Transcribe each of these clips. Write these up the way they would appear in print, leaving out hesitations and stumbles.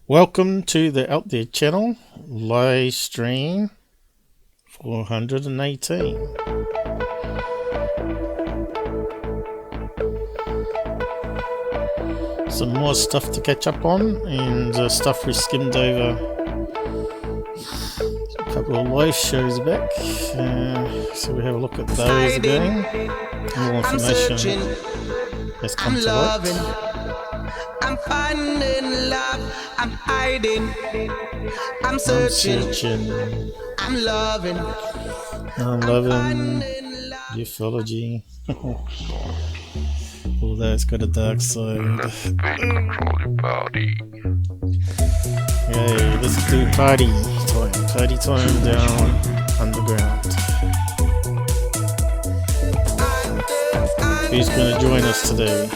Welcome to the Out There channel, live stream 418. Some more stuff to catch up on, and stuff we skimmed over a couple of live shows back. So we have a look at those again. More information has come to light. I'm finding love, I'm hiding, I'm searching, I'm loving ufology. Although it's got a dark side. Yay, let's do party time down underground. Who's going to join us today?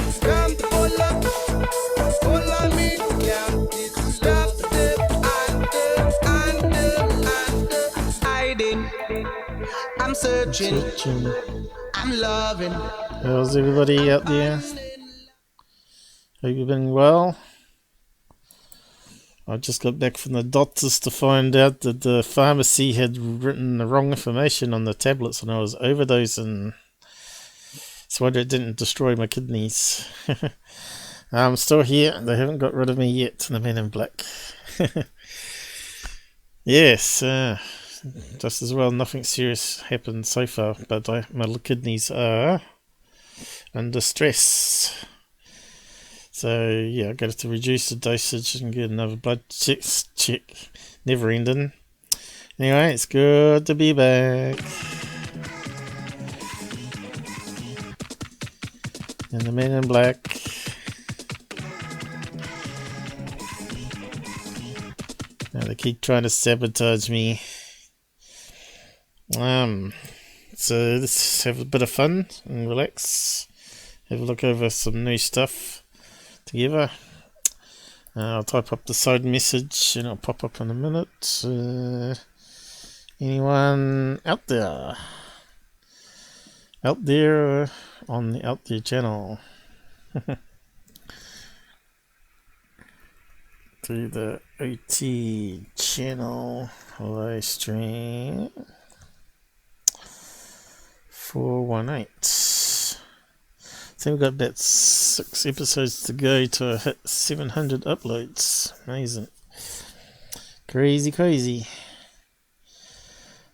I'm searching, I'm loving. How's everybody out there? Hope you've been well. I just got back from the doctors to find out that the pharmacy had written the wrong information on the tablets and I was overdosing. So I didn't destroy my kidneys. I'm still here. They haven't got rid of me yet, the men in black. Yes, just as well, nothing serious happened so far, but my kidneys are under stress. So yeah, I got to reduce the dosage and get another blood check. Never ending. Anyway, it's good to be back. And the men in black. Now they keep trying to sabotage me. So let's have a bit of fun and relax. Have a look over some new stuff together. I'll type up the side message and it'll pop up in a minute. Anyone out there? Out there on the Out There channel. To the OT channel live stream 418. So we've got about 6 episodes to go to hit 700 uploads. Amazing. Crazy.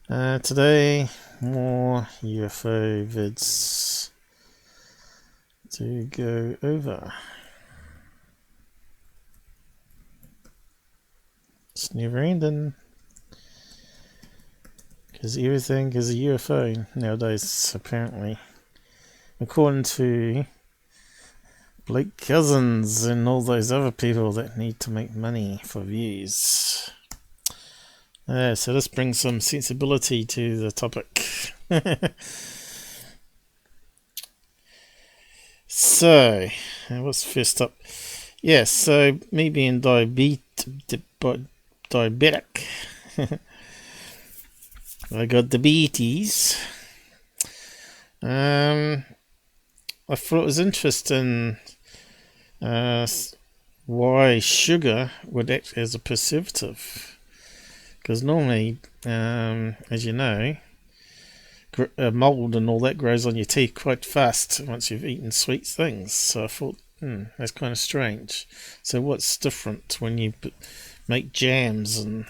Today, more UFO vids to go over. It's never ending. Because everything is a UFO nowadays, apparently. According to Blake Cousins and all those other people that need to make money for views. So this brings some sensibility to the topic. So, what's first up? Yeah, so me being diabetic. I got diabetes. I thought it was interesting why sugar would act as a preservative. Because normally, as you know, mold and all that grows on your teeth quite fast once you've eaten sweet things. So I thought, that's kind of strange. So what's different when you make jams and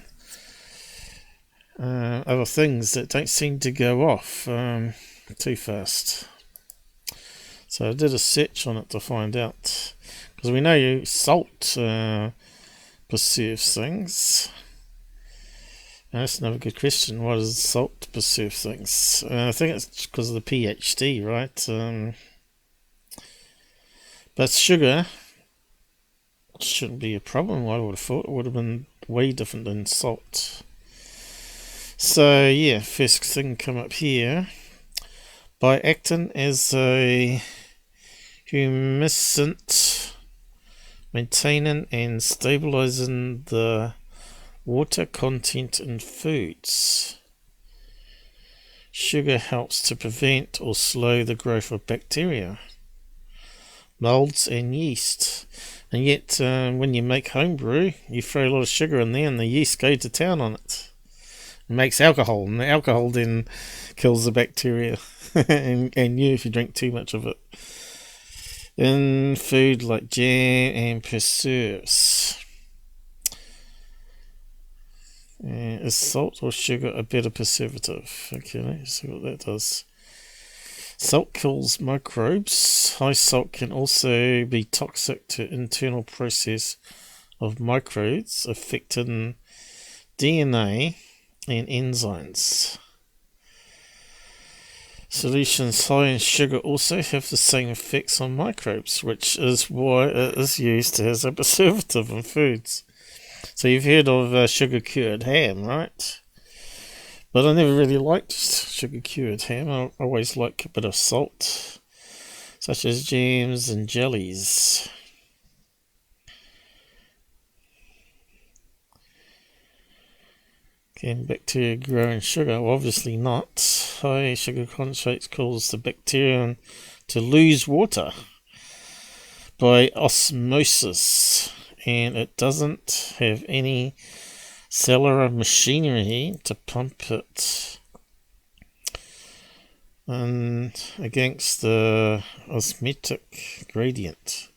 other things that don't seem to go off too fast? So I did a search on it to find out, because we know salt preserves things. Now that's another good question. Why does salt preserve things? I think it's because of the pH, right? But sugar shouldn't be a problem. I would have thought it would have been way different than salt. So yeah, first thing come up here. By acting as a humescent, maintaining and stabilizing the water content in foods. Sugar helps to prevent or slow the growth of bacteria, molds and yeast, And yet, when you make homebrew, you throw a lot of sugar in there and the yeast go to town on it. It makes alcohol, and the alcohol then kills the bacteria and you if you drink too much of it. In food like jam and preserves. Is salt or sugar a better preservative? Okay, let's see what that does. Salt kills microbes. High salt can also be toxic to internal process of microbes, affecting DNA and enzymes. Solutions high in sugar also have the same effects on microbes, which is why it is used as a preservative in foods. So you've heard of sugar-cured ham, right? But I never really liked sugar-cured ham. I always like a bit of salt, such as jams and jellies. Can bacteria grow in sugar? Well, obviously not. High sugar concentrates cause the bacteria to lose water by osmosis, and it doesn't have any cellular machinery to pump it and against the osmotic gradient.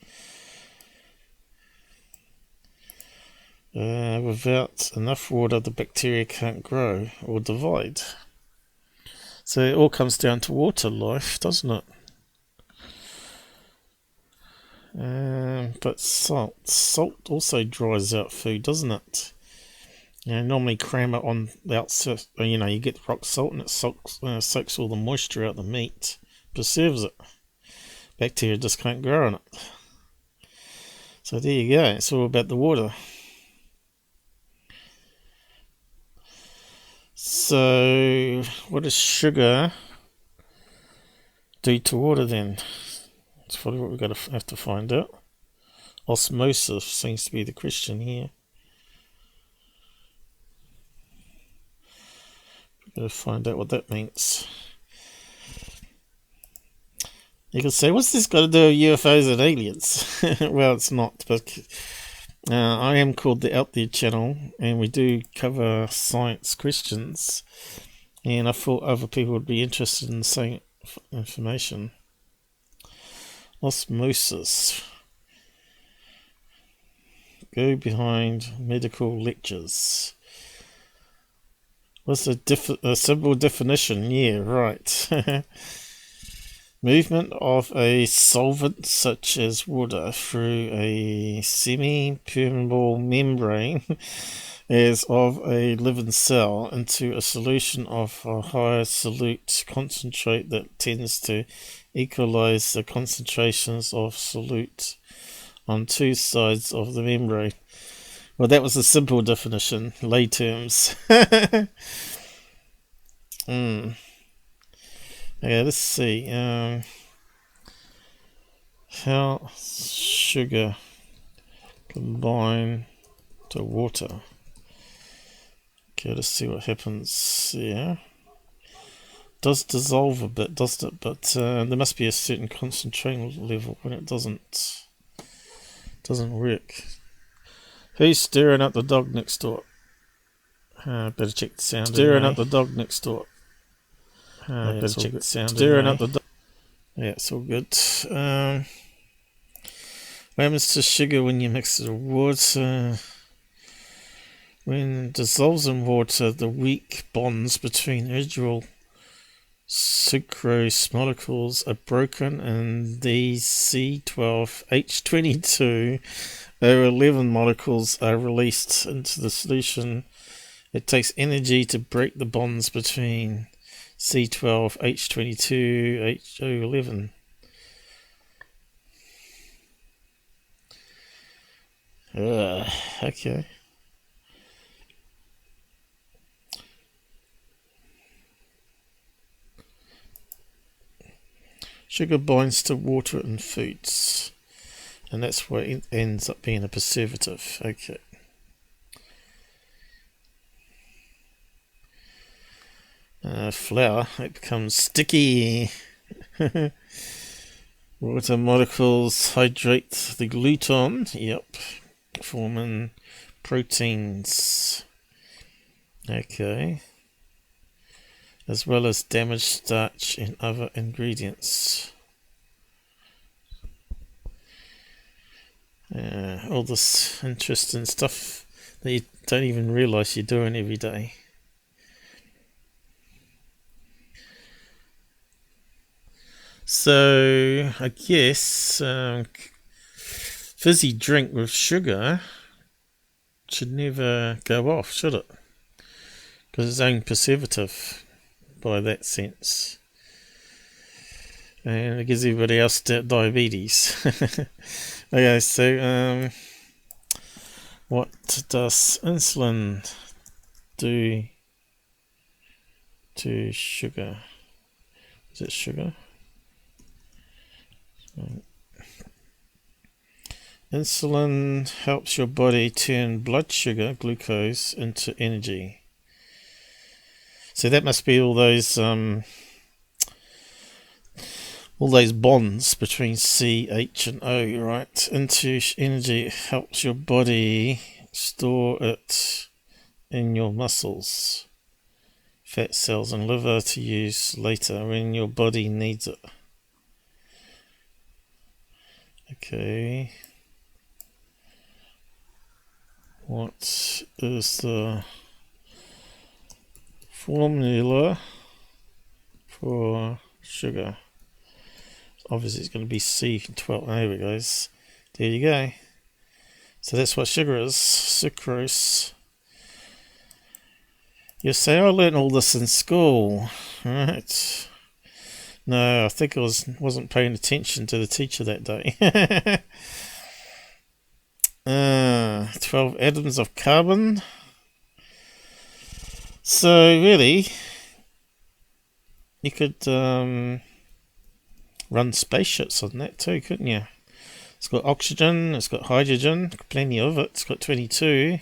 Without enough water, the bacteria can't grow or divide. So it all comes down to water life, doesn't it? But salt also dries out food, doesn't it? Normally cram it on the outside. You get the rock salt and it soaks all the moisture out of the meat, preserves it. Bacteria just can't grow in it. So there you go. It's all about the water. So what does sugar do to water then? That's probably what we're going to have to find out. Osmosis seems to be the question here. We're going to find out what that means. You can say, what's this got to do with UFOs and aliens? Well, it's not, but I am called the Out There channel, and we do cover science questions, and I thought other people would be interested in the same information. Osmosis. Go behind medical lectures. What's a simple definition? Yeah, right. Movement of a solvent such as water through a semi-permeable membrane as of a living cell into a solution of a higher solute concentrate that tends to equalize the concentrations of solute on two sides of the membrane. Well, that was a simple definition, lay terms. Yeah, let's see. How sugar combine to water. Okay, let's see what happens here. Does dissolve a bit, doesn't it? But there must be a certain concentration level when it doesn't work. Who's stirring up the dog next door? Better check the sound. Stirring up the dog next door. Better check the sound. Stirring up the dog. Yeah, it's all good. What happens to sugar when you mix it with water? When it dissolves in water, the weak bonds between individual sucrose molecules are broken, and these C12H22 O11 molecules are released into the solution. It takes energy to break the bonds between C12H22 HO11. Okay. Sugar binds to water in foods, and that's why it ends up being a preservative. Okay. Flour, it becomes sticky. Water molecules hydrate the gluten, yep, forming proteins. Okay. As well as damaged starch in other ingredients. All this interesting stuff that you don't even realize you're doing every day. So I guess fizzy drink with sugar should never go off, should it? Because it's own preservative by that sense. And it gives everybody else diabetes. Okay, so what does insulin do to sugar? Is it sugar? Insulin helps your body turn blood sugar, glucose, into energy. So that must be all those bonds between C, H, and O, right? Into energy. It helps your body store it in your muscles, fat cells, and liver to use later when your body needs it. Okay. What is the formula for sugar? Obviously it's going to be C12. There it goes. There you go. So that's what sugar is. Sucrose. You say, I learned all this in school. Right. No, I think I wasn't paying attention to the teacher that day. 12 atoms of carbon. So really, you could run spaceships on that too, couldn't you? It's got oxygen, it's got hydrogen, plenty of it. It's got 22.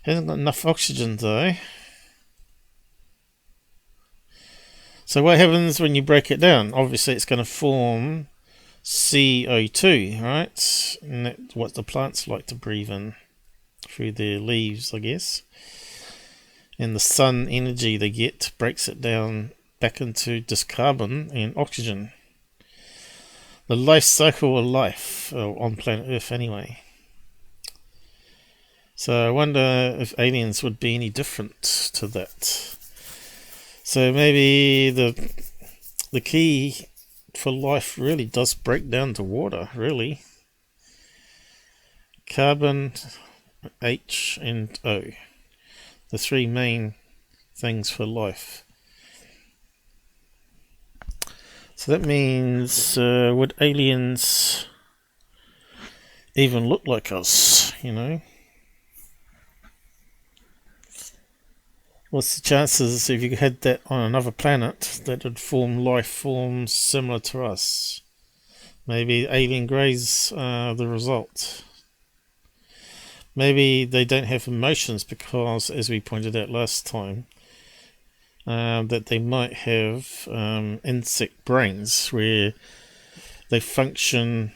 Hasn't got enough oxygen though. So what happens when you break it down? Obviously it's going to form CO2, right? And that's what the plants like to breathe in through their leaves, I guess. And the sun energy they get breaks it down back into just carbon and oxygen. The life cycle of life on planet Earth anyway. So I wonder if aliens would be any different to that. So maybe the key for life really does break down to water, really. Carbon, H, and O. The three main things for life. So that means, would aliens even look like us, you know? What's the chances if you had that on another planet that would form life forms similar to us? Maybe alien greys are the result. Maybe they don't have emotions because, as we pointed out last time, that they might have insect brains where they function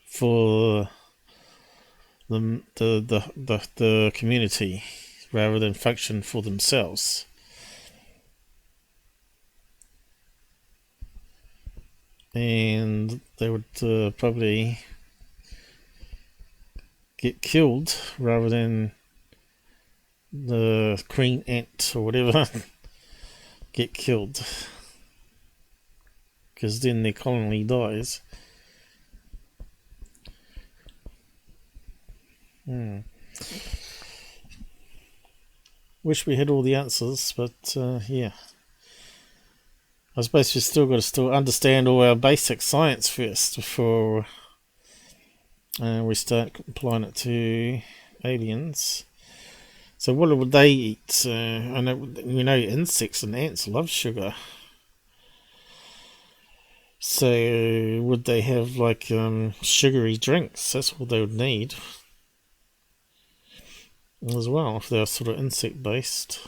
for the community rather than function for themselves. And they would probably get killed rather than the queen ant or whatever get killed, because then their colony dies. Wish we had all the answers, but yeah. I suppose we've still got to understand all our basic science first before we start applying it to aliens. So what would they eat? I know, you know, insects and ants love sugar. So would they have like sugary drinks? That's what they would need as well, if they're sort of insect based.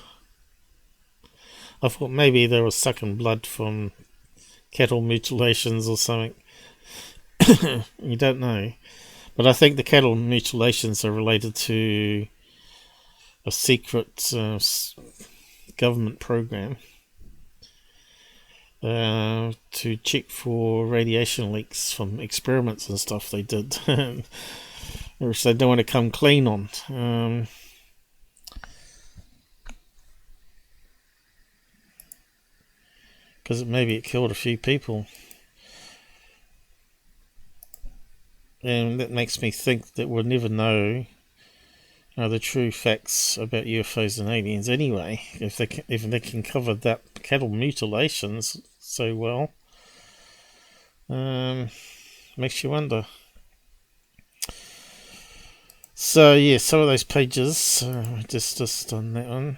I thought maybe they were sucking blood from cattle mutilations or something. You don't know. But I think the cattle mutilations are related to a secret government program to check for radiation leaks from experiments and stuff they did, which they don't want to come clean on. Because maybe it killed a few people. And that makes me think that we'll never know the true facts about UFOs and aliens anyway, if they can cover that cattle mutilations so well. Makes you wonder. So yeah, some of those pages, just on that one,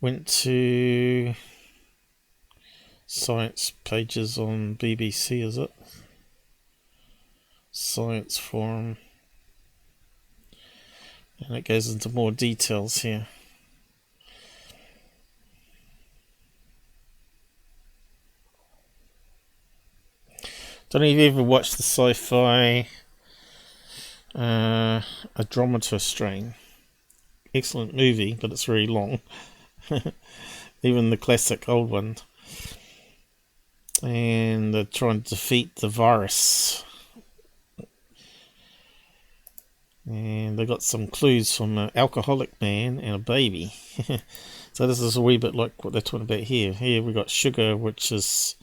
went to science pages on BBC, is it? Science Forum. And it goes into more details here. Don't know if you ever watched the sci-fi Andromeda Strain. Excellent movie, but it's very long. Even the classic old one. And they're trying to defeat the virus. And they got some clues from an alcoholic man and a baby. So this is a wee bit like what they're talking about here. Here we got sugar, which is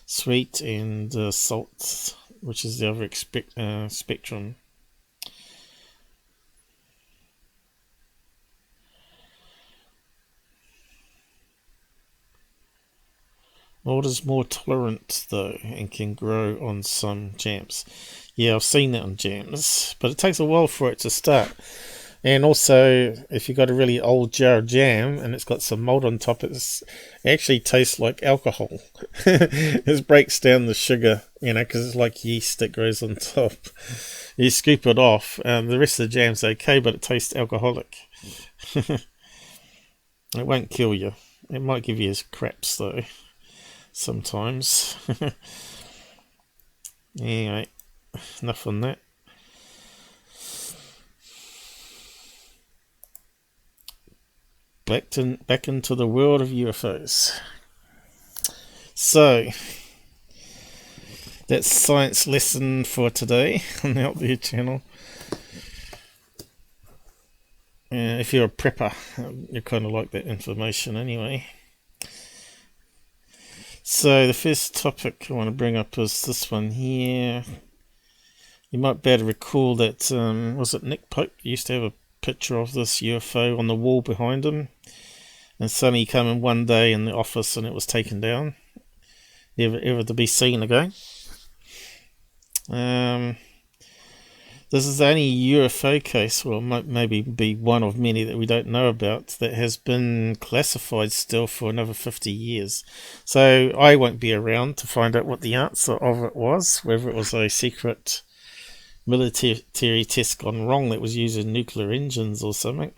sweet, and salt, which is the other spectrum. Water's more tolerant though, and can grow on some jams. Yeah, I've seen that on jams, but it takes a while for it to start. And also, if you've got a really old jar of jam and it's got some mold on top, it actually tastes like alcohol. It breaks down the sugar, because it's like yeast that grows on top. You scoop it off, and the rest of the jam's okay, but it tastes alcoholic. It won't kill you. It might give you craps though, sometimes. Anyway, enough on that. Back into the world of UFOs. So, that's science lesson for today on the Out There channel. If you're a prepper, you kind of like that information anyway. So the first topic I want to bring up is this one here. You might be able to recall that, was it Nick Pope used to have a picture of this UFO on the wall behind him, and suddenly he came in one day in the office and it was taken down, never to be seen again. This is the only UFO case, well, maybe be one of many that we don't know about, that has been classified still for another 50 years. So I won't be around to find out what the answer of it was, whether it was a secret military test gone wrong that was using nuclear engines or something.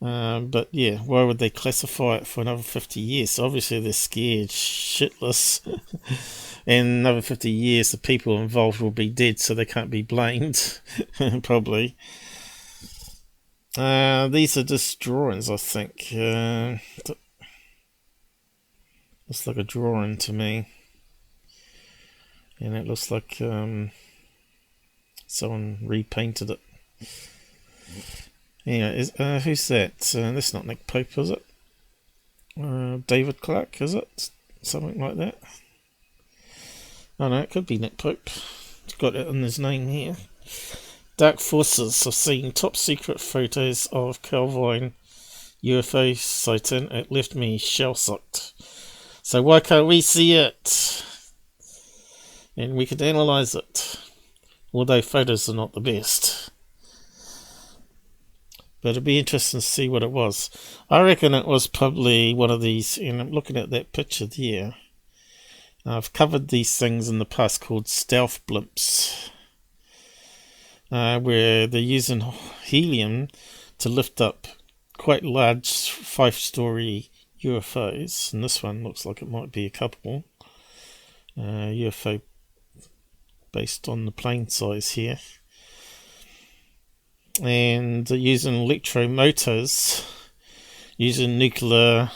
But yeah, why would they classify it for another 50 years? So obviously they're scared shitless. And another 50 years the people involved will be dead, so they can't be blamed. Probably. These are just drawings, I think. Looks like a drawing to me. And it looks like someone repainted it. Anyway, who's that? That's not Nick Pope, is it? David Clark, is it? Something like that. Oh no, it could be Nick Pope. It's got it in his name here. Dark Forces have seen top secret photos of Calvine UFO sighting. It left me shell-shocked. So why can't we see it? And we could analyse it. Although photos are not the best. But it'd be interesting to see what it was. I reckon it was probably one of these, and I'm looking at that picture there. I've covered these things in the past called stealth blimps, where they're using helium to lift up quite large 5-story UFOs, and this one looks like it might be a couple. UFO based on the plane size here, and using electromotors, using nuclear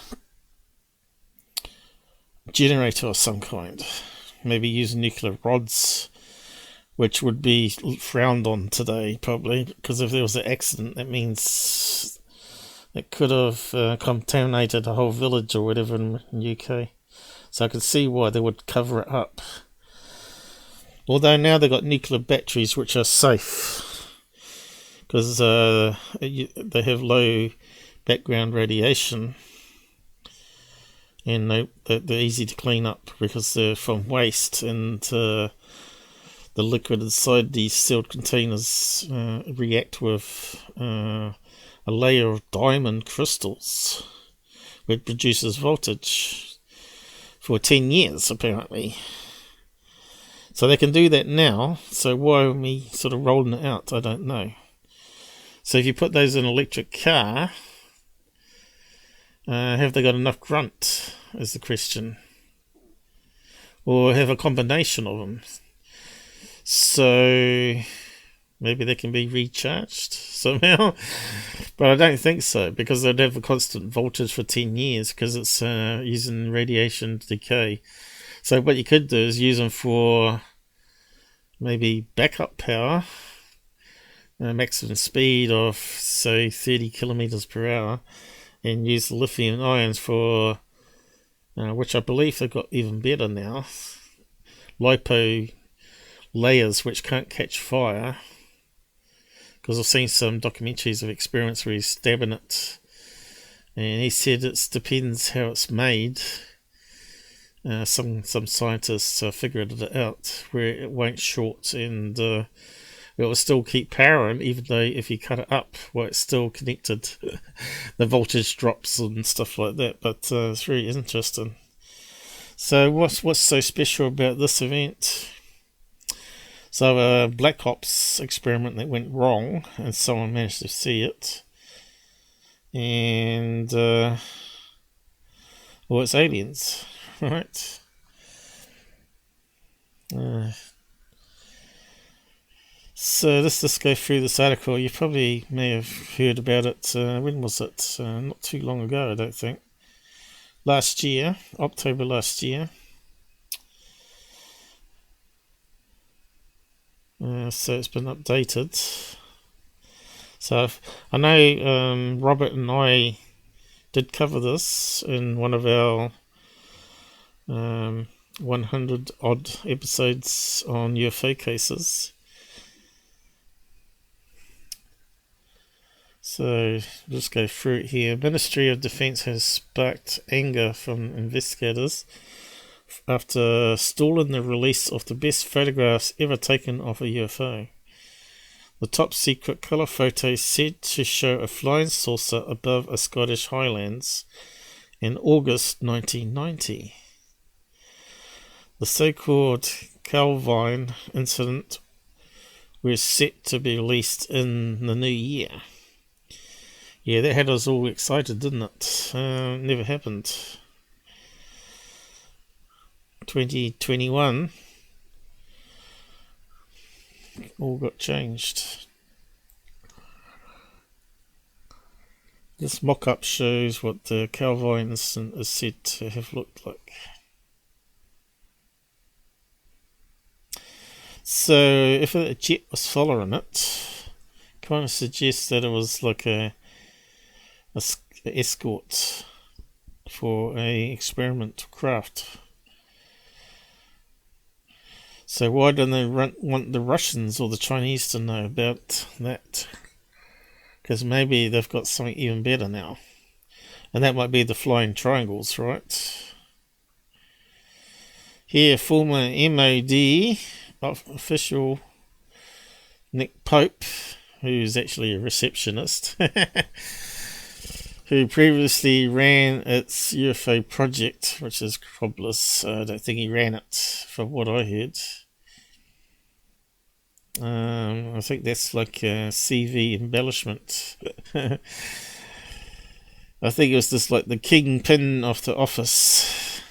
generator of some kind, maybe using nuclear rods, which would be frowned on today probably, because if there was an accident, that means it could have contaminated a whole village or whatever in the UK. So I could see why they would cover it up. Although now they've got nuclear batteries which are safe, because they have low background radiation, and they're easy to clean up because they're from waste, and the liquid inside these sealed containers react with a layer of diamond crystals, which produces voltage for 10 years apparently. So they can do that now, so why are we sort of rolling it out? I don't know. So if you put those in an electric car, have they got enough grunt, is the question. Or have a combination of them. So maybe they can be recharged somehow. But I don't think so, because they'd have a constant voltage for 10 years, because it's using radiation decay. So what you could do is use them for maybe backup power, maximum speed of say 30 kilometers per hour, and use the lithium ions for, which I believe they've got even better now, lipo layers which can't catch fire. Because I've seen some documentaries of experiments where he's stabbing it, and he said it depends how it's made. Some scientists figured it out where it won't short, and it will still keep powering, even though if you cut it up, well, it's still connected. The voltage drops and stuff like that. But it's very interesting. So what's so special about this event? So a Black Ops experiment that went wrong, and someone managed to see it, and well, it's aliens. Right. So let's just go through this article. You probably may have heard about it. When was it? Not too long ago, I don't think. Last year, October last year. So it's been updated. So I know Robert and I did cover this in one of our 100 odd episodes on UFO cases. So just go through it here. Ministry of Defence has sparked anger from investigators after stalling the release of the best photographs ever taken of a UFO. The top secret colour photo said to show a flying saucer above a Scottish Highlands in August 1990. The so-called Calvine incident was set to be released in the new year. Yeah, that had us all excited, didn't it? Never happened. 2021, all got changed. This mock-up shows what the Calvine incident is said to have looked like. So if a jet was following it, kind of suggests that it was like a escort for a experimental craft. So why don't they want the Russians or the Chinese to know about that? Because maybe they've got something even better now, and that might be the flying triangles, right? Here, former MOD official Nick Pope, who's actually a receptionist, who previously ran its UFO project, which is Cobblers. I don't think he ran it, from what I heard. I think that's like a CV embellishment. I think it was just like the kingpin of the office.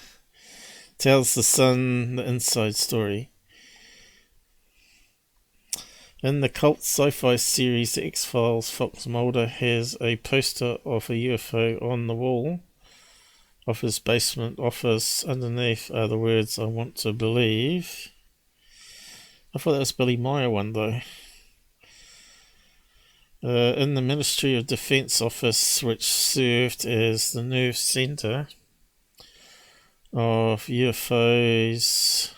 Tells the Sun the inside story. In the cult sci-fi series The X-Files, Fox Mulder has a poster of a UFO on the wall of his basement office. Underneath are the words, "I want to believe." I thought that was Billy Meyer one though. In the Ministry of Defence office, which served as the nerve centre of UFOs,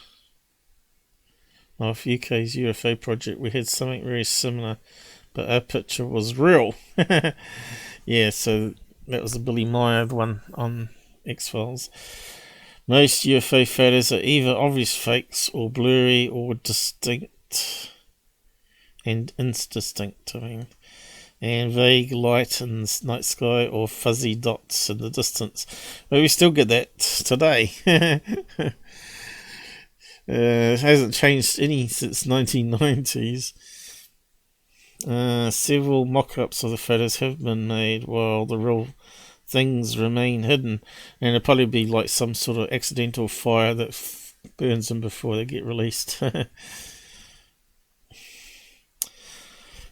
of UK's UFO project, we had something very similar, but our picture was real. Yeah, so that was the Billy Meyer one on X-Files. Most UFO photos are either obvious fakes or blurry or distinct and indistinct, and vague light in the night sky or fuzzy dots in the distance. But we still get that today. It hasn't changed any since 1990s. Several mock-ups of the photos have been made while the real things remain hidden, and it'll probably be like some sort of accidental fire that burns them before they get released.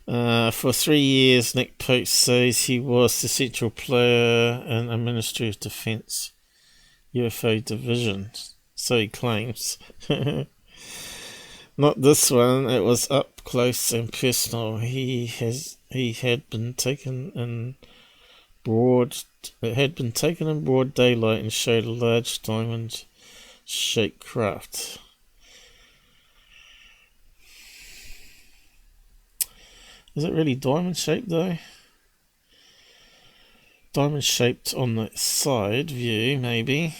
For 3 years, Nick Pope says he was the central player in a Ministry of Defence UFO division. So he claims. Not this one. It was up close and personal. He had been taken in broad. It had been taken in broad daylight and showed a large diamond-shaped craft. Is it really diamond-shaped though? Diamond-shaped on the side view, maybe.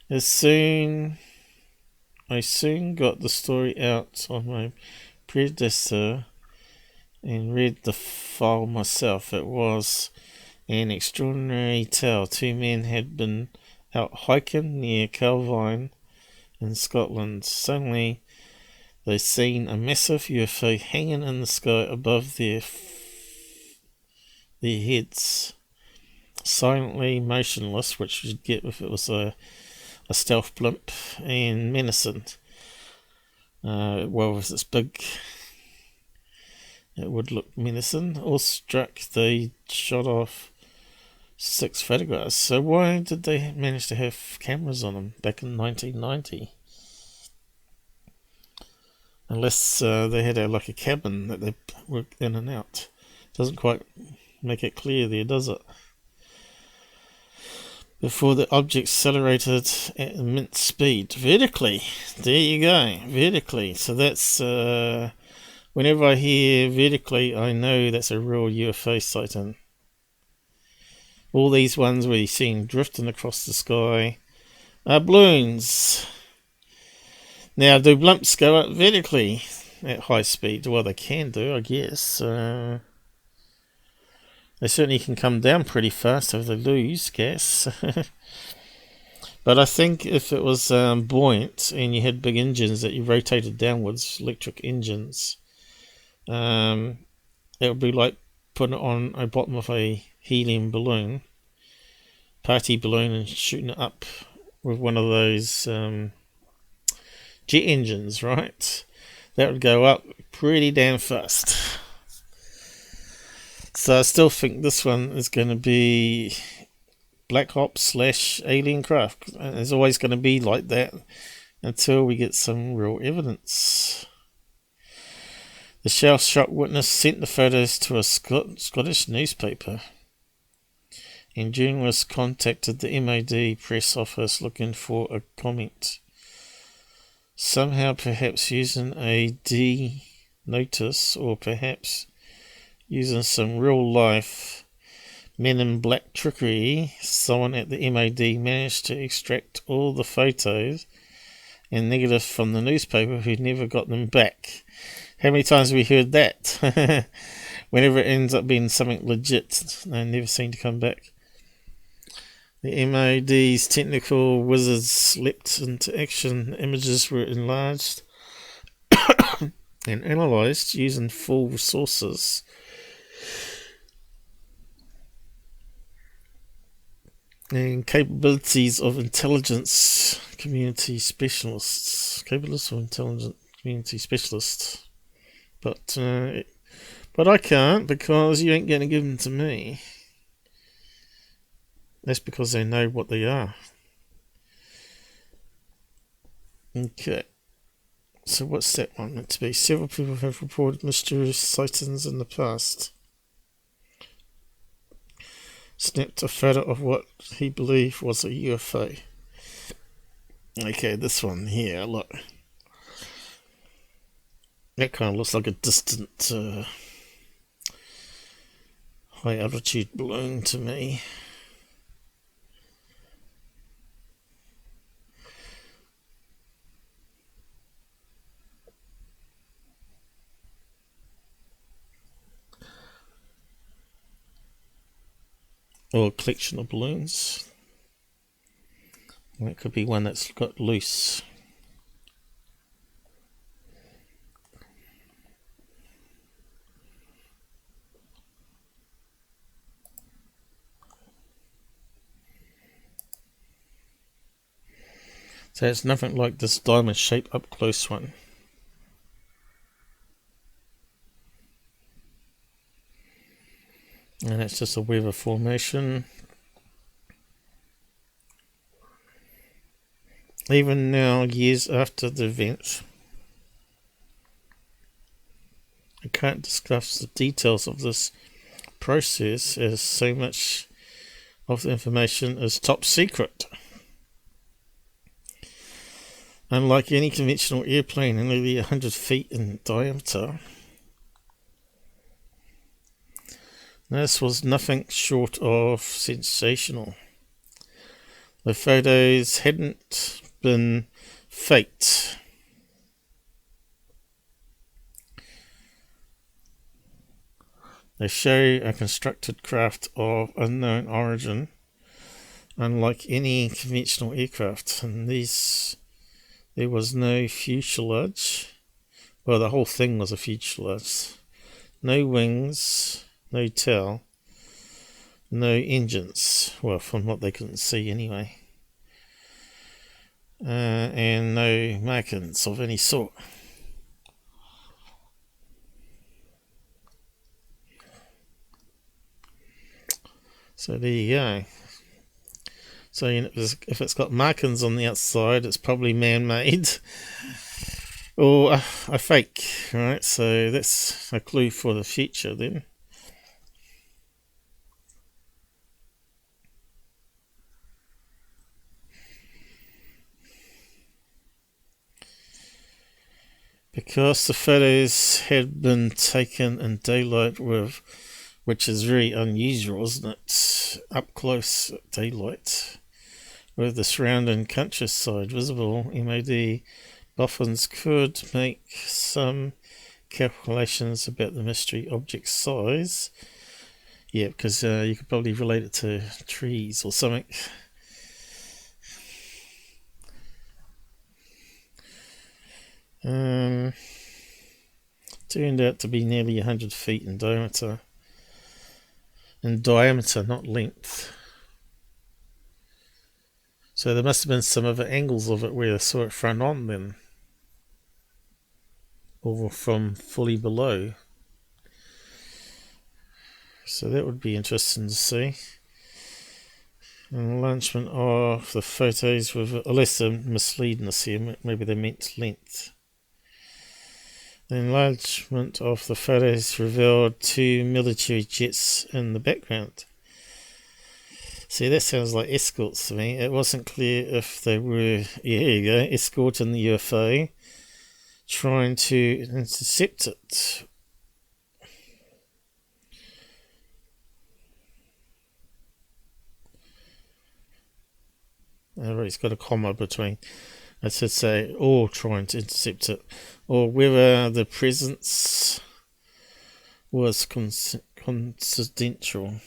I soon got the story out on my predecessor and read the file myself. It was an extraordinary tale. 2 men had been out hiking near Calvine in Scotland. Suddenly they seen a massive UFO hanging in the sky above their heads, silently motionless, which you'd get if it was a stealth blimp, and menacing. Well, if it's big, it would look menacing. Awestruck, they shot off 6 photographs. So why did they manage to have cameras on them back in 1990? Unless they had like a cabin that they worked in and out. Doesn't quite make it clear there, does it? Before the object accelerated at immense speed. Vertically. There you go. Vertically. So that's... whenever I hear vertically, I know that's a real UFO sighting. All these ones where you're seeing drifting across the sky are balloons. Now, do blimps go up vertically at high speed? Well, they can do, I guess. They certainly can come down pretty fast if they lose gas. But I think if it was buoyant and you had big engines that you rotated downwards, electric engines, it would be like putting it on a bottom of a helium balloon, party balloon, and shooting it up with one of those jet engines, right? That would go up pretty damn fast. So I still think this one is going to be Black Ops / alien craft. It's always going to be like that until we get some real evidence. The shell-shocked witness sent the photos to a Scottish newspaper, and journalists contacted the MOD press office looking for a comment. Somehow, perhaps using a D notice, or perhaps using some real-life Men in Black trickery, someone at the MOD managed to extract all the photos and negatives from the newspaper, who never got them back. How many times have we heard that? Whenever it ends up being something legit, they never seem to come back. The MOD's technical wizards leapt into action. Images were enlarged and analysed using full sources. And capabilities of intelligence community specialists. Capabilities of intelligence community specialists. But I can't, because you ain't going to give them to me. That's because they know what they are. Okay. So what's that one meant to be? Several people have reported mysterious sightings in the past. Snapped a photo of what he believed was a UFO. Okay, this one here, look. That kind of looks like a distant high altitude balloon to me. Or a collection of balloons. It could be one that's got loose. So it's nothing like this diamond shape up close one. And it's just a weather formation. Even now, years after the event, I can't discuss the details of this process, as so much of the information is top secret. Unlike any conventional airplane, nearly 100 feet in diameter, this was nothing short of sensational. The photos hadn't been faked. They show a constructed craft of unknown origin, unlike any conventional aircraft. And there was no fuselage. Well, the whole thing was a fuselage. No wings, no tail, no engines. Well, from what they couldn't see anyway. And no markings of any sort. So there you go. So if it's got markings on the outside, it's probably man-made or a fake, right? So that's a clue for the future then. Because the photos had been taken in daylight, which is very unusual, isn't it? Up close at daylight, with the surrounding countryside visible, MAYBE boffins could make some calculations about the mystery object's size. Yeah, because you could probably relate it to trees or something. Turned out to be nearly 100 feet in diameter. In diameter, not length. So there must have been some other angles of it where they saw it front on then. Or from fully below. So that would be interesting to see. Enlargement of the photos with, unless they're misleading us here, maybe they meant length. The enlargement of the photos revealed two military jets in the background. See, that sounds like escorts to me. It wasn't clear if they were, yeah, here you go, escorting the UFO, trying to intercept it. It's got a comma between. I should say, or trying to intercept it, or whether the presence was coincidental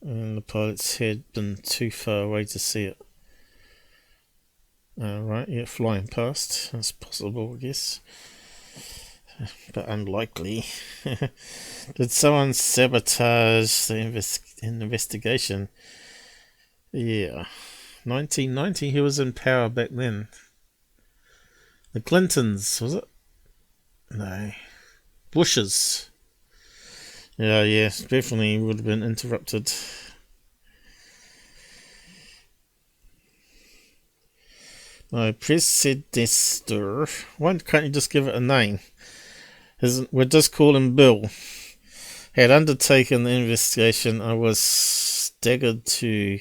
and the pilots had been too far away to see it. Right, yeah, flying past. That's possible, I guess. but unlikely. Did someone sabotage the investigation? Yeah. 1990, he was in power back then. The Clintons, was it? No. Bushes. Yeah, definitely would have been interrupted. My predecessor, why can't you just give it a name? We'll just call him Bill. Had undertaken the investigation. I was staggered to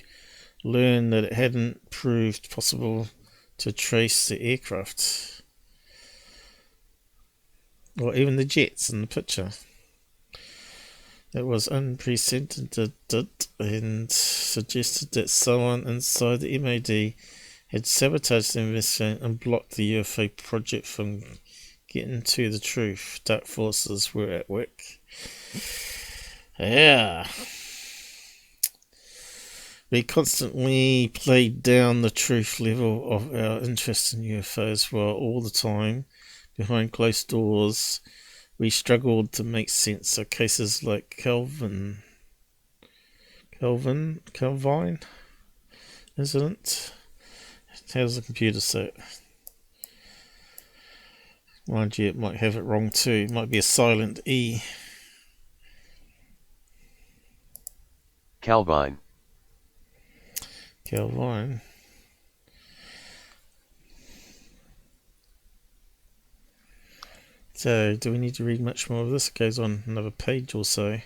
learn that it hadn't proved possible to trace the aircraft, or even the jets in the picture. It was unprecedented and suggested that someone inside the MOD had sabotaged the investigation and blocked the UFO project from getting to the truth. Dark forces were at work. Yeah. We constantly played down the truth level of our interest in UFOs, while all the time, behind closed doors, we struggled to make sense of cases like Calvine incident. How does the computer say it? Mind you, it might have it wrong too. It might be a silent E. Calvine. So, do we need to read much more of this? It goes on another page or so.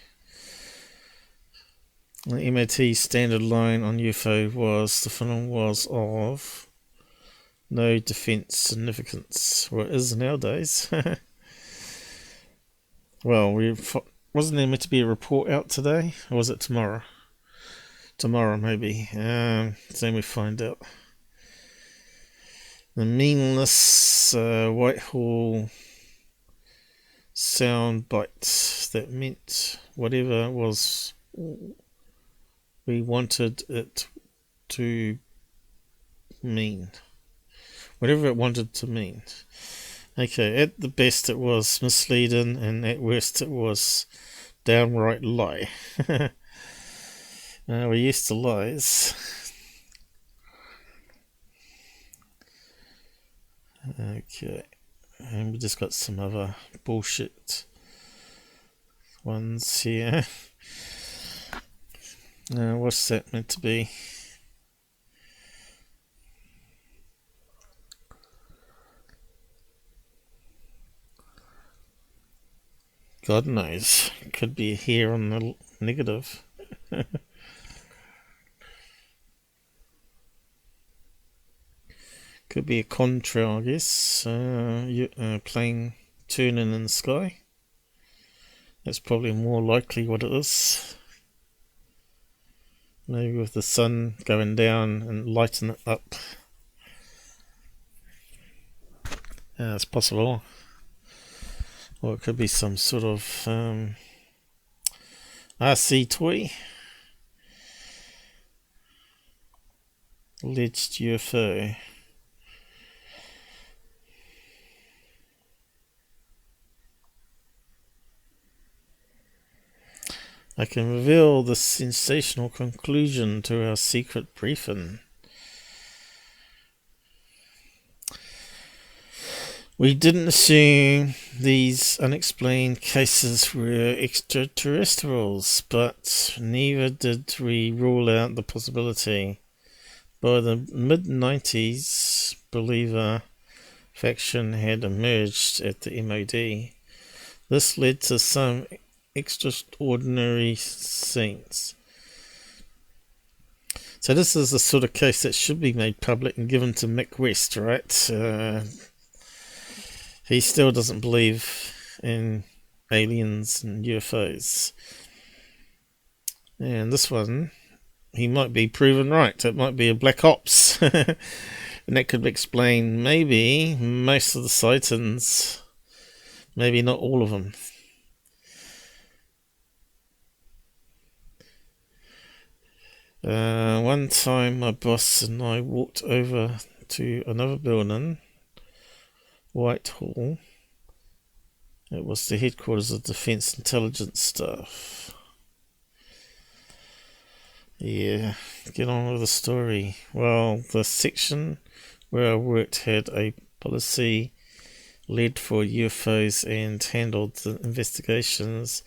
The MOT standard line on UFO was the film was of no defence significance. Well, it is nowadays. Well, wasn't there meant to be a report out today? Or was it tomorrow? Tomorrow, maybe. Then we find out. The meaningless Whitehall sound bites that meant whatever was we wanted it to mean. Whatever it wanted to mean. Okay, at the best it was misleading, and at worst it was downright lie. We're used to lies. Okay, and we just got some other bullshit ones here. What's that meant to be? God knows. Could be here on the negative. Could be a contrail, I guess. Plane turning in the sky. That's probably more likely what it is. Maybe with the sun going down and lighting it up. It's possible. Or it could be some sort of RC toy. Alleged UFO. I can reveal the sensational conclusion to our secret briefing. We didn't assume these unexplained cases were extraterrestrials, but neither did we rule out the possibility. By the mid-90s, believer faction had emerged at the MOD. This led to some extraordinary scenes. So this is the sort of case that should be made public and given to Mick West, right? He still doesn't believe in aliens and UFOs. And this one, he might be proven right. It might be a black ops. And that could explain maybe most of the sightings. Maybe not all of them. One time my boss and I walked over to another building, Whitehall, It was the headquarters of Defence Intelligence Staff. Yeah, get on with the story. Well, the section where I worked had a policy led for UFOs and handled the investigations.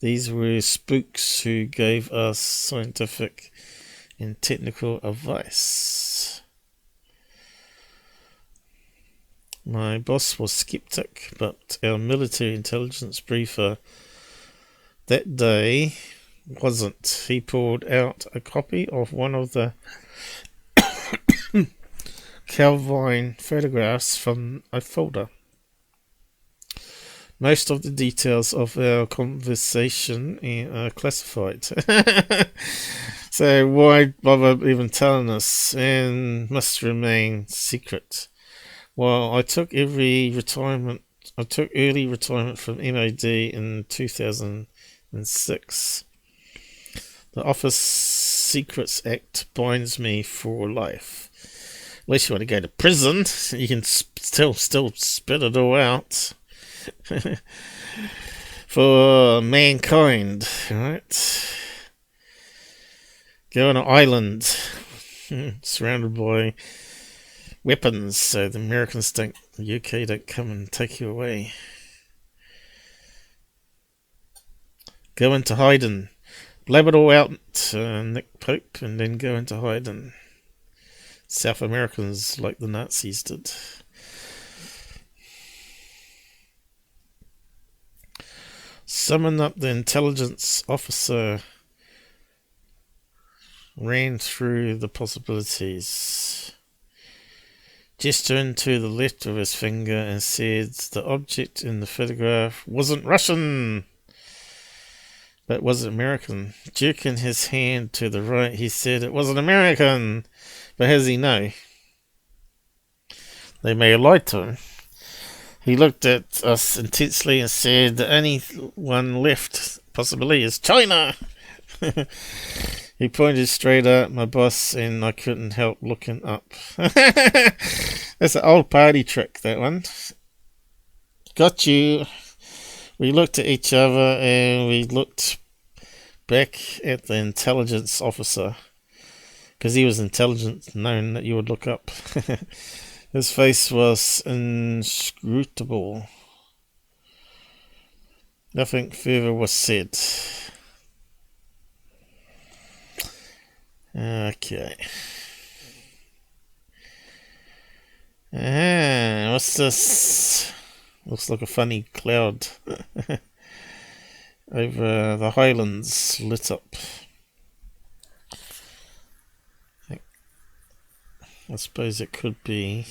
These were spooks who gave us scientific and technical advice. My boss was skeptic, but our military intelligence briefer that day wasn't. He pulled out a copy of one of the Calvine photographs from a folder. Most of the details of our conversation are classified. So why bother even telling us, and must remain secret. Well, I took early retirement from MAD in 2006. The Office Secrets Act binds me for life. Unless you want to go to prison, you can still spit it all out. For mankind, right? Go on an island surrounded by weapons, so the Americans the UK don't come and take you away. Go into hiding. Blab it all out, Nick Pope, and then go into hiding. South Americans like the Nazis did. Summon up the intelligence officer. Ran through the possibilities. Gesturing to the left of his finger and said the object in the photograph wasn't Russian, but was American. Jerking his hand to the right, he said it wasn't American, but how does he know? They may have lied to him. He looked at us intensely and said the only one left possibility is China. He pointed straight at my boss and I couldn't help looking up. That's an old party trick, that one. Got you. We looked at each other and we looked back at the intelligence officer. Because he was intelligent, known that you would look up. His face was inscrutable. Nothing further was said. Okay. What's this? Looks like a funny cloud over the Highlands lit up. I suppose it could be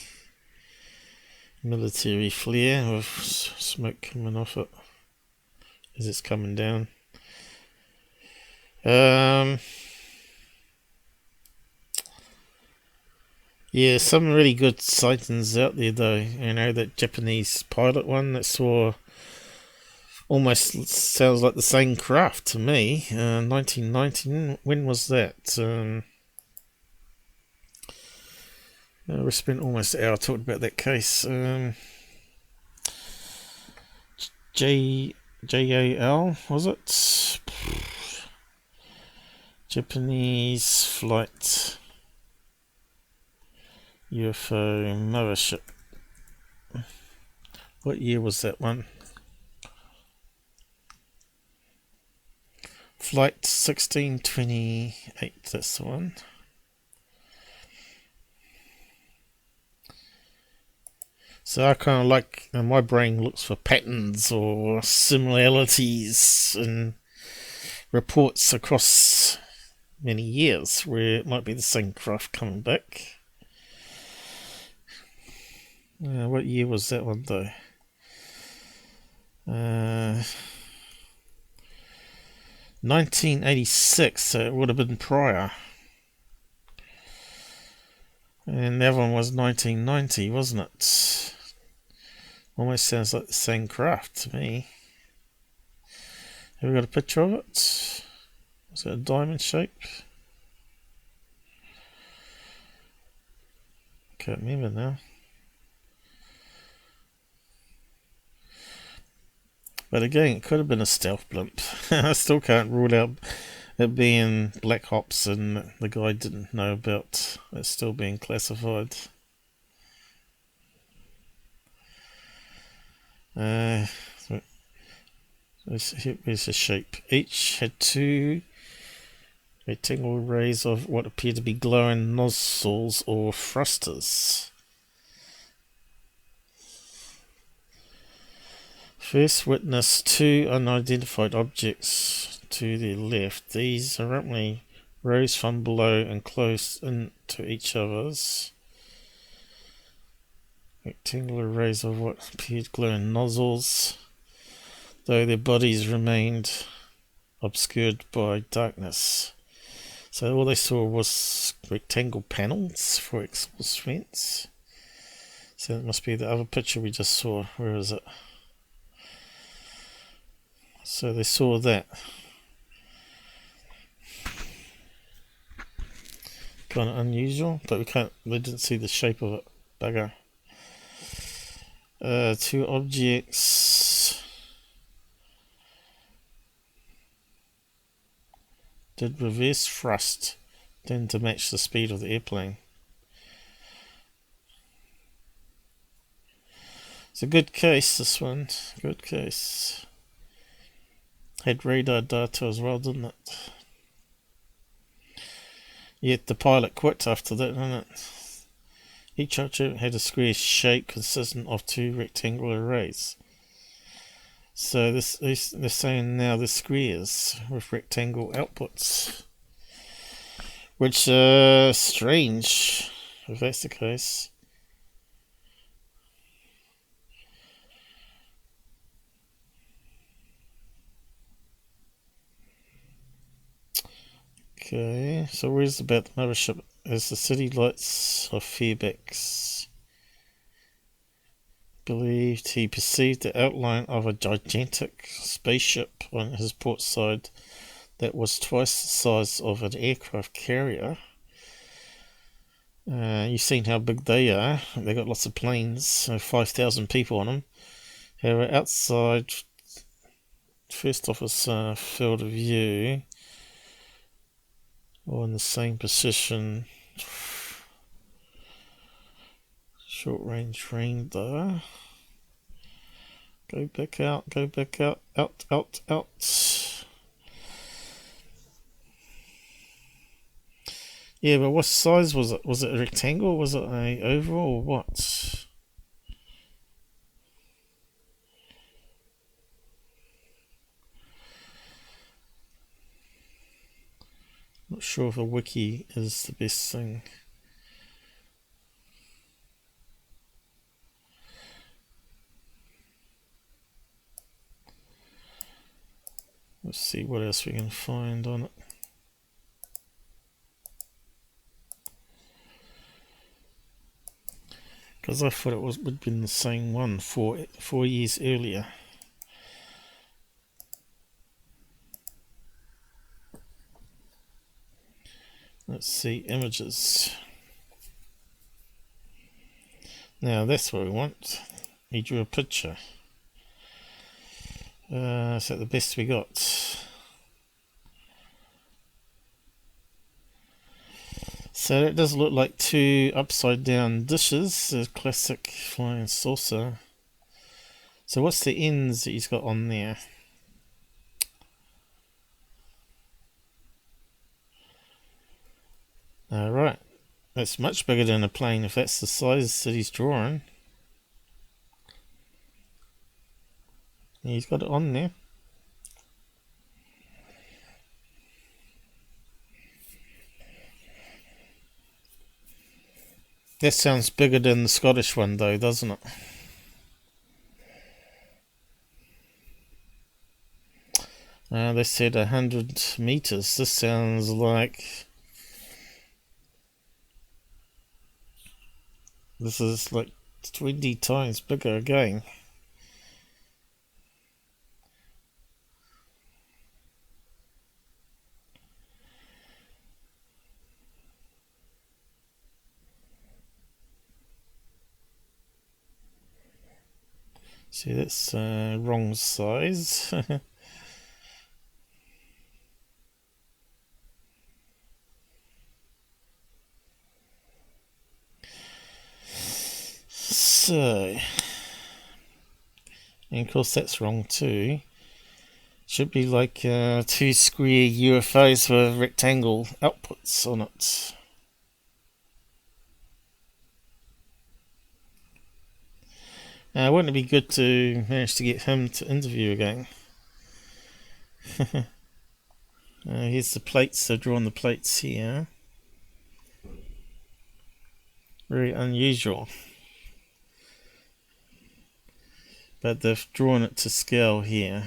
military flare with smoke coming off it as it's coming down. Yeah, some really good sightings out there though. You know, that Japanese pilot one that saw almost sounds like the same craft to me. 1919, when was that? We spent almost an hour talking about that case. JAL, was it? Japanese flight UFO mothership. What year was that one? Flight 1628, that's the one. So I kind of like, my brain looks for patterns or similarities in reports across many years where it might be the same craft coming back. What year was that one though? 1986, so it would have been prior. And the other one was 1990, wasn't it? Almost sounds like the same craft to me. Have we got a picture of it? Was it a diamond shape? Can't remember now. But again, it could have been a stealth blimp. I still can't rule out it being black ops and the guy didn't know about it still being classified. Here's the shape. Each had two rectangular rays of what appear to be glowing nozzles or thrusters. First witness two unidentified objects to the left. These abruptly rose from below and closed into each other's. Rectangular rays of what appeared glowing nozzles, though their bodies remained obscured by darkness. So all they saw was rectangle panels for exhaust vents. So it must be the other picture we just saw. Where is it? So they saw that. Kind of unusual, but they didn't see the shape of it. Bugger. Two objects did reverse thrust, then to match the speed of the airplane. It's a good case, this one. Good case. Had radar data as well, didn't it? Yet the pilot quit after that, didn't it? Each object had a square shape consistent of two rectangular rays. So they're saying now they're squares with rectangle outputs, which is strange if that's the case. Okay, so where's about the mothership? As the city lights of Fairbanks believed he perceived the outline of a gigantic spaceship on his port side that was twice the size of an aircraft carrier. You've seen how big they are. They got lots of planes, 5,000 people on them. However, outside first office field of view, or in the same position, short range radar. Go back out, out. Yeah, but what size was it? Was it a rectangle? Was it a oval or what? Not sure if a wiki is the best thing. Let's see what else we can find on it. Because I thought it would have been the same one 4 years earlier. Let's see, images. Now that's what we want. He drew a picture. Is that the best we got? So it does look like two upside down dishes, a classic flying saucer. So what's the ends that he's got on there? Right, that's much bigger than a plane if that's the size that he's drawing. He's got it on there. That sounds bigger than the Scottish one though, doesn't it? They said 100 meters. This sounds like this is like 20 times bigger again. See, that's wrong size. So, and of course that's wrong too. Should be like 2 square UFOs with rectangle outputs on it. Wouldn't it be good to manage to get him to interview again? Here's the plates. They've drawn the plates here. Very unusual. But they've drawn it to scale here.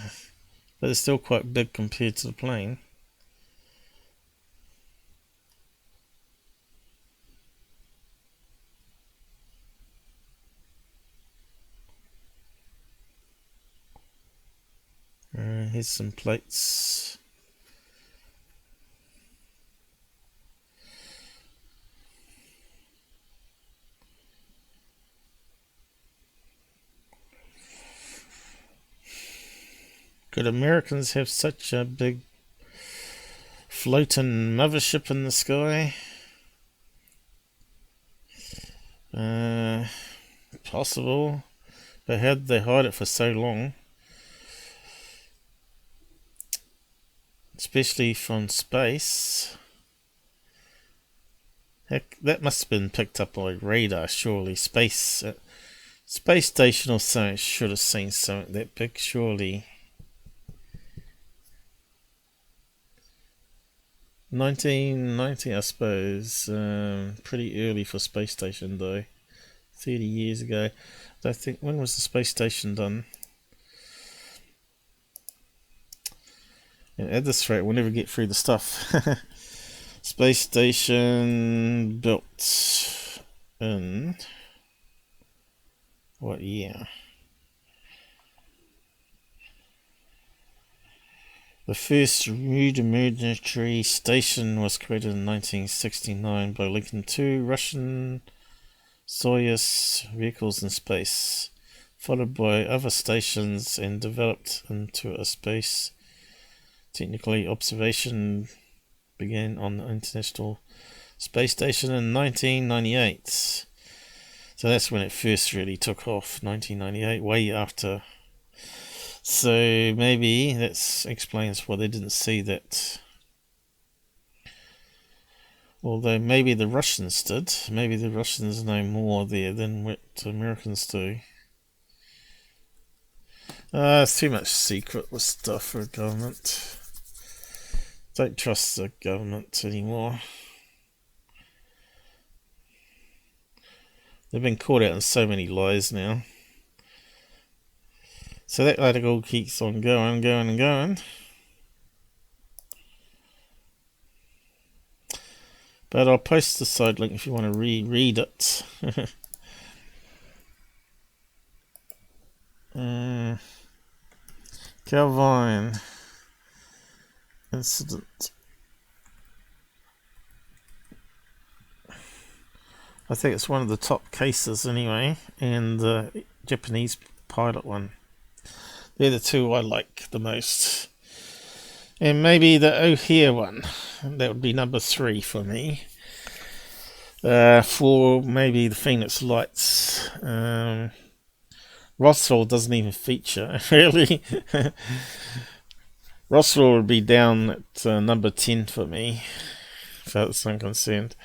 But it's still quite big compared to the plane. Here's some plates. Could Americans have such a big floating mothership in the sky? Possible. But how did they hide it for so long? Especially from space. Heck, that must have been picked up by radar, surely. Space station or something should have seen something that big, surely. 1990, I suppose. Pretty early for space station, though. 30 years ago. I think, when was the space station done? And at this rate, we'll never get through the stuff. Space station built in what year? The first rudimentary station was created in 1969 by linking 2 Russian Soyuz vehicles in space, followed by other stations and developed into a space. Technically, observation began on the International Space Station in 1998. So that's when it first really took off, 1998, way after. So maybe that explains why they didn't see that. Although maybe the Russians did. Maybe the Russians know more there than what Americans do. It's too much secret with stuff for government. Don't trust the government anymore. They've been caught out in so many lies now. So that article keeps on going. But I'll post the side link if you want to reread it. Calvine incident. I think it's one of the top cases anyway, and the Japanese pilot one. They're the 2 I like the most. And maybe the O'Hare one. That would be number 3 for me. For maybe the Phoenix Lights. Roswell doesn't even feature, really. Roswell would be down at number 10 for me, as far as I'm concerned.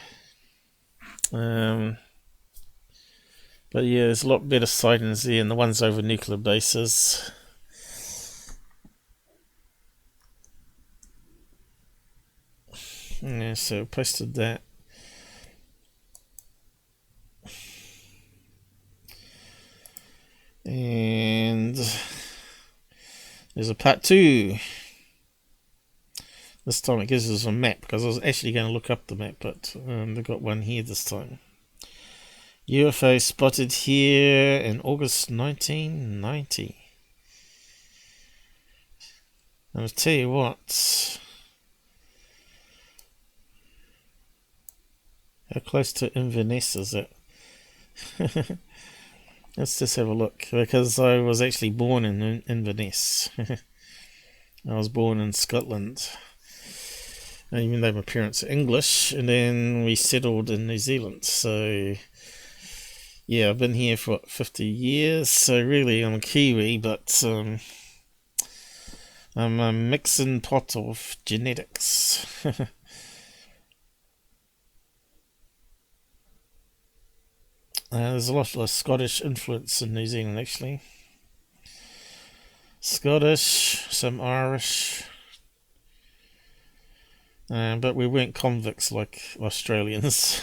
But yeah, there's a lot better sightings there, and the ones over nuclear bases. Yeah, so I posted that. And there's a part 2. This time it gives us a map, because I was actually going to look up the map, but they've got one here this time. UFO spotted here in August 1990. I'll tell you what. How close to Inverness is it? Let's just have a look, because I was actually born in Inverness. I was born in Scotland, even though my parents are English, and then we settled in New Zealand. So yeah, I've been here for 50 years, so really I'm a Kiwi, but I'm a mixing pot of genetics. There's a lot of Scottish influence in New Zealand, actually. Scottish, some Irish, but we weren't convicts like Australians.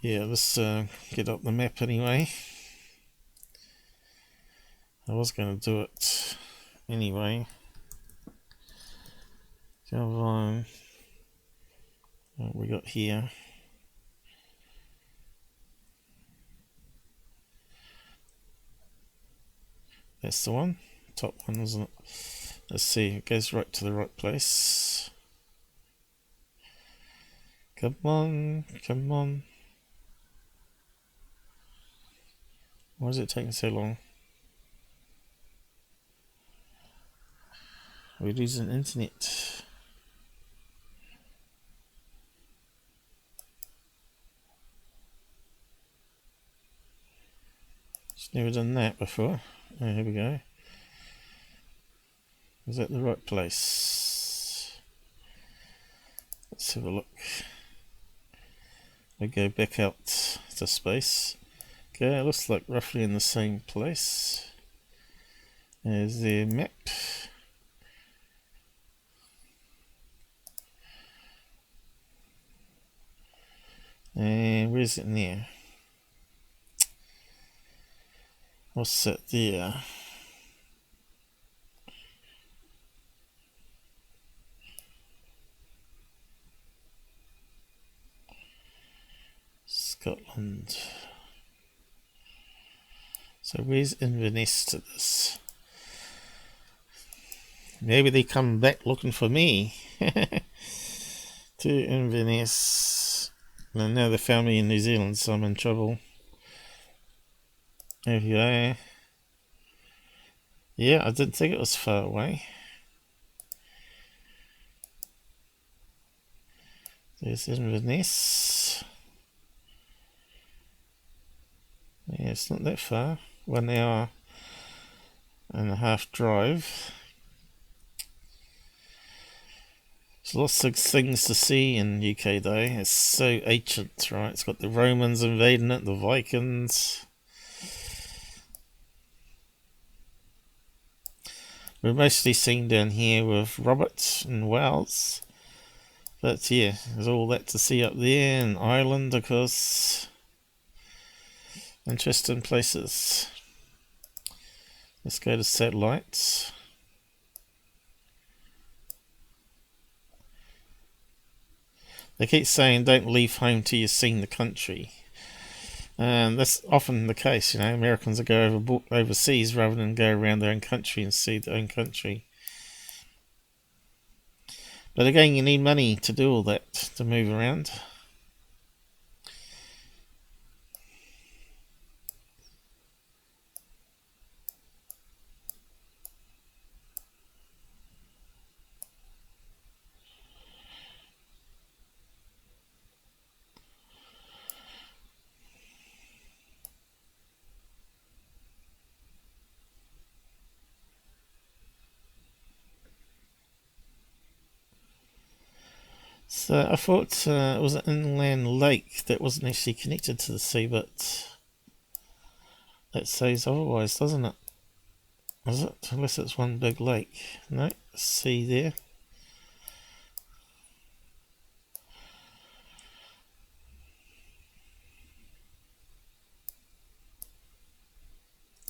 Yeah, let's get up the map anyway. I was going to do it anyway. Calvine, what we got here? That's the one, top one, isn't it? Let's see, it goes right to the right place. Come on, come on. Why is it taking so long? We're losing internet. It's never done that before. Oh, here we go. Is that the right place? Let's have a look. We go back out to space. Okay, it looks like roughly in the same place. There's the map. And where's it now? What's that there? Scotland. So where's Inverness to this? Maybe they come back looking for me. To Inverness. And now they found me in New Zealand, so I'm in trouble. There you go. Yeah, I didn't think it was far away. There's Inverness. Yeah, it's not that far. 1 hour and a half drive. There's lots of things to see in UK though. It's so ancient, right? It's got the Romans invading it, the Vikings. We're mostly seen down here with Robert and Wales. But yeah, there's all that to see up there, and Ireland, of course. Interesting places. Let's go to satellites. They keep saying don't leave home till you've seen the country. And that's often the case, you know. Americans will go overseas rather than go around their own country and see their own country. But again, you need money to do all that, to move around. So I thought it was an inland lake that wasn't actually connected to the sea, but that says otherwise, doesn't it? Is it? Unless it's one big lake. No, sea there.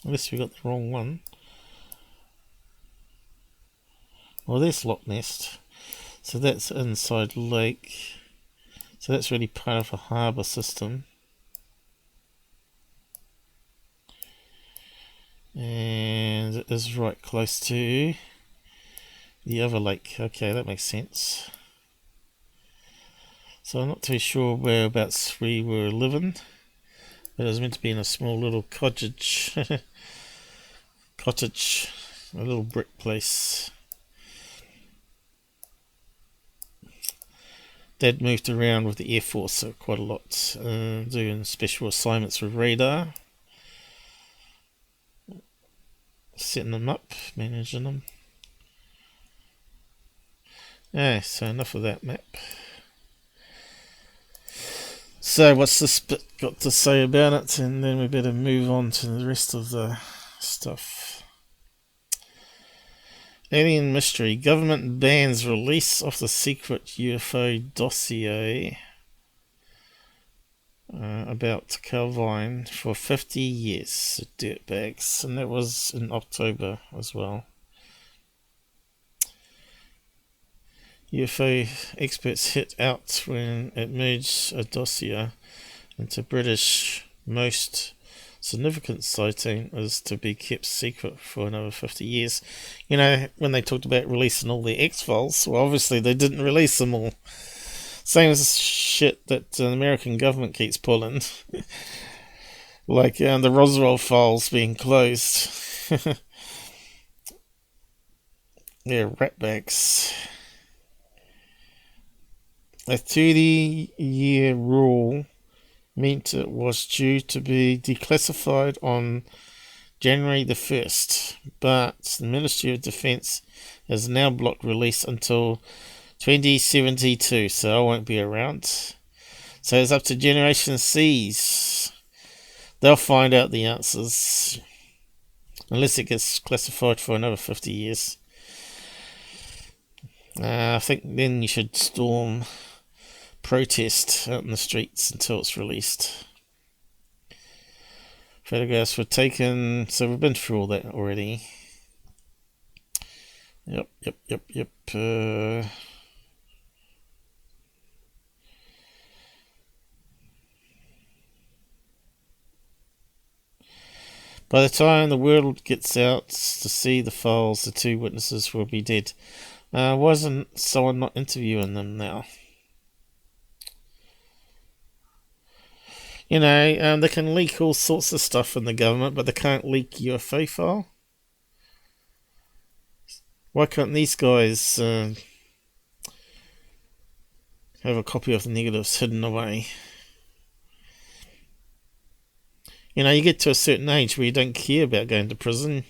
Unless we got the wrong one. Well, there's Loch Ness. So that's inside lake. So that's really part of a harbour system. And it is right close to the other lake. Okay, that makes sense. So I'm not too sure whereabouts we were living, but it was meant to be in a small little cottage, a little brick place. Dad moved around with the Air Force quite a lot, doing special assignments with radar, setting them up, managing them. Yeah, so enough of that map. So what's this bit got to say about it, and then we better move on to the rest of the stuff. Alien mystery. Government bans release of the secret UFO dossier about Calvine for 50 years. Dirtbags. And that was in October as well. UFO experts hit out when it merged a dossier into British. Most significant sighting is to be kept secret for another 50 years. You know, when they talked about releasing all the X-Files, well, obviously they didn't release them all. Same as shit that the American government keeps pulling. Like the Roswell files being closed. Yeah, ratbags. A 30-year rule meant it was due to be declassified on January the 1st, but the Ministry of Defence has now blocked release until 2072, so I won't be around. So it's up to Generation C's. They'll find out the answers, unless it gets classified for another 50 years. I think then you should storm protest out in the streets until it's released. Photographs were taken, so we've been through all that already. Yep. By the time the world gets out to see the files, the two witnesses will be dead. Why isn't someone not interviewing them now? You know, they can leak all sorts of stuff in the government, but they can't leak UFO file. Why can't these guys have a copy of the negatives hidden away? You know, you get to a certain age where you don't care about going to prison.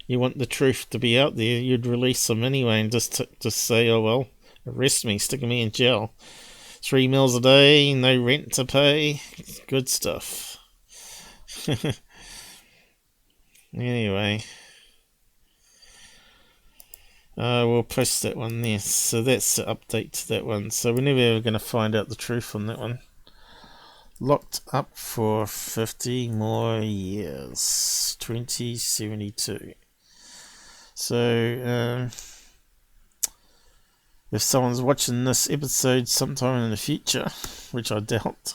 You want the truth to be out there. You'd release them anyway and just say, oh well, arrest me, stick me in jail. 3 meals a day, no rent to pay. Good stuff. Anyway. We'll post that one there. So that's the update to that one. So we're never ever going to find out the truth on that one. Locked up for 50 more years. 2072. So, if someone's watching this episode sometime in the future, which I doubt,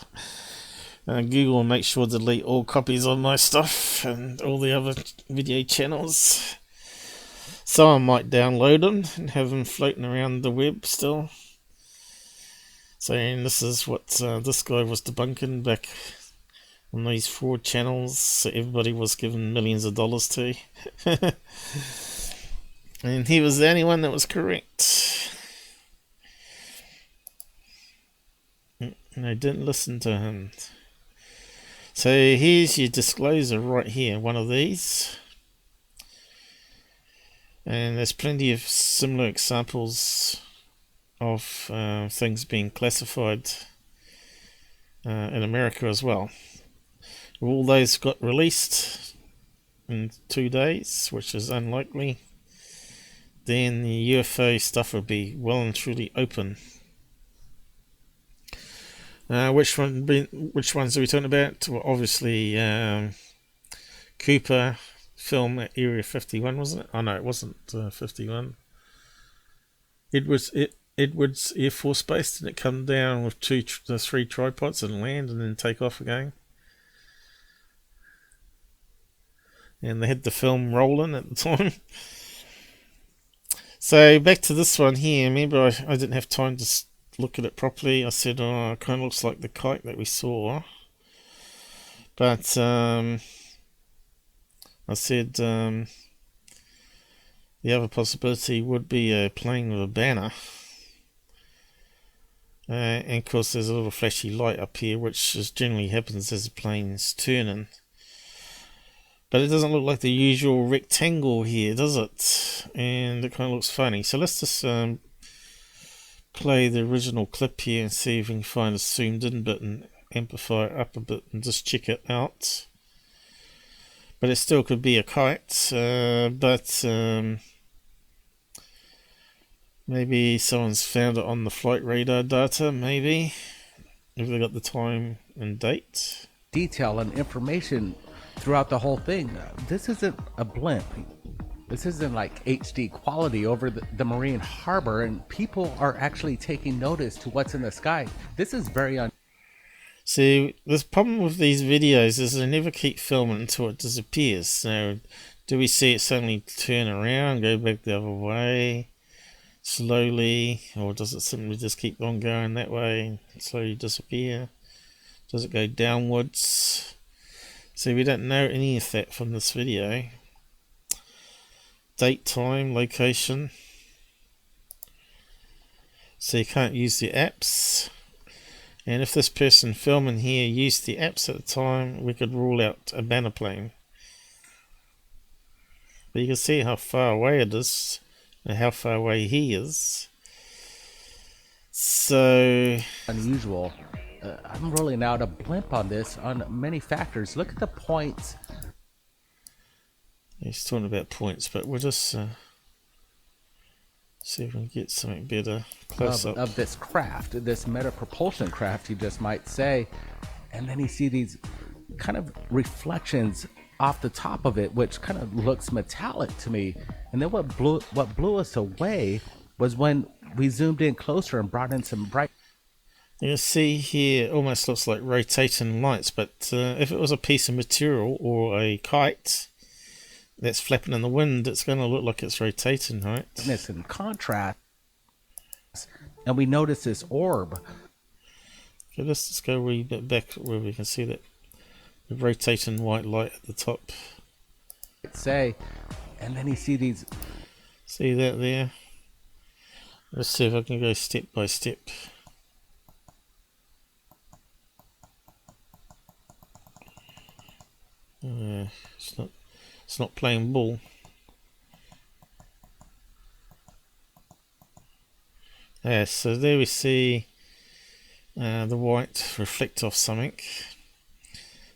Google will make sure to delete all copies of my stuff and all the other video channels. Someone might download them and have them floating around the web still. Saying this is what this guy was debunking back on these fraud channels that everybody was given millions of dollars to. And he was the only one that was correct. And I didn't listen to him. So here's your disclosure right here, one of these. And there's plenty of similar examples of things being classified in America as well. All those got released in 2 days, which is unlikely. Then the UFO stuff will be well and truly open. Which ones are we talking about? Well, obviously, Cooper film at Area 51, wasn't it? Oh no, it wasn't 51. Edwards Air Force Base. Didn't it come down with 3 tripods and land and then take off again? And they had the film rolling at the time. So back to this one here. Remember, I didn't have time to look at it properly. I said, oh, it kind of looks like the kite that we saw. But I said the other possibility would be a plane with a banner. And of course there's a little flashy light up here, which generally happens as the plane's turning. But it doesn't look like the usual rectangle here, does it? And it kind of looks funny. So let's just play the original clip here and see if we can find a zoomed in bit and amplify it up a bit and just check it out. But it still could be a kite, maybe someone's found it on the flight radar data, maybe, if they got the time and date. Detail and information throughout the whole thing. This isn't a blimp. This isn't like HD quality over the marine harbor, and people are actually taking notice to what's in the sky. This is very See, the problem with these videos is they never keep filming until it disappears. So, do we see it suddenly turn around, go back the other way, slowly, or does it simply just keep on going that way and slowly disappear? Does it go downwards? See, we don't know any of that from this video. Date, time, location. So you can't use the apps. And if this person filming here used the apps at the time, we could rule out a banner plane. But you can see how far away it is and how far away he is. So unusual. I'm rolling out a blimp on this on many factors. Look at the points. He's talking about points, but we'll just see if we can get something better close up of this craft, this meta propulsion craft, you just might say. And then you see these kind of reflections off the top of it, which kind of looks metallic to me. And then what blew us away was when we zoomed in closer and brought in some bright. You see here, almost looks like rotating lights, but if it was a piece of material or a kite that's flapping in the wind, it's going to look like it's rotating, right? In contrast, and we notice this orb. Okay, let's just go a wee bit back where we can see that the rotating white light at the top. Say, and then you see these. See that there? Let's see if I can go step by step. It's not playing ball. Yeah, so there we see the white reflect off something,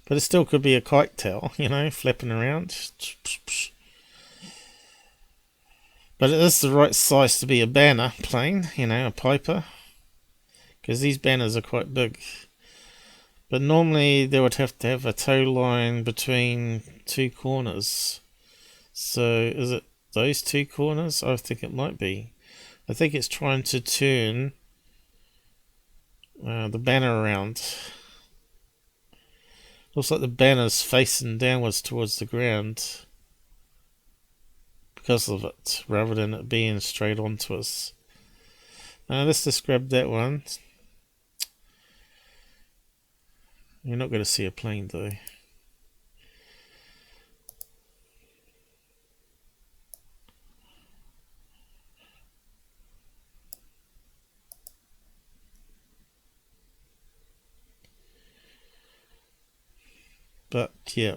but it still could be a kite tail, you know, flapping around. But it is the right size to be a banner plane, you know, a Piper, because these banners are quite big. But normally they would have to have a tow line between two corners. So is it those two corners? I think it might be. I think it's trying to turn the banner around. Looks like the banner's facing downwards towards the ground because of it, rather than it being straight onto us. Let's just grab that one. You're not going to see a plane though. But yeah,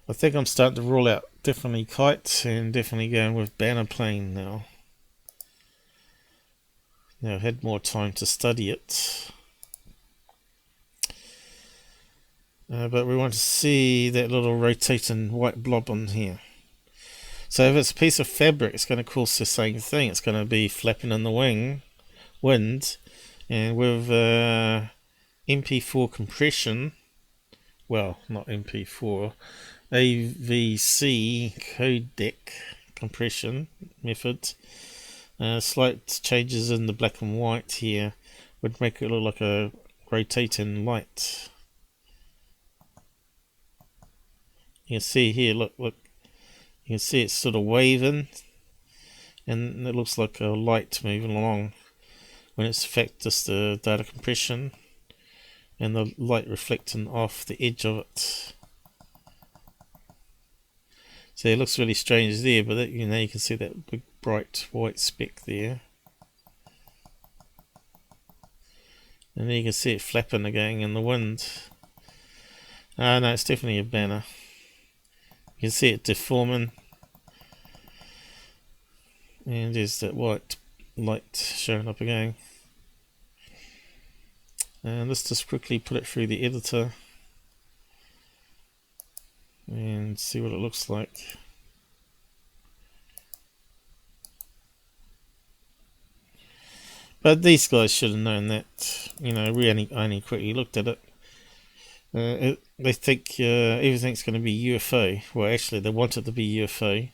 I think I'm starting to rule out definitely kite and definitely going with banner plane now. Now I've had more time to study it. But we want to see that little rotating white blob on here. So if it's a piece of fabric, it's going to cause the same thing. It's going to be flapping in the wind, and with MP4 compression, well, not MP4, AVC codec compression method, slight changes in the black and white here would make it look like a rotating light. You can see here, look, you can see it's sort of waving, and it looks like a light moving along, when it's in fact just the data compression and the light reflecting off the edge of it. So it looks really strange there, but that, you know, you can see that big bright white speck there. And then you can see it flapping again in the wind. No, it's definitely a banner. You can see it deforming. And there's that white light showing up again. And let's just quickly put it through the editor and see what it looks like. But these guys should have known that. You know, we only quickly looked at it. They think everything's going to be UFO. Well, actually, they want it to be UFO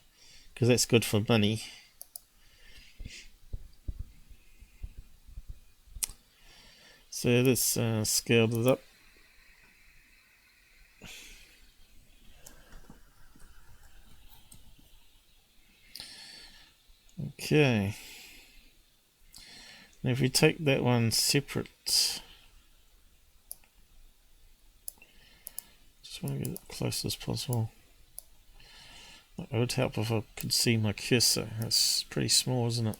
because that's good for money. So let's scale it up. Okay. Now if we take that one separate, just want to get it as close as possible. It would help if I could see my cursor. It's pretty small, isn't it?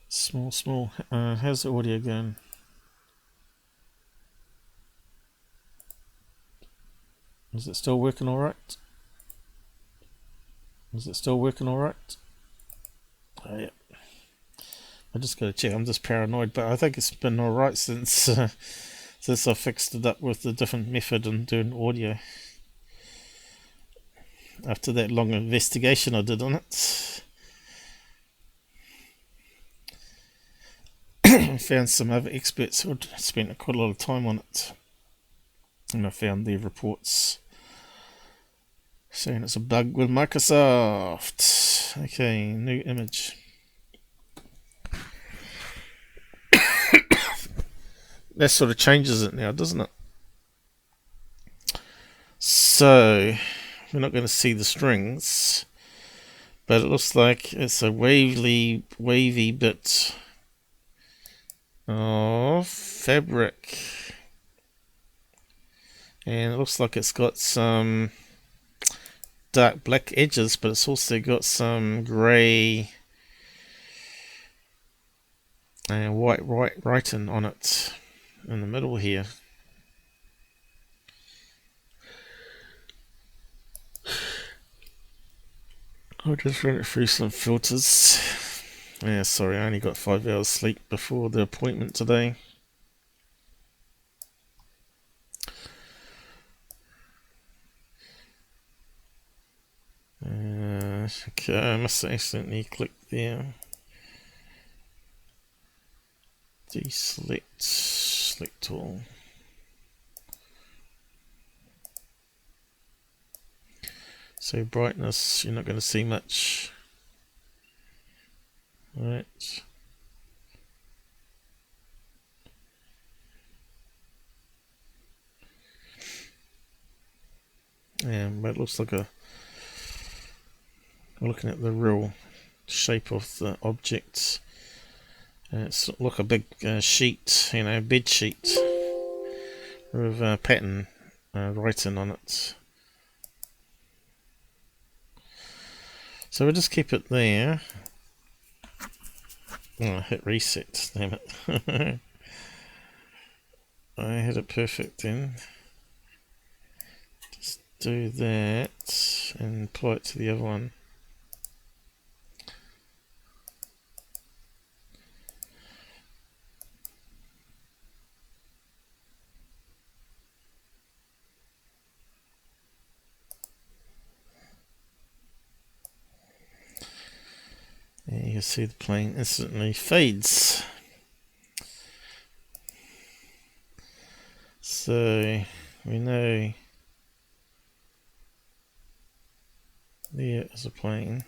Small. How's the audio going? Is it still working alright? Is it still working alright? Oh, yeah. I just gotta check. I'm just paranoid, but I think it's been alright since I fixed it up with the different method and doing audio. After that long investigation I did on it. I found some other experts who had spent quite a lot of time on it, and I found their reports saying it's a bug with Microsoft. Okay, new image. That sort of changes it now, doesn't it? So we're not going to see the strings, but it looks like it's a wavy bit of fabric, and it looks like it's got some dark black edges, but it's also got some grey and white writing on it in the middle here. I'll just run it through some filters. Yeah, sorry, I only got 5 hours sleep before the appointment today. Okay, I must have accidentally clicked there. Select all. So brightness, you're not going to see much. Right. But it looks like we're looking at the real shape of the object. It's like a big sheet, you know, bed sheet with pattern writing on it. So we'll just keep it there. Oh, I hit reset, damn it. I had it perfect then. Just do that and apply it to the other one. And you can see the plane instantly fades. So we know there is a plane.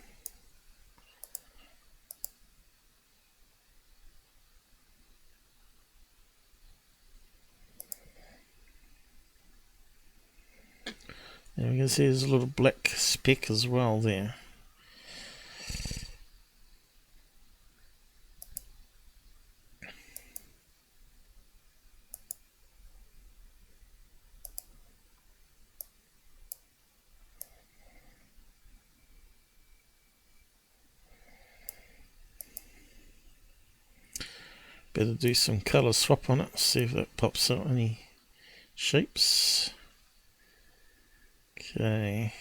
And we can see there's a little black speck as well there. Better do some colour swap on it, see if that pops out any shapes. Okay.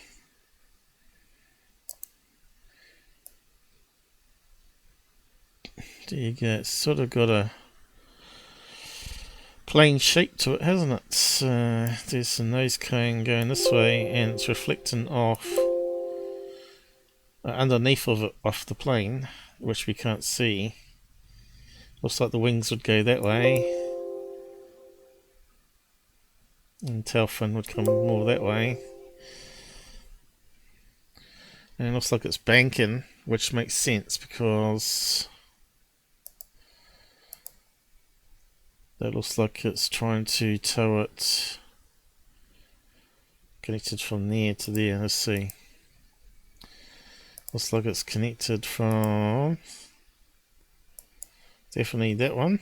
There you go, it's sort of got a plain shape to it, hasn't it? There's a nose cone going this way and it's reflecting off underneath of it, off the plane, which we can't see. Looks like the wings would go that way and tail fin would come more that way. And it looks like it's banking, which makes sense because that looks like it's trying to tow it connected from there to there. Let's see. Looks like it's connected from definitely that one.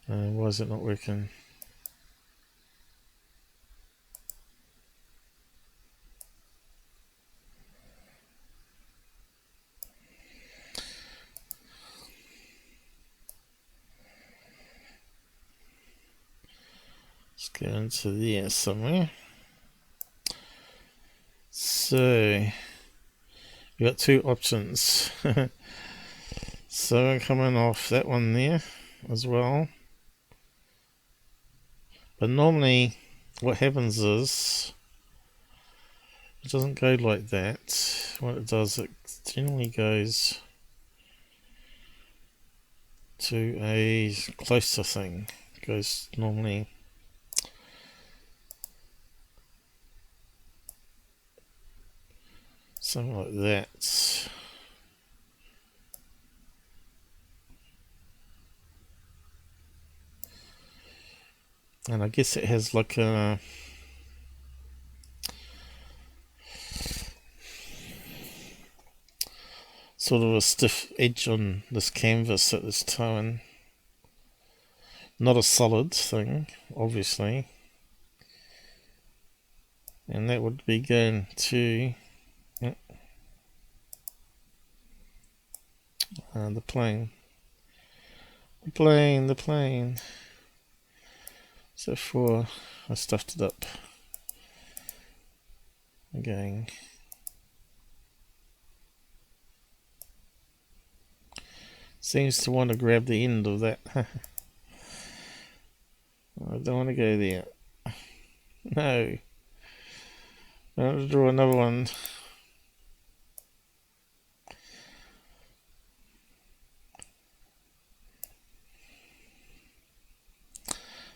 Why is it not working? Let's go into there somewhere. So we got two options. So I'm coming off that one there as well. But normally what happens is it doesn't go like that. What it does, it generally goes to a closer thing. It goes normally something like that. And I guess it has like a sort of a stiff edge on this canvas that it's towing. Not a solid thing, obviously. And that would be going to the plane. The plane. So for I stuffed it up again. Seems to want to grab the end of that. I don't want to go there. No. I want to draw another one.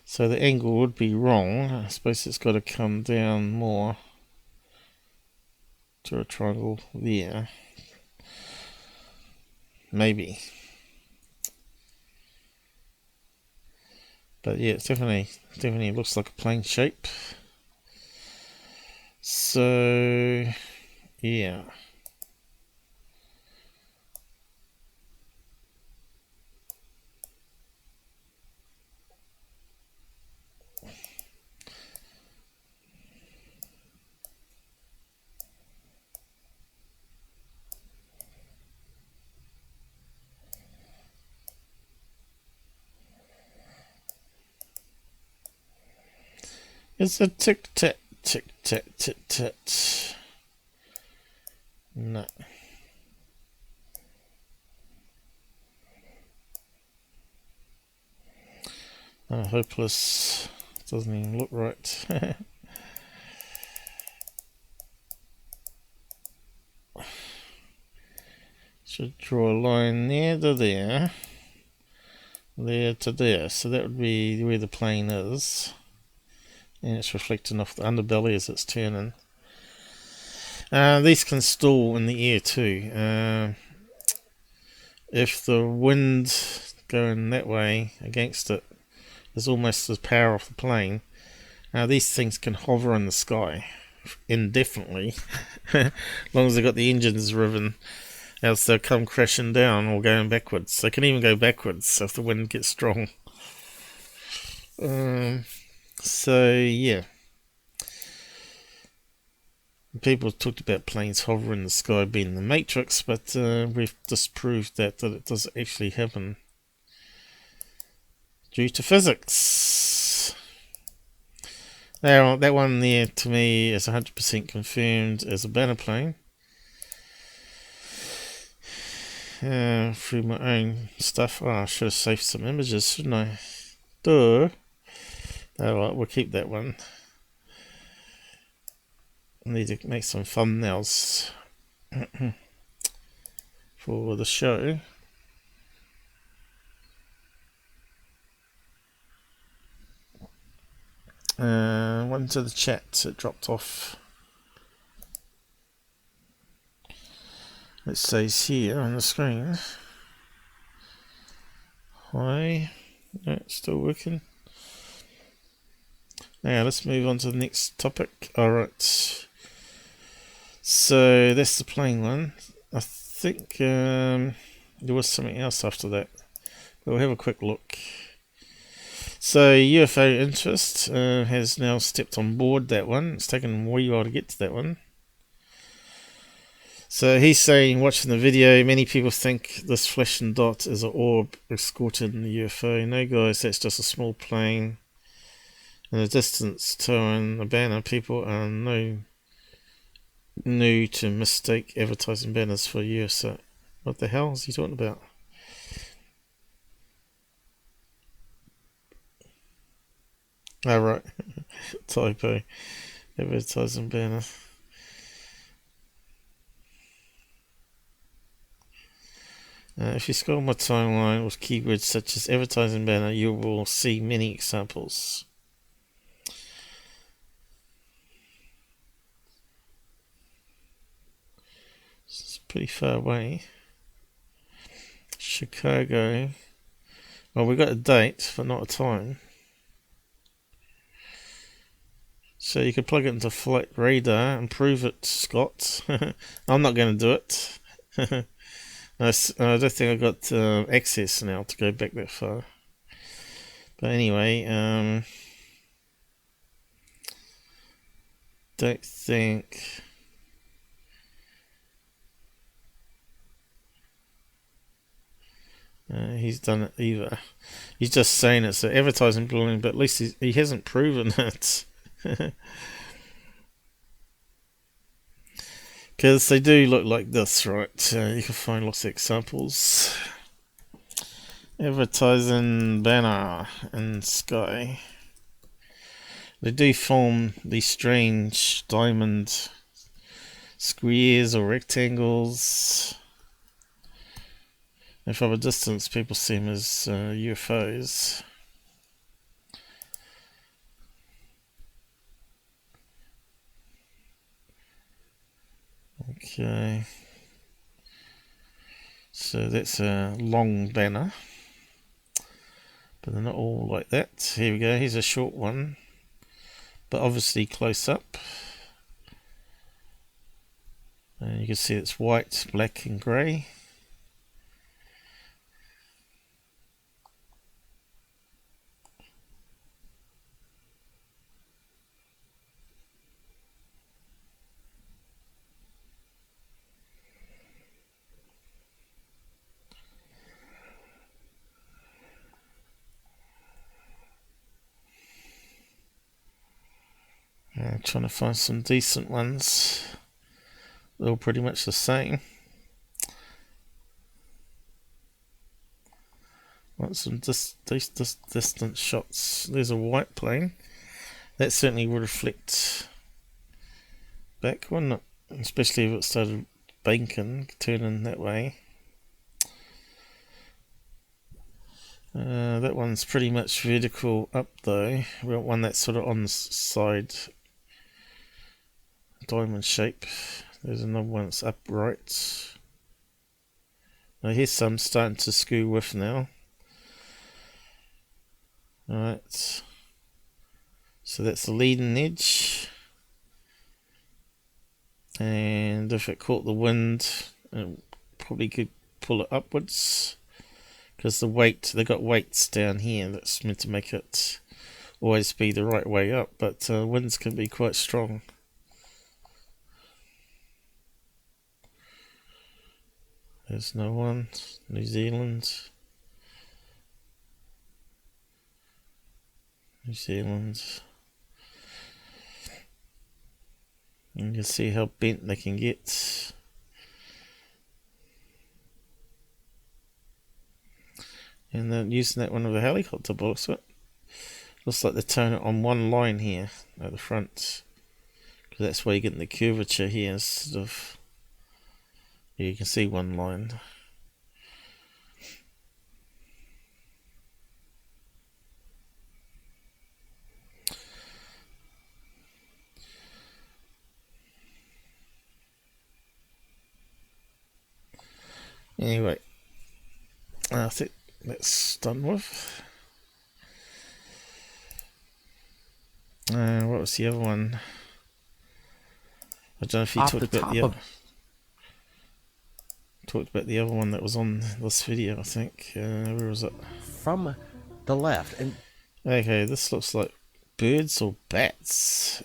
So the angle would be wrong. I suppose it's got to come down more to a triangle there. Maybe. But yeah, it's definitely looks like a plane shape. So yeah. It's a tick tack tick tack tick tack. No. Hopeless. Doesn't even look right. Should draw a line there to there. There to there. So that would be where the plane is. And it's reflecting off the underbelly as it's turning. These can stall in the air too. If the wind going that way against it is almost the power of the plane, these things can hover in the sky indefinitely, as long as they've got the engines riven, else they'll come crashing down or going backwards. They can even go backwards if the wind gets strong. So yeah, People talked about planes hovering in the sky being the Matrix, but we've disproved that it does actually happen due to physics. Now, that one there to me is 100% confirmed as a banner plane. Through my own stuff. Oh, I should have saved some images, shouldn't I? Duh. Alright, we'll keep that one. I need to make some thumbnails for the show. One to the chat, it dropped off. It says here on the screen. Hi. No, it's still working. Now let's move on to the next topic. Alright. So that's the plane one. I think there was something else after that. We'll have a quick look. So UFO interest has now stepped on board that one. It's taken a wee while to get to that one. So he's saying, watching the video, many people think this flashing dot is an orb escorted in the UFO. No guys, that's just a small plane in the distance towing a banner. People are new to mistake advertising banners for UFO. What the hell is he talking about? Oh, right. Typo. Advertising banner. If you scroll my timeline with keywords such as advertising banner, you will see many examples. It's pretty far away. Chicago. Well, we got a date, but not a time. So you could plug it into flight radar and prove it, Scott. I'm not going to do it. I don't think I got access now to go back that far. But anyway, don't think he's done it either. He's just saying it's an advertising balloon, but at least he hasn't proven it. Because they do look like this, right? You can find lots of examples. Advertising banner in sky. They do form these strange diamond squares or rectangles. And from a distance, people see them as UFOs. Okay, so that's a long banner, but they're not all like that. Here we go, here's a short one, but obviously close up. And you can see it's white, black and grey. Trying to find some decent ones. They're all pretty much the same. Want some distant shots. There's a white plane. That certainly would reflect back, wouldn't it? Especially if it started banking, turning that way. That one's pretty much vertical up though. We want one that's sort of on the side, diamond shape. There's another one that's upright. Now here's some starting to skew with now. Alright, so that's the leading edge, and if it caught the wind, it probably could pull it upwards, because the weight, they got weights down here that's meant to make it always be the right way up, but winds can be quite strong. There's no one. New Zealand. New Zealand. And you can see how bent they can get. And then using that one with a helicopter box. Looks like they turn it on one line here at the front. Because that's where you're getting the curvature here instead of... You can see one line. Anyway, I think that's done with. What was the other one? I don't know if you talked about the other one that was on this video. I think where was it? From the left, and okay, this looks like birds or bats.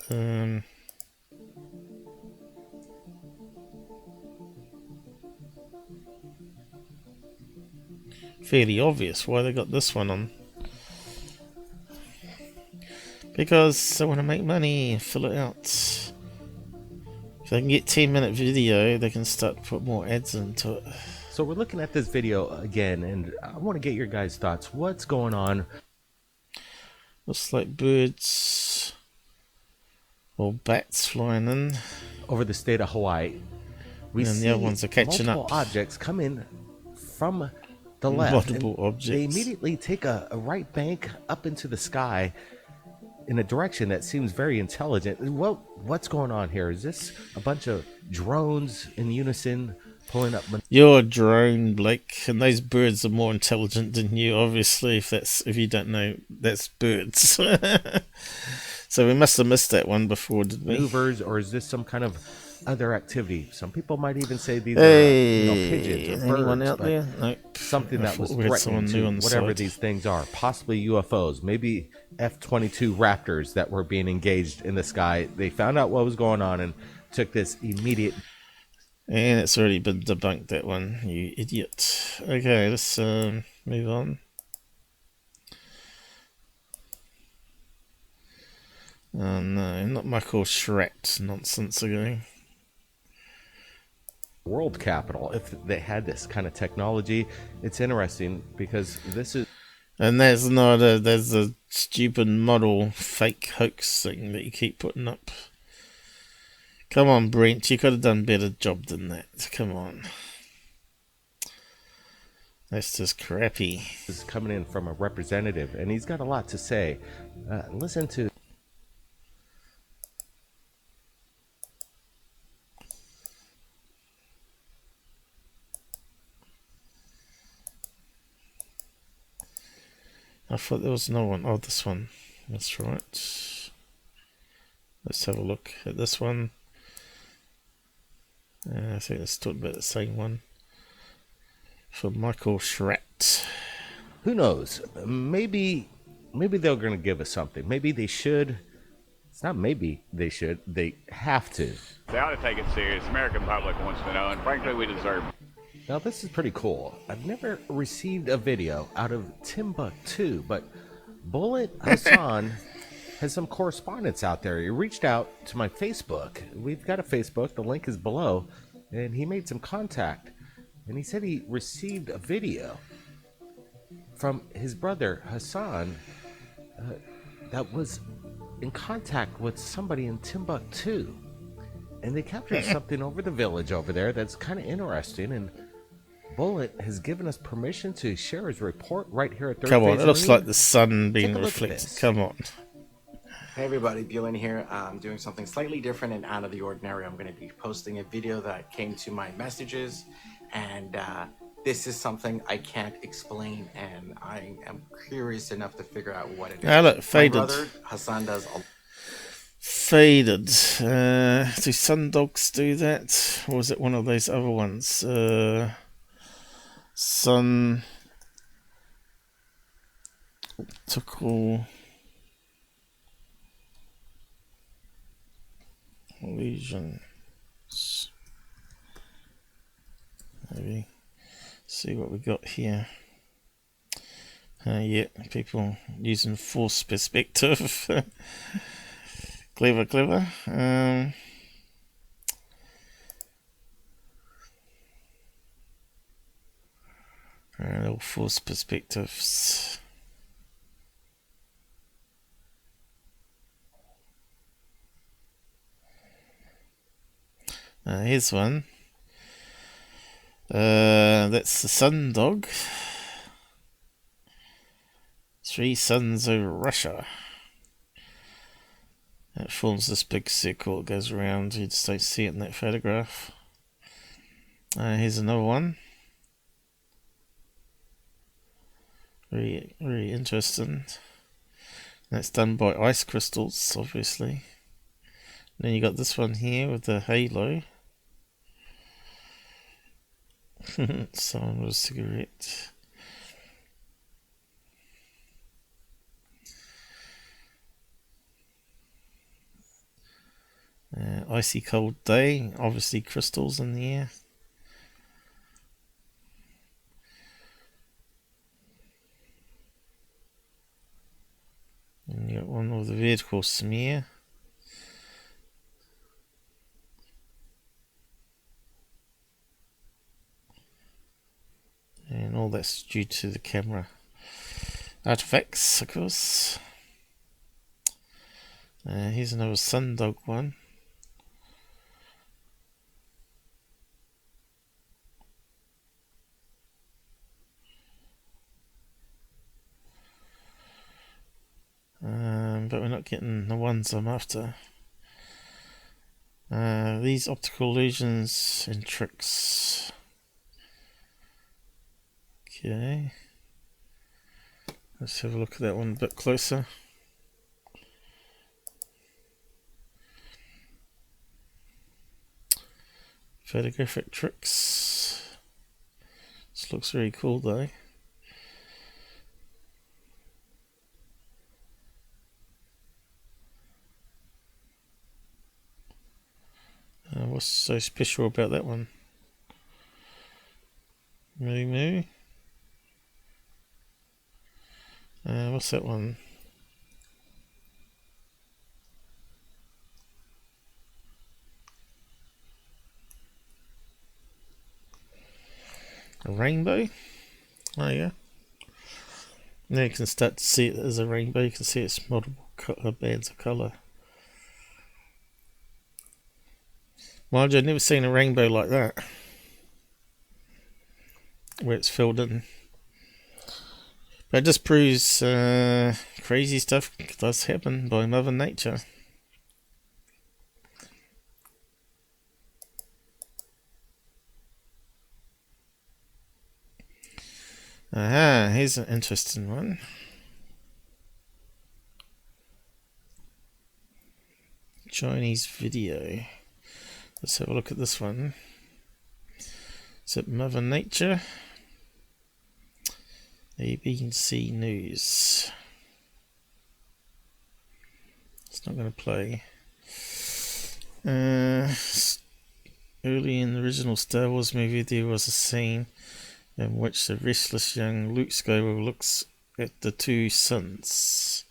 Fairly obvious why they got this one on. Because they want to make money and fill it out. If they can get 10-minute video, they can start to put more ads into it. So we're looking at this video again, and I want to get your guys' thoughts. What's going on? Looks like birds or bats flying in. Over the state of Hawaii. We and see the other ones are catching multiple up. objects come in from the left. Multiple objects. They immediately take a right bank up into the sky in a direction that seems very intelligent. Well, what's going on here? Is this a bunch of drones in unison pulling up? You're a drone, Blake, and those birds are more intelligent than you, obviously. If you don't know, that's birds. So we must have missed that one before, didn't we? Maneuvers, or is this some kind of other activity? Some people might even say these are pigeons or birds. Anyone out there? Nope. Something that was threatening to whatever these things are. Possibly UFOs, maybe F-22 Raptors that were being engaged in the sky. They found out what was going on and took this immediate... And it's already been debunked, that one, you idiot. Okay, let's move on. Oh no, not Michael Schratt nonsense again. World capital. If they had this kind of technology, it's interesting because this is... And there's a stupid model fake hoax thing that you keep putting up. Come on, Brent, you could have done a better job than that. Come on. That's just crappy. This is coming in from a representative, and he's got a lot to say. Listen to... I thought there was no one. Oh, this one. That's right. Let's have a look at this one. I think let's talk about the same one. For Michael Schratt. Who knows? Maybe they're going to give us something. Maybe they should. It's not maybe they should. They have to. They ought to take it serious. The American public wants to know, and frankly, we deserve it. Now, this is pretty cool. I've never received a video out of Timbuktu, but Bullet Hassan has some correspondence out there. He reached out to my Facebook. We've got a Facebook. The link is below. And he made some contact. And he said he received a video from his brother, Hassan, that was in contact with somebody in Timbuktu. And they captured something over the village over there that's kind of interesting. And Bullet has given us permission to share his report right here at Third Phase. Come on, it looks like the sun being reflected. Come on. Hey everybody, Bjorn here. I'm doing something slightly different and out of the ordinary. I'm going to be posting a video that came to my messages, and this is something I can't explain, and I am curious enough to figure out what it is. Ah, look, faded. My brother, Hassan, does a... Faded. Do sun dogs do that? Or was it one of those other ones? Sun optical illusions. Maybe. see what we got here. Yeah, people using force perspective. Clever. All force perspectives. Here's one. That's the sun dog. 3 suns over Russia. It forms this big circle. It goes around. You just don't see it in that photograph. Here's another one. Very interesting. That's done by ice crystals, obviously. And then you got this one here with the halo. Someone with a cigarette. Icy cold day, obviously crystals in the air. And you got one with a vertical smear. And all that's due to the camera artifacts, of course. Here's another sundog one. But we're not getting the ones I'm after. These optical illusions and tricks. Okay. Let's have a look at that one a bit closer. Photographic tricks. This looks very cool though. What's so special about that one? Moo. What's that one? A rainbow? Oh yeah. Now you can start to see it as a rainbow. You can see it's multiple bands of colour. Mind you, I've never seen a rainbow like that, where it's filled in. But it just proves crazy stuff does happen by Mother Nature. Aha, here's an interesting one. Chinese video. Let's have a look at this one. Is it Mother Nature? ABC News. It's not going to play. Early in the original Star Wars movie, there was a scene in which the restless young Luke Skywalker looks at the 2 suns.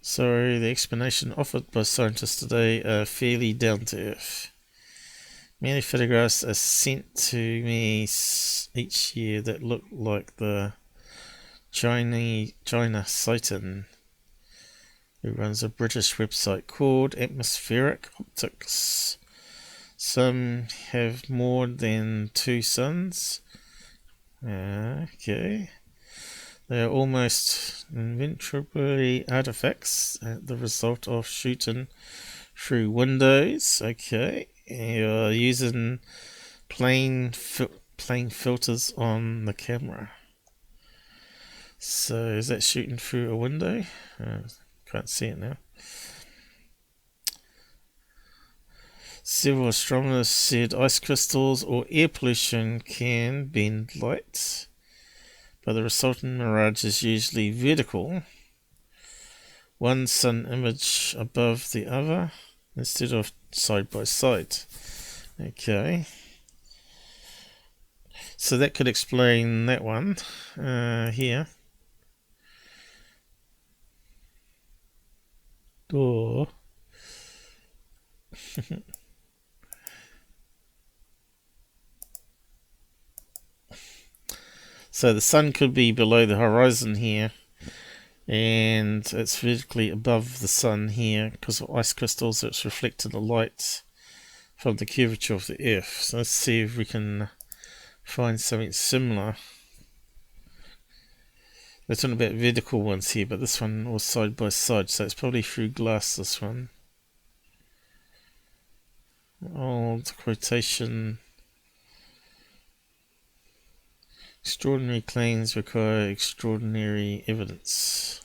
So the explanation offered by scientists today are fairly down to earth. Many photographs are sent to me each year that look like the China sighting, who runs a British website called Atmospheric Optics. Some have more than 2 suns. Okay. They are almost inventory artifacts, the result of shooting through windows. Okay. You're using plain filters on the camera. So is that shooting through a window? Can't see it now. Several astronomers said ice crystals or air pollution can bend light, but the resultant mirage is usually vertical, one sun image above the other. instead of side by side. Okay. So that could explain that one here. Door. So the sun could be below the horizon here, and it's vertically above the sun here because of ice crystals. It's reflecting the light from the curvature of the Earth. So let's see if we can find something similar. They're talking about vertical ones here, but this one was side by side, so it's probably through glass, this one. Old quotation. Extraordinary claims require extraordinary evidence.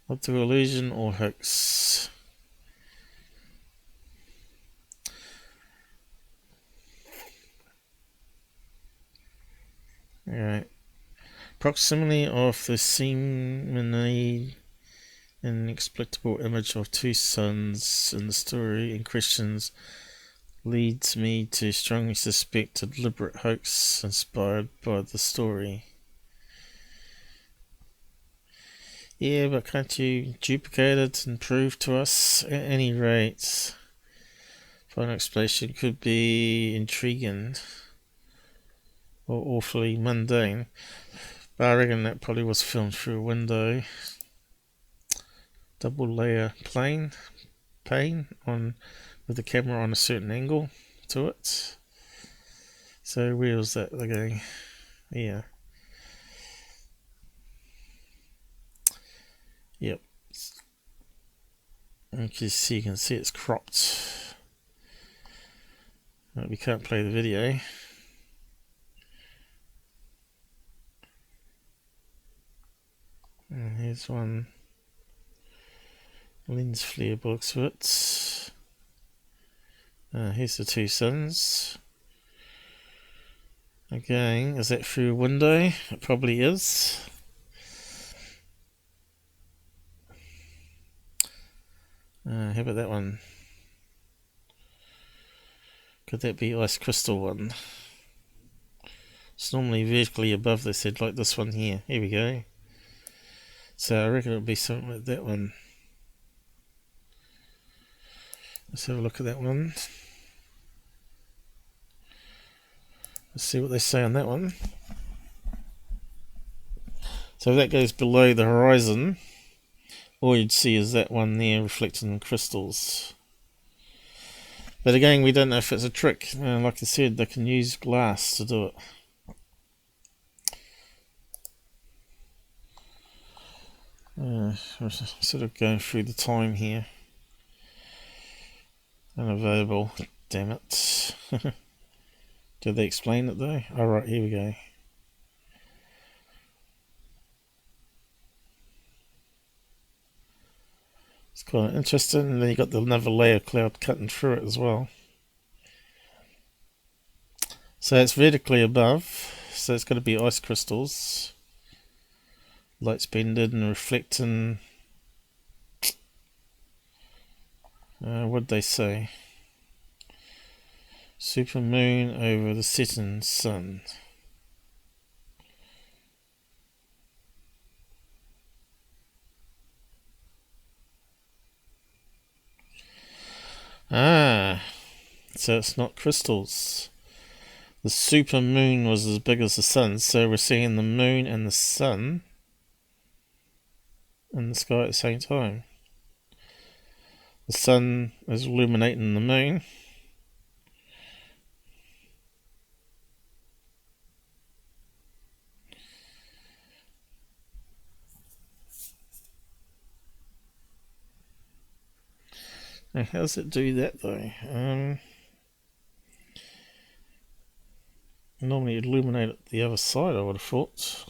Optical illusion or hoax? Alright. Proximity of the seemingly inexplicable image of two suns in the story in questions leads me to strongly suspect a deliberate hoax inspired by the story. Yeah, but can't you duplicate it and prove to us? At any rate, final explanation could be intriguing or awfully mundane. But I reckon that probably was filmed through a window. Double layer pane on with the camera on a certain angle to it. So where was that going? Yeah. Yep. You can see it's cropped. We can't play the video. And here's one lens flare box of it. Here's the two suns. Again, is that through a window? It probably is. How about that one? Could that be ice crystal one? It's normally vertically above this head, like this one here. Here we go. So I reckon it would be something like that one. Let's have a look at that one. Let's see what they say on that one. So if that goes below the horizon, all you'd see is that one there reflecting crystals. But again, we don't know if it's a trick. Like I said, they can use glass to do it. We're sort of going through the time here. Unavailable. Damn it. Did they explain it though? Alright, here we go. It's quite interesting, and then you got the another layer cloud cutting through it as well. So it's vertically above, so it's got to be ice crystals. Light's bended and reflecting. What'd they say? Super moon over the setting sun. So it's not crystals. The super moon was as big as the sun, so we're seeing the moon and the sun in the sky at the same time. The sun is illuminating the moon. Now, how does it do that though? Normally it'd illuminate it the other side, I would have thought.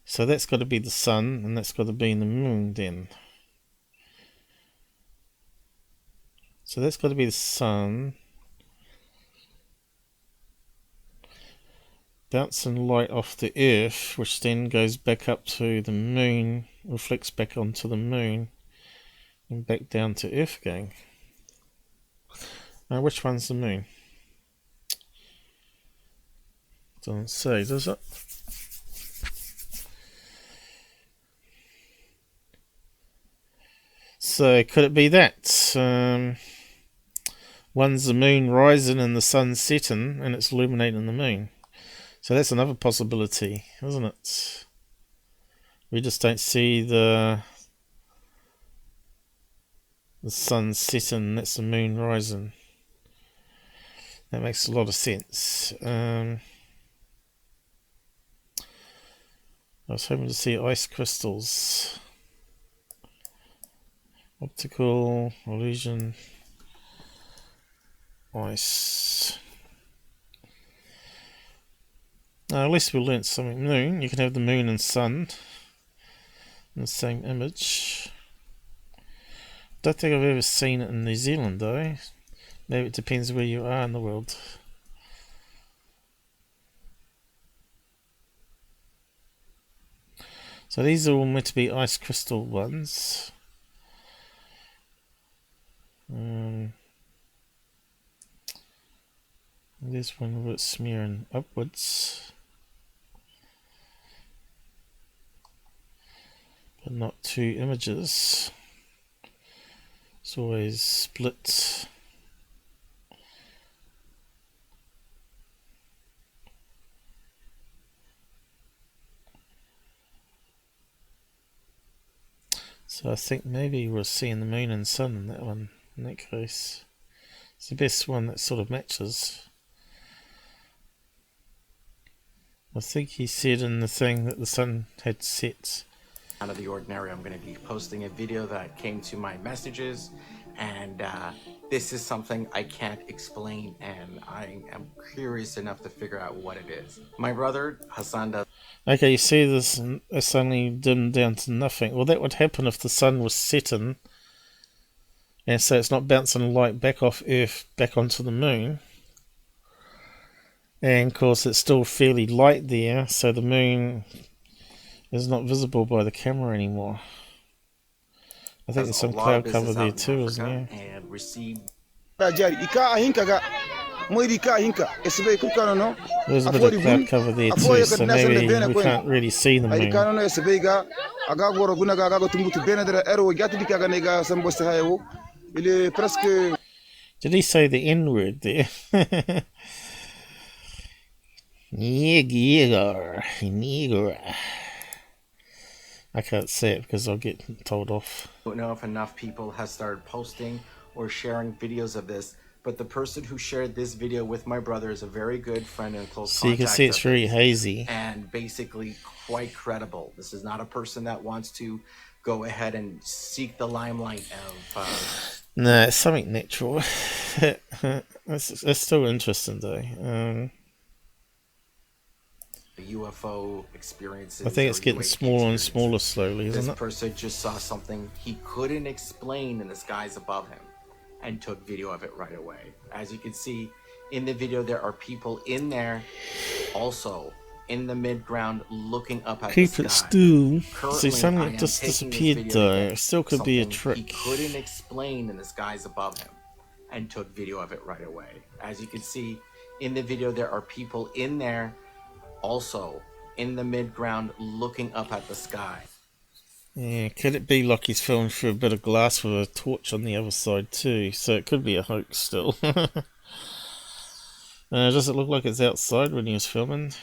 So that's got to be the sun, and that's got to be the moon then. So that's got to be the sun. bouncing light off the Earth, which then goes back up to the moon, reflects back onto the moon, and back down to Earth again. Now, which one's the moon? Doesn't say, does it? So, could it be that? One's the moon rising and the sun setting, and it's illuminating the moon. So that's another possibility, isn't it? We just don't see the sun setting, that's the moon rising. That makes a lot of sense. I was hoping to see ice crystals. Optical illusion. Ice. At least we learnt something new. You can have the moon and sun in the same image. Don't think I've ever seen it in New Zealand though. Maybe it depends where you are in the world. So these are all meant to be ice crystal ones. There's one where it's smearing upwards, but not two images. It's always split. So I think maybe we're seeing the moon and sun in that one, in that case. It's the best one that sort of matches. I think he said in the thing that the sun had set. Out of the ordinary, I'm going to be posting a video that came to my messages, and this is something I can't explain, and I am curious enough to figure out what it is. My brother Hassan does. Okay, you see this, it's only dimmed down to nothing. Well, that would happen if the sun was setting, and so it's not bouncing light back off Earth back onto the moon. And of course it's still fairly light there, so the moon is not visible by the camera anymore. I think there's some cloud cover there too, isn't there? And received. There's a bit of cloud cover there too, so maybe we can't really see the moon. Did he say the N word there? Nigger. I can't say it because I'll get told off. I don't know if enough people have started posting or sharing videos of this, but the person who shared this video with my brother is a very good friend and close contact. So you can see it's very hazy. And basically quite credible. This is not a person that wants to go ahead and seek the limelight of... No, it's something natural. That's still interesting though. UFO experiences. I think it's getting smaller and smaller slowly, isn't it? This person just saw something he couldn't explain in the skies above him and took video of it right away. As you can see in the video, there are people in there also in the mid-ground looking up at the sky. Keep it still. Currently, See, something just disappeared though. It still could be a trick. He couldn't explain in the skies above him and took video of it right away. As you can see in the video, there are people in there also in the mid-ground looking up at the sky. Yeah, could it be like he's filming through a bit of glass with a torch on the other side too? So it could be a hoax still. Does it look like it's outside when he was filming?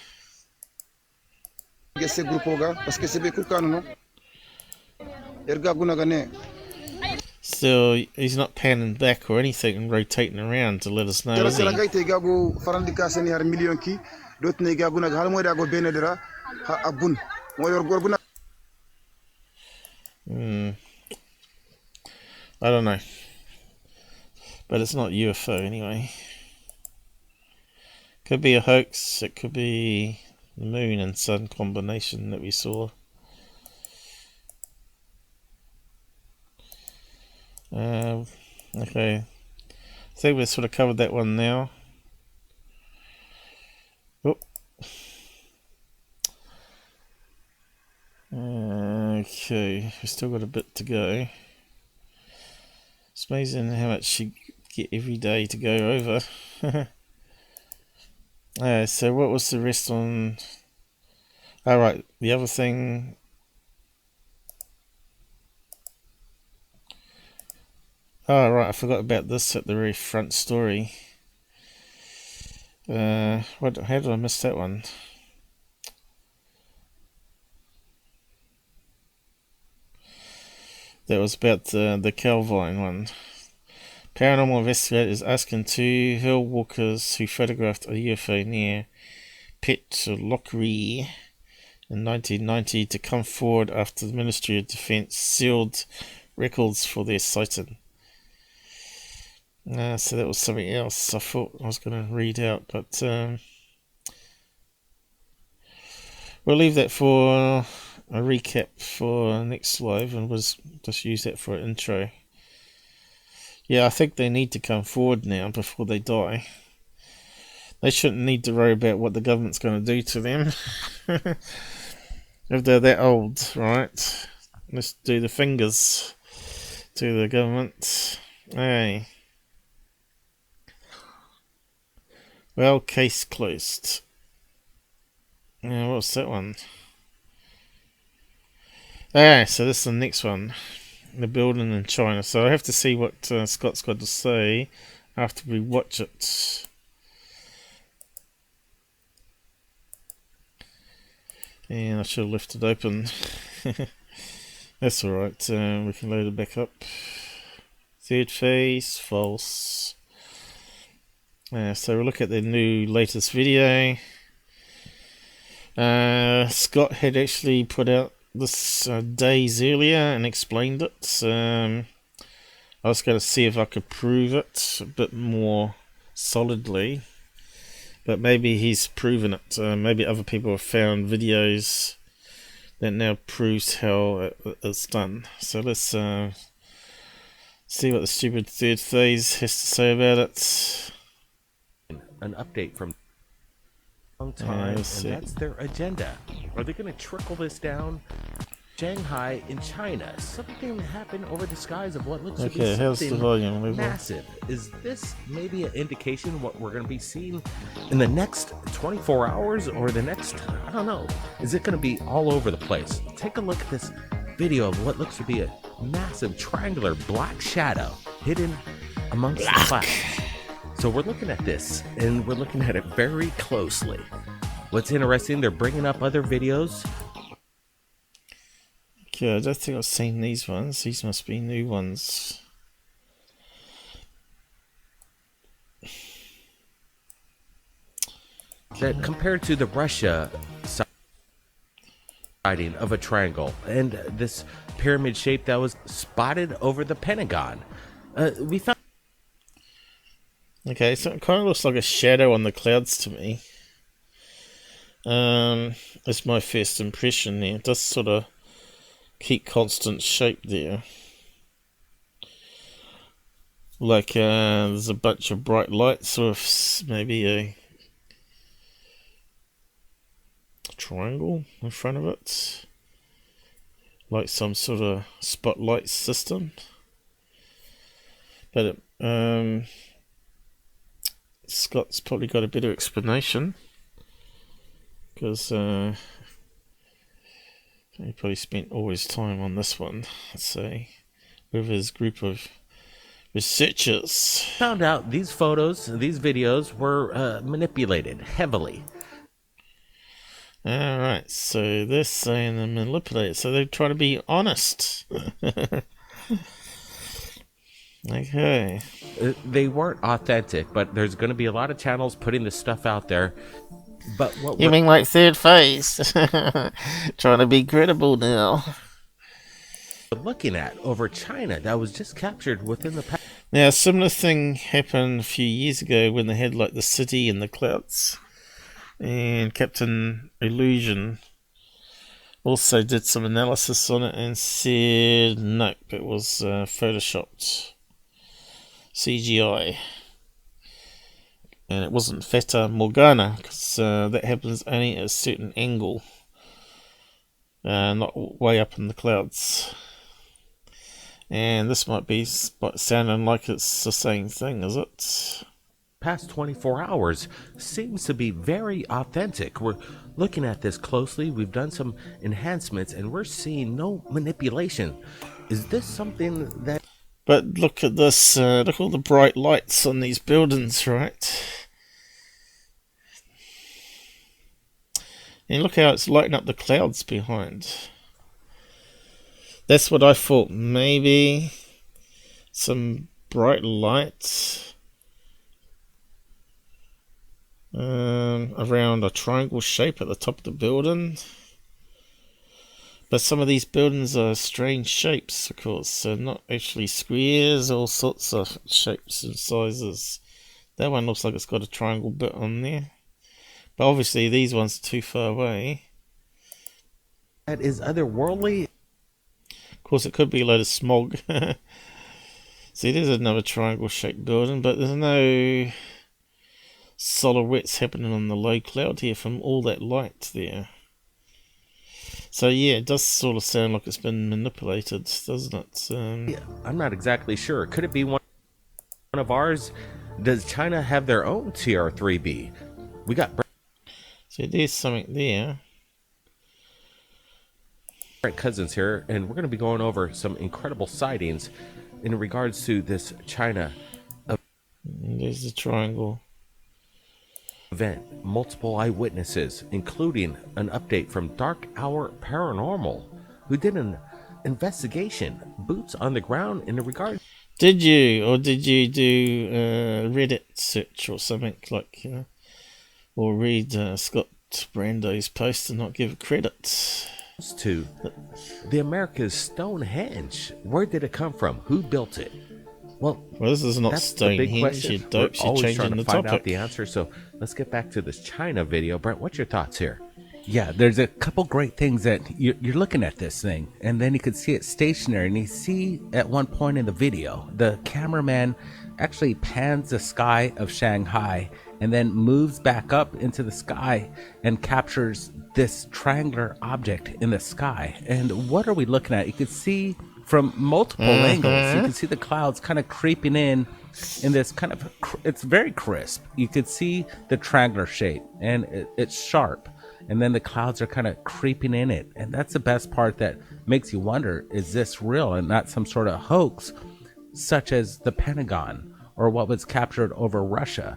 So he's not panning back or anything and rotating around to let us know, is he? I don't know, but it's not UFO anyway. Could be a hoax, it could be the moon and sun combination that we saw. Okay, I think we've sort of covered that one now. Oh, Okay, we've still got a bit to go. It's amazing how much you get every day to go over. So what was the rest on... Alright, the other thing... Oh, right, I forgot about this at the very front story. How did I miss that one? That was about the Calvine one. Paranormal investigators asking two hill walkers who photographed a UFO near Petlockery in 1990 to come forward after the Ministry of Defence sealed records for their sighting. So that was something else I thought I was going to read out, but we'll leave that for a recap for next live, and we'll just use that for an intro. Yeah, I think they need to come forward now before they die. They shouldn't need to worry about what the government's going to do to them. If they're that old, right? Let's do the fingers to the government. Hey. Well, case closed. Yeah, what's that one? Alright, so this is the next one. The building in China. So I have to see what Scott's got to say after we watch it. And I should have left it open. That's alright. We can load it back up. Third phase, false. So we'll look at the new latest video. Scott had actually put out this days earlier and explained it. I was going to see if I could prove it a bit more solidly, but maybe he's proven it. Maybe other people have found videos that now proves how it's done. So let's see what the stupid third phase has to say about it. An update from long time, and that's their agenda. Are they going to trickle this down? Shanghai in China, something happened over the skies of what looks to be how's the volume? something massive. Is this maybe an indication of what we're going to be seeing in the next 24 hours or the next, I don't know, is it going to be all over the place? Take a look at this video of what looks to be a massive triangular black shadow hidden amongst the clouds. So we're looking at this, and we're looking at it very closely. What's interesting, they're bringing up other videos. Okay, I don't think I've seen these ones. These must be new ones. That compared to the Russia sighting of a triangle and this pyramid shape that was spotted over the Pentagon. We found... Okay, so it kind of looks like a shadow on the clouds to me. That's my first impression there. It does sort of keep constant shape there. Like there's a bunch of bright lights with maybe a triangle in front of it. Like some sort of spotlight system. But Scott's probably got a better explanation, because he probably spent all his time on this one, let's say, with his group of researchers. Found out these photos, these videos were manipulated heavily. Alright, so they're saying they're manipulated, so they're trying to be honest. Okay. They weren't authentic, but there's going to be a lot of channels putting this stuff out there. But what you mean like third phase? Trying to be credible now. We're looking at over China that was just captured within the past. Now, a similar thing happened a few years ago when they had like the city in the clouds, and Captain Illusion also did some analysis on it and said nope, it was photoshopped. CGI, and it wasn't Fata Morgana, because that happens only at a certain angle. not way up in the clouds. And this might be sounding like it's the same thing, is it? Past 24 hours seems to be very authentic. We're looking at this closely. We've done some enhancements and we're seeing no manipulation. Is this something that... But look at this, look at all the bright lights on these buildings, right? And look how it's lighting up the clouds behind. That's what I thought, maybe some bright lights around a triangle shape at the top of the building. But some of these buildings are strange shapes, of course, so not actually squares, all sorts of shapes and sizes. That one looks like it's got a triangle bit on there. But obviously these ones are too far away. that is otherworldly? Of course, it could be a load of smog. See, there's another triangle shaped building, but there's no silhouettes happening on the low cloud here from all that light there. So yeah, it does sort of sound like it's been manipulated, doesn't it? Yeah, I'm not exactly sure. Could it be one of ours? Does China have their own TR3b? We got... So there's something there. Cousins here, and we're going to be going over some incredible sightings in regards to this China There's the triangle event. Multiple eyewitnesses, including an update from Dark Hour Paranormal, who did an investigation, boots on the ground in regard. Did you, or did you do Reddit search or something like, or read Scott Brando's post and not give credit? To the America's Stonehenge. Where did it come from? Who built it? Well, this is not that's the big Stonehenge, question. you dopes. We're You're always trying changing to the find out topic. the answer. So let's get back to this China video. Brent, what's your thoughts here? Yeah, there's a couple great things that you're looking at this thing, and then you can see it stationary, and you see at one point in the video, the cameraman actually pans the sky of Shanghai and then moves back up into the sky and captures this triangular object in the sky. And what are we looking at? You can see from multiple angles, you can see the clouds kind of creeping in this kind of, it's very crisp. You could see the triangular shape, and it's sharp. And then the clouds are kind of creeping in it. And that's the best part that makes you wonder, is this real and not some sort of hoax, such as the Pentagon or what was captured over Russia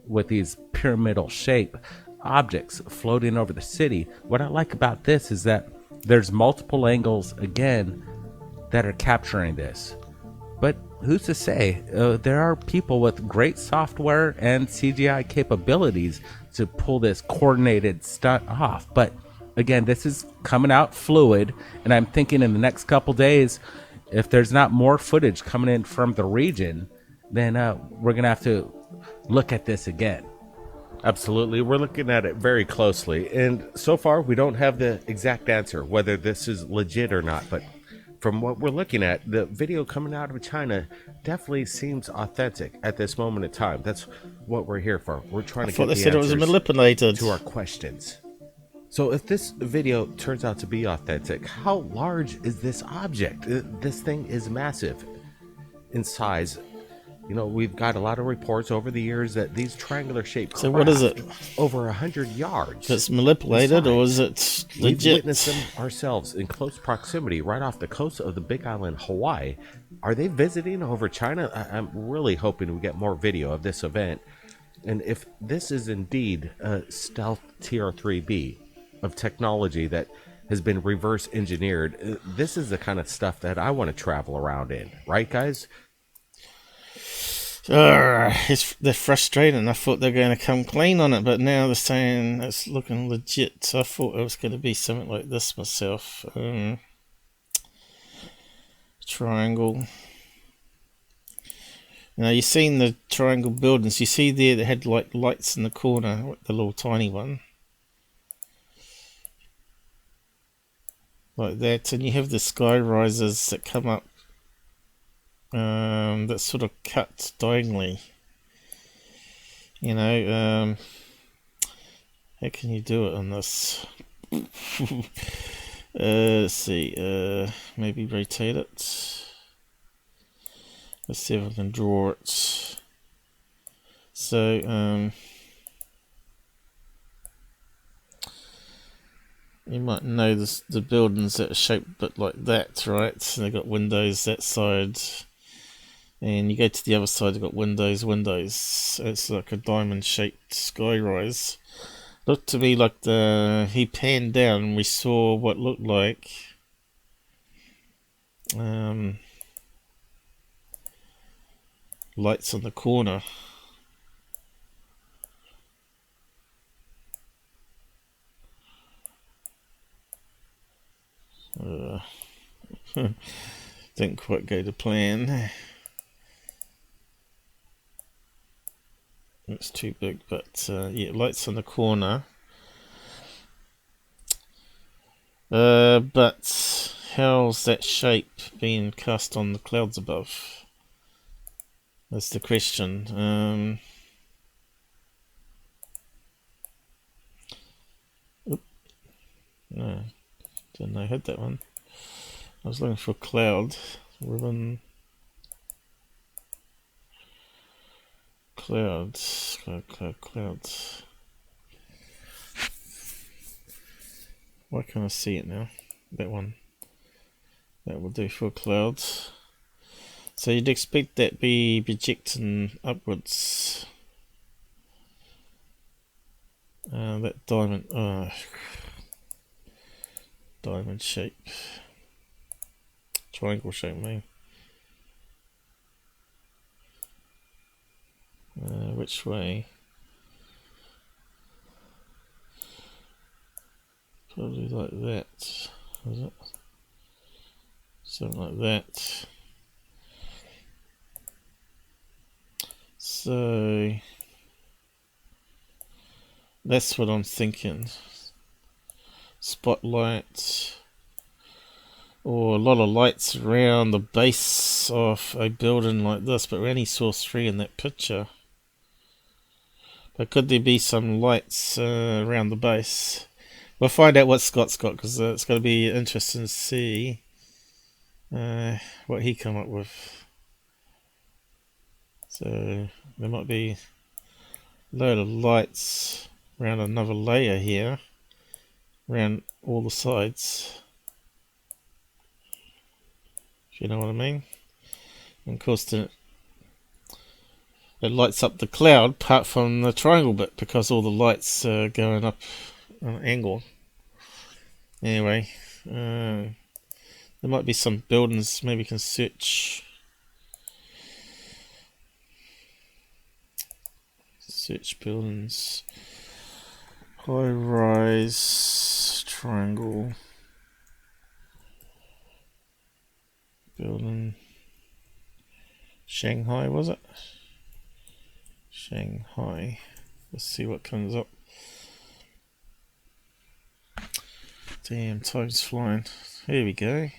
with these pyramidal shape objects floating over the city. What I like about this is that there's multiple angles, again, that are capturing this. But who's to say? There are people with great software and CGI capabilities to pull this coordinated stunt off. But again, this is coming out fluid, and I'm thinking in the next couple days, if there's not more footage coming in from the region, then we're gonna have to look at this again. Absolutely. We're looking at it very closely. And so far, we don't have the exact answer, whether this is legit or not. But from what we're looking at, the video coming out of China definitely seems authentic at this moment in time. That's what we're here for. We're trying to get the said it was answers manipulated to our questions. So if this video turns out to be authentic, how large is this object? This thing is massive in size. You know, we've got a lot of reports over the years that these triangular shaped So what is it? over 100 yards. It's manipulated, or is it We've legit? witnessed them ourselves in close proximity right off the coast of the Big Island, Hawaii. Are they visiting over China? I'm really hoping we get more video of this event. And if this is indeed a stealth TR3b of technology that has been reverse engineered, this is the kind of stuff that I want to travel around in. Right, guys? They're frustrating. I thought they're going to come clean on it, but now they're saying it's looking legit. So I thought it was going to be something like this myself. Triangle. Now you've seen the triangle buildings. You see there they had like lights in the corner, the little tiny one, like that, and you have the sky risers that come up. That sort of cut diagonally. You know, how can you do it on this? Let's see. Maybe rotate it. Let's see if I can draw it. So, you might know the buildings that are shaped a bit like that, right? So they've got windows that side, and you go to the other side, they've got windows. It's like a diamond-shaped skyrise. Looked to me like he panned down and we saw what looked like lights on the corner. Didn't quite go to plan. It's too big, but yeah, lights on the corner. But how's that shape being cast on the clouds above? That's the question. No, didn't know I had that one. I was looking for cloud ribbon. Clouds. Why can't I see it now? That one. That will do for clouds. So you'd expect that be projecting upwards. That diamond. Diamond shape. Triangle shape, I mean. Which way? Probably like that, is it? Something like that. So that's what I'm thinking. Spotlight, or a lot of lights around the base of a building like this, but we only saw 3 in that picture. But could there be some lights around the base? We'll find out what Scott's got, because it's going to be interesting to see what he come up with. So there might be a load of lights around another layer here, around all the sides, if you know what I mean. And of course it lights up the cloud apart from the triangle bit, because all the lights are going up on an angle. Anyway, there might be some buildings. Maybe you can search buildings. High rise triangle building. Shanghai, was it? Shanghai. Let's see what comes up. Damn, time's flying. Here we go.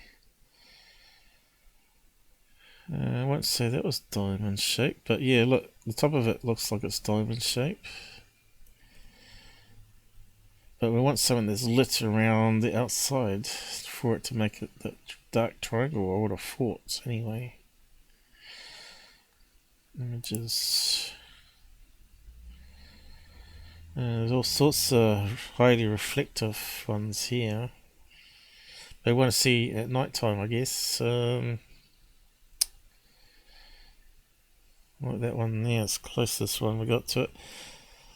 I won't say that was diamond shape, but yeah, look, the top of it looks like it's diamond shape. But we want something that's lit around the outside for it to make it that dark triangle, I would have thought, anyway. Images. There's all sorts of highly reflective ones here. They want to see at night time, I guess. Like that one there, it's closest one we got to it.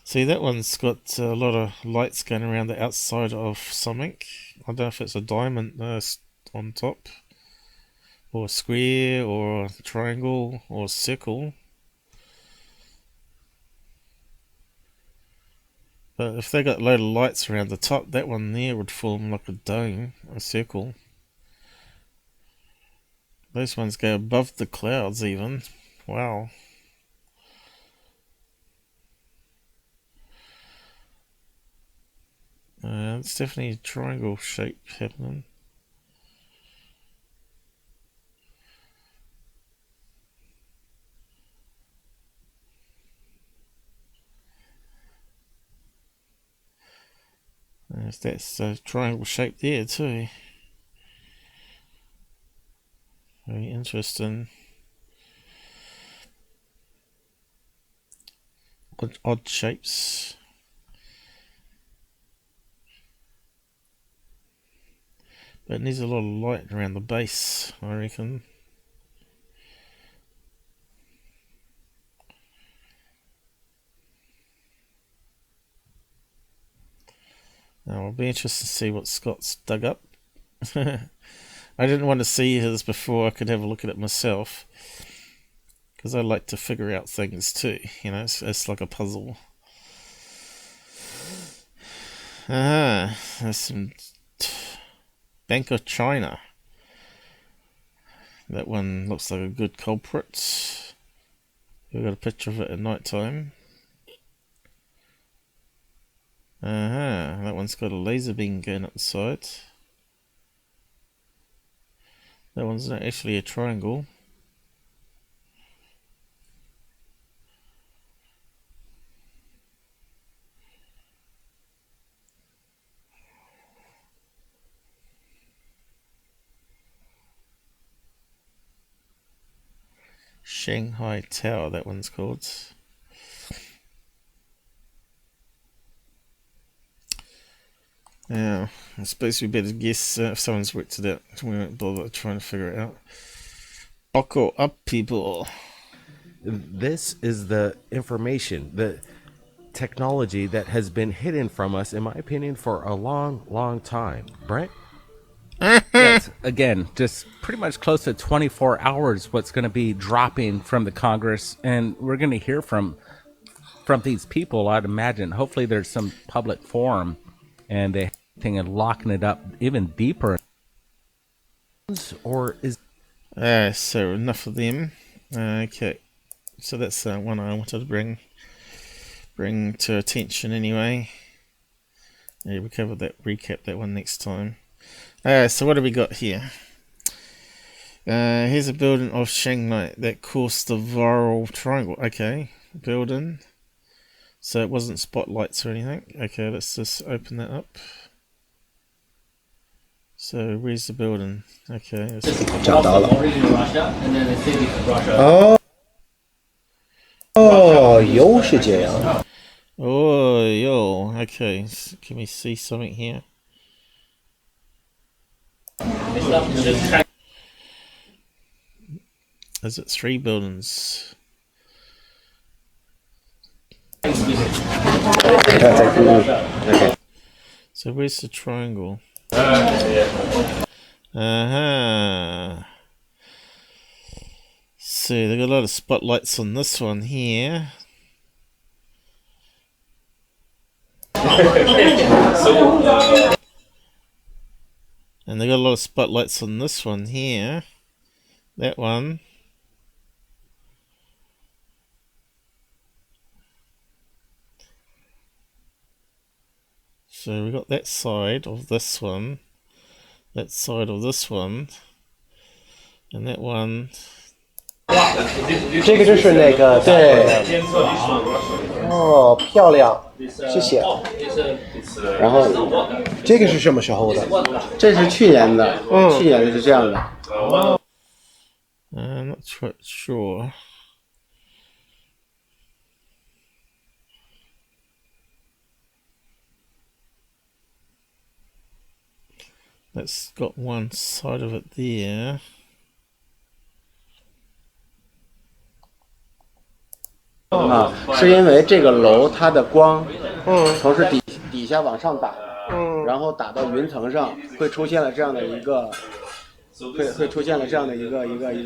See, that one's got a lot of lights going around the outside of something. I don't know if it's a diamond on top, or a square, or a triangle, or a circle. But if they got a load of lights around the top, that one there would form like a dome, a circle. Those ones go above the clouds even. Wow. It's definitely a triangle shape happening. That's a triangle shape there too. Very interesting. Odd shapes. But it needs a lot of light around the base, I reckon. Now I'll be interested to see what Scott's dug up. I didn't want to see his before I could have a look at it myself, because I like to figure out things too, you know, it's like a puzzle. There's some Bank of China. That one looks like a good culprit. We've got a picture of it at night time. That one's got a laser beam going up the side. That one's not actually a triangle. Shanghai Tower, that one's called. Now, I suppose we better guess if someone's worked it out. We won't bother trying to figure it out. Buckle up, people. This is the information, the technology that has been hidden from us, in my opinion, for a long time. Brent? Yes, again, just pretty much close to 24 hours what's going to be dropping from the Congress, and we're going to hear from these people, I'd imagine. Hopefully there's some public forum and they think of locking it up even deeper. Or is so enough of them. Okay, so that's one I wanted to bring to attention anyway. Yeah, we covered that, recap that one next time. So what have we got here? Here's a building of Shanghai that caused the viral triangle. Okay, building. So it wasn't spotlights or anything. Okay, let's just open that up. So where's the building? Okay. Oh, yo. Okay, so can we see something here? Is it 3 buildings? So where's the triangle? See, they've got a lot of spotlights on this one here. And they got a lot of spotlights on this one here. That one. So we got that side of this one, that side of this one, and that one. 这个就是那个对哦，漂亮，谢谢。然后这个是什么时候的？这是去年的，去年的是这样的。I'm not quite sure. That's got one side of it there. 啊，是因为这个楼它的光，从是底下往上打，然后打到云层上，会出现了这样的一个，会出现了这样的一个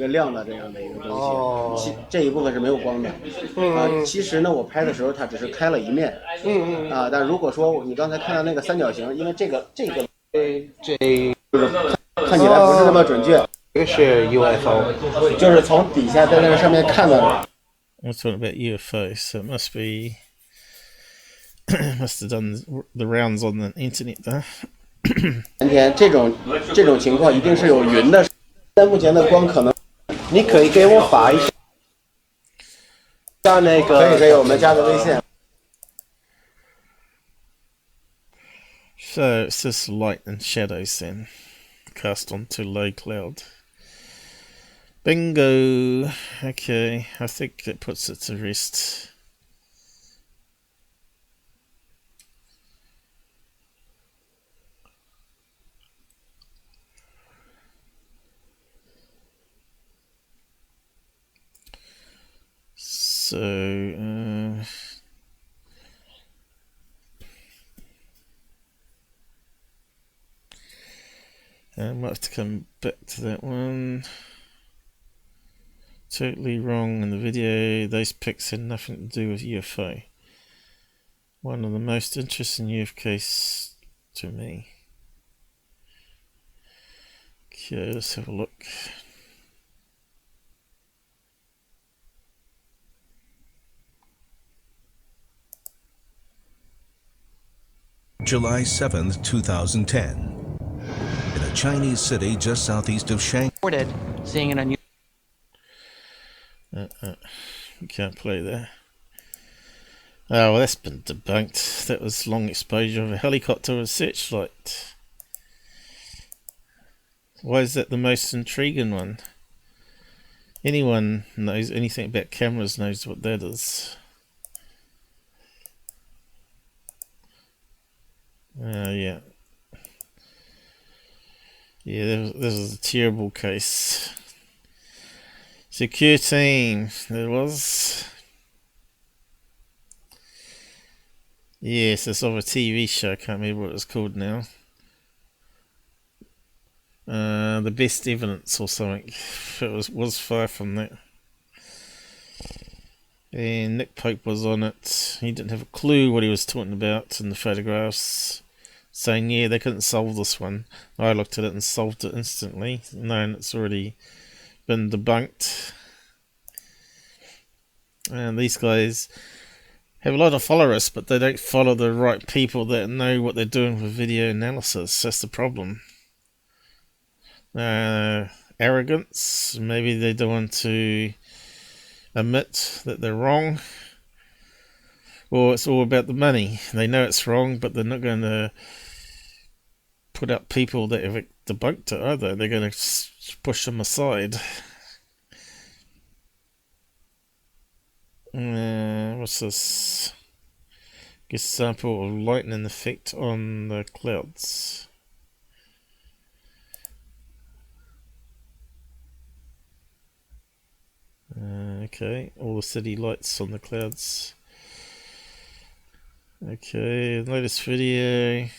亮的这样的一个东西。这一部分是没有光的。其实呢，我拍的时候它只是开了一面。但如果说你刚才看到那个三角形，因为这个这看起来不是那么准确。这个是 UFO， 就是从底下在那个上面看到的。 I'm talking about UFO, so it must be must have done the rounds on the internet there. 这种情况一定是有云的。现在目前的光可能，你可以给我发一下那个，可以，我们加个微信。So it's just light and shadows then cast onto low cloud. Bingo. Okay, I think it puts it to rest. So, I might have to come back to that one. Totally wrong in the video. Those pics had nothing to do with UFO. One of the most interesting UFOs to me. Okay, let's have a look. July 7th, 2010. In a Chinese city just southeast of Shanghai. Seeing an unusual. We can't play there. Oh, well, that's been debunked. That was long exposure of a helicopter with searchlight. Why is that the most intriguing one? Anyone knows anything about cameras knows what that is. Yeah. Yeah, this is a terrible case. Secure team, there was. Yes, it's of a TV show, I can't remember what it's called now. The best evidence or something. It was far from that. And Nick Pope was on it. He didn't have a clue what he was talking about in the photographs, saying yeah, they couldn't solve this one. I looked at it and solved it instantly, knowing it's already been debunked. And these guys have a lot of followers, but they don't follow the right people that know what they're doing with video analysis. That's the problem. Arrogance. Maybe they don't want to admit that they're wrong. Or it's all about the money. They know it's wrong, but they're not going to put up people that have debunked it either. They're going to push them aside. What's this? Example of lightning effect on the clouds. Okay, all the city lights on the clouds. Okay, latest video.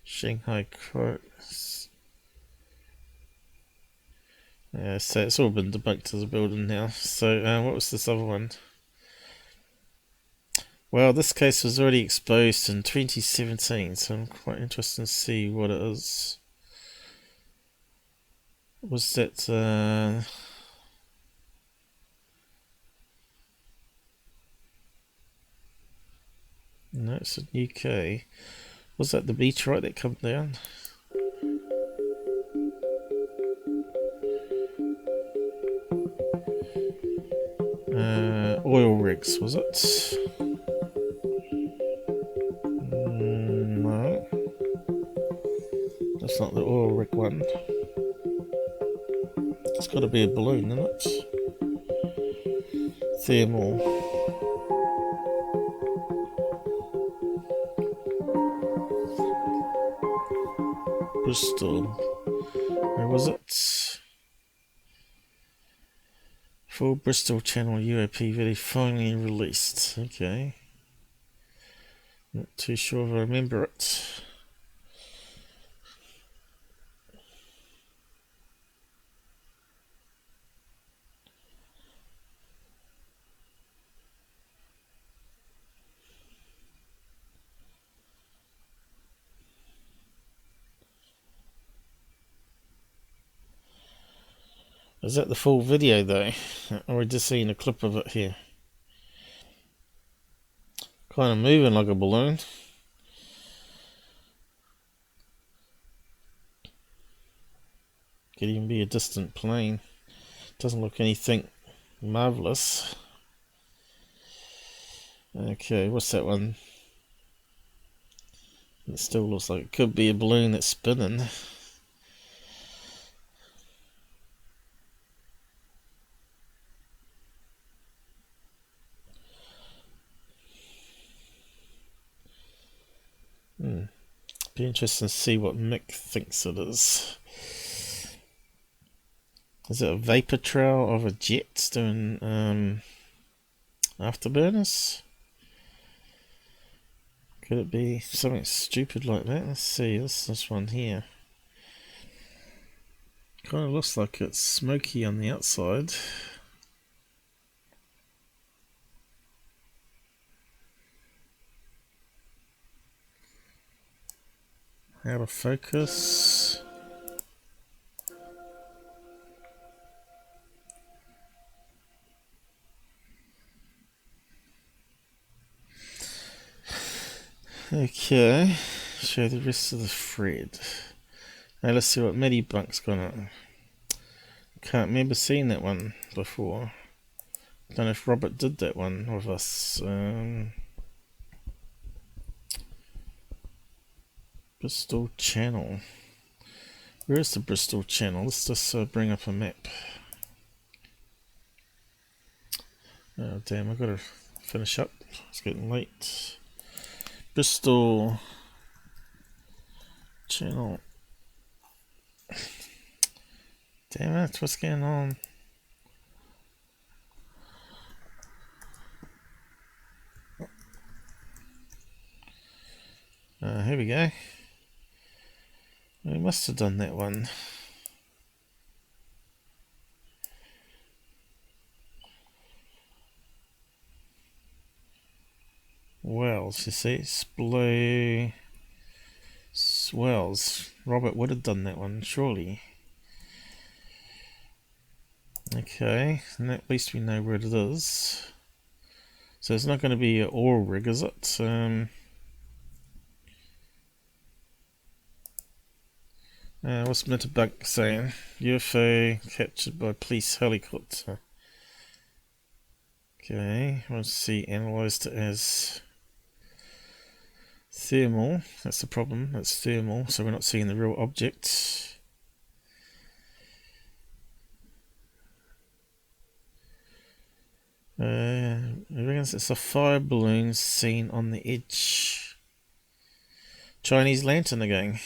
Shanghai crows. Yeah, so it's all been debunked as a building now. So, what was this other one? Well, this case was already exposed in 2017, so I'm quite interested to see what it is. Was that, no, it's in UK. Was that the meteorite that come down? Oil rigs, was it? No. That's not the oil rig one. It's got to be a balloon, isn't it? Thermal. Bristol. Where was it? Full Bristol channel UAP video finally released. Okay. Not too sure if I remember it. Is that the full video though? Or we're just seeing a clip of it here? Kind of moving like a balloon. Could even be a distant plane. Doesn't look anything marvelous. Okay, what's that one? It still looks like it could be a balloon that's spinning. Be interesting to see what Mick thinks it is. Is it a vapor trail of a jet doing afterburners? Could it be something stupid like that? Let's see, this one here. Kind of looks like it's smoky on the outside. Out of focus. Okay, show the rest of the thread. Now let's see what Medibunk's got on. Can't remember seeing that one before. Don't know if Robert did that one with us. Bristol channel. Where is the Bristol channel? Let's just bring up a map. Oh damn, I've got to finish up. It's getting late. Bristol channel. Damn it, what's going on? Here we go. We must have done that one. Wells, you see, blue swells. Robert would have done that one, surely. Okay, and at least we know where it is. So it's not going to be an oil rig, is it? What's Metabug saying? UFO captured by police helicopter. Okay, let's see, analysed it as thermal. That's the problem, that's thermal, so we're not seeing the real object. It reckons it's a fire balloon seen on the edge. Chinese lantern again.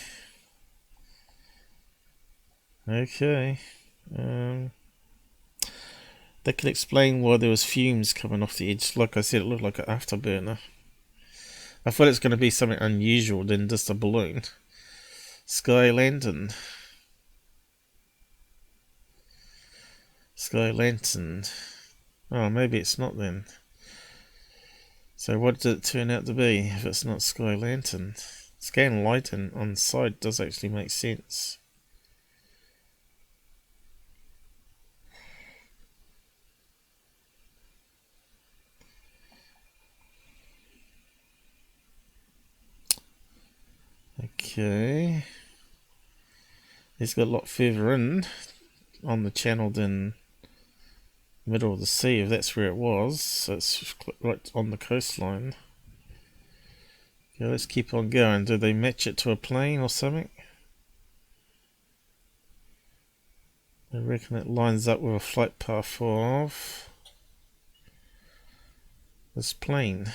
Okay. That could explain why there was fumes coming off the edge. Like I said, it looked like an afterburner. I thought it was going to be something unusual than just a balloon. Sky lantern. Sky lantern. Oh, maybe it's not then. So what did it turn out to be if it's not sky lantern? Scan light on the side does actually make sense. Okay. It's got a lot further in on the channel than middle of the sea, if that's where it was. So it's right on the coastline. Okay, let's keep on going. Do they match it to a plane or something? I reckon it lines up with a flight path of this plane.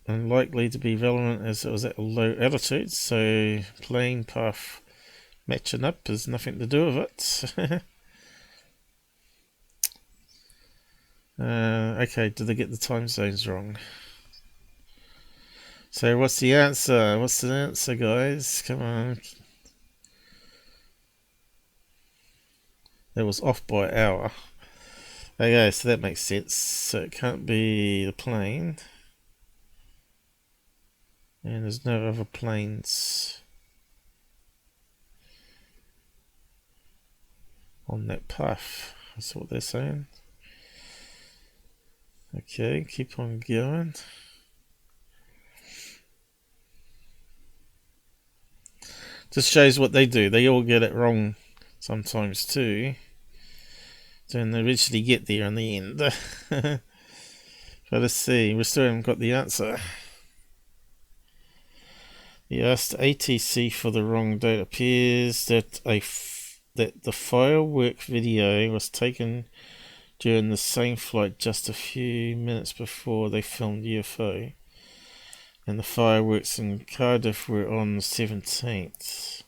Unlikely to be relevant as it was at a low altitude, so plane path matching up has nothing to do with it. Okay, did they get the time zones wrong? So what's the answer? What's the answer, guys? Come on. That was off by an hour. Okay, so that makes sense. So it can't be the plane. And there's no other planes on that path. That's what they're saying. Okay, keep on going. Just shows what they do. They all get it wrong sometimes too. Then they eventually get there in the end. But let's see, we still haven't got the answer. You asked ATC for the wrong date. It appears that that the firework video was taken during the same flight just a few minutes before they filmed UFO. And the fireworks in Cardiff were on the 17th.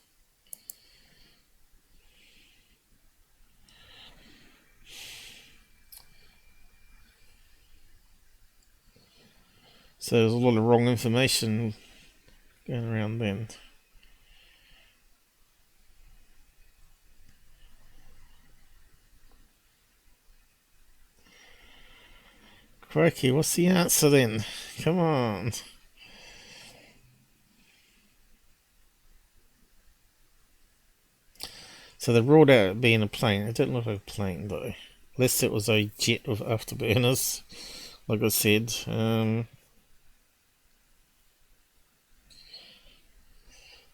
So there's a lot of wrong information going around then. Crikey, what's the answer then? Come on. So they ruled out it being a plane. It didn't look like a plane though. Unless it was a jet with afterburners, like I said.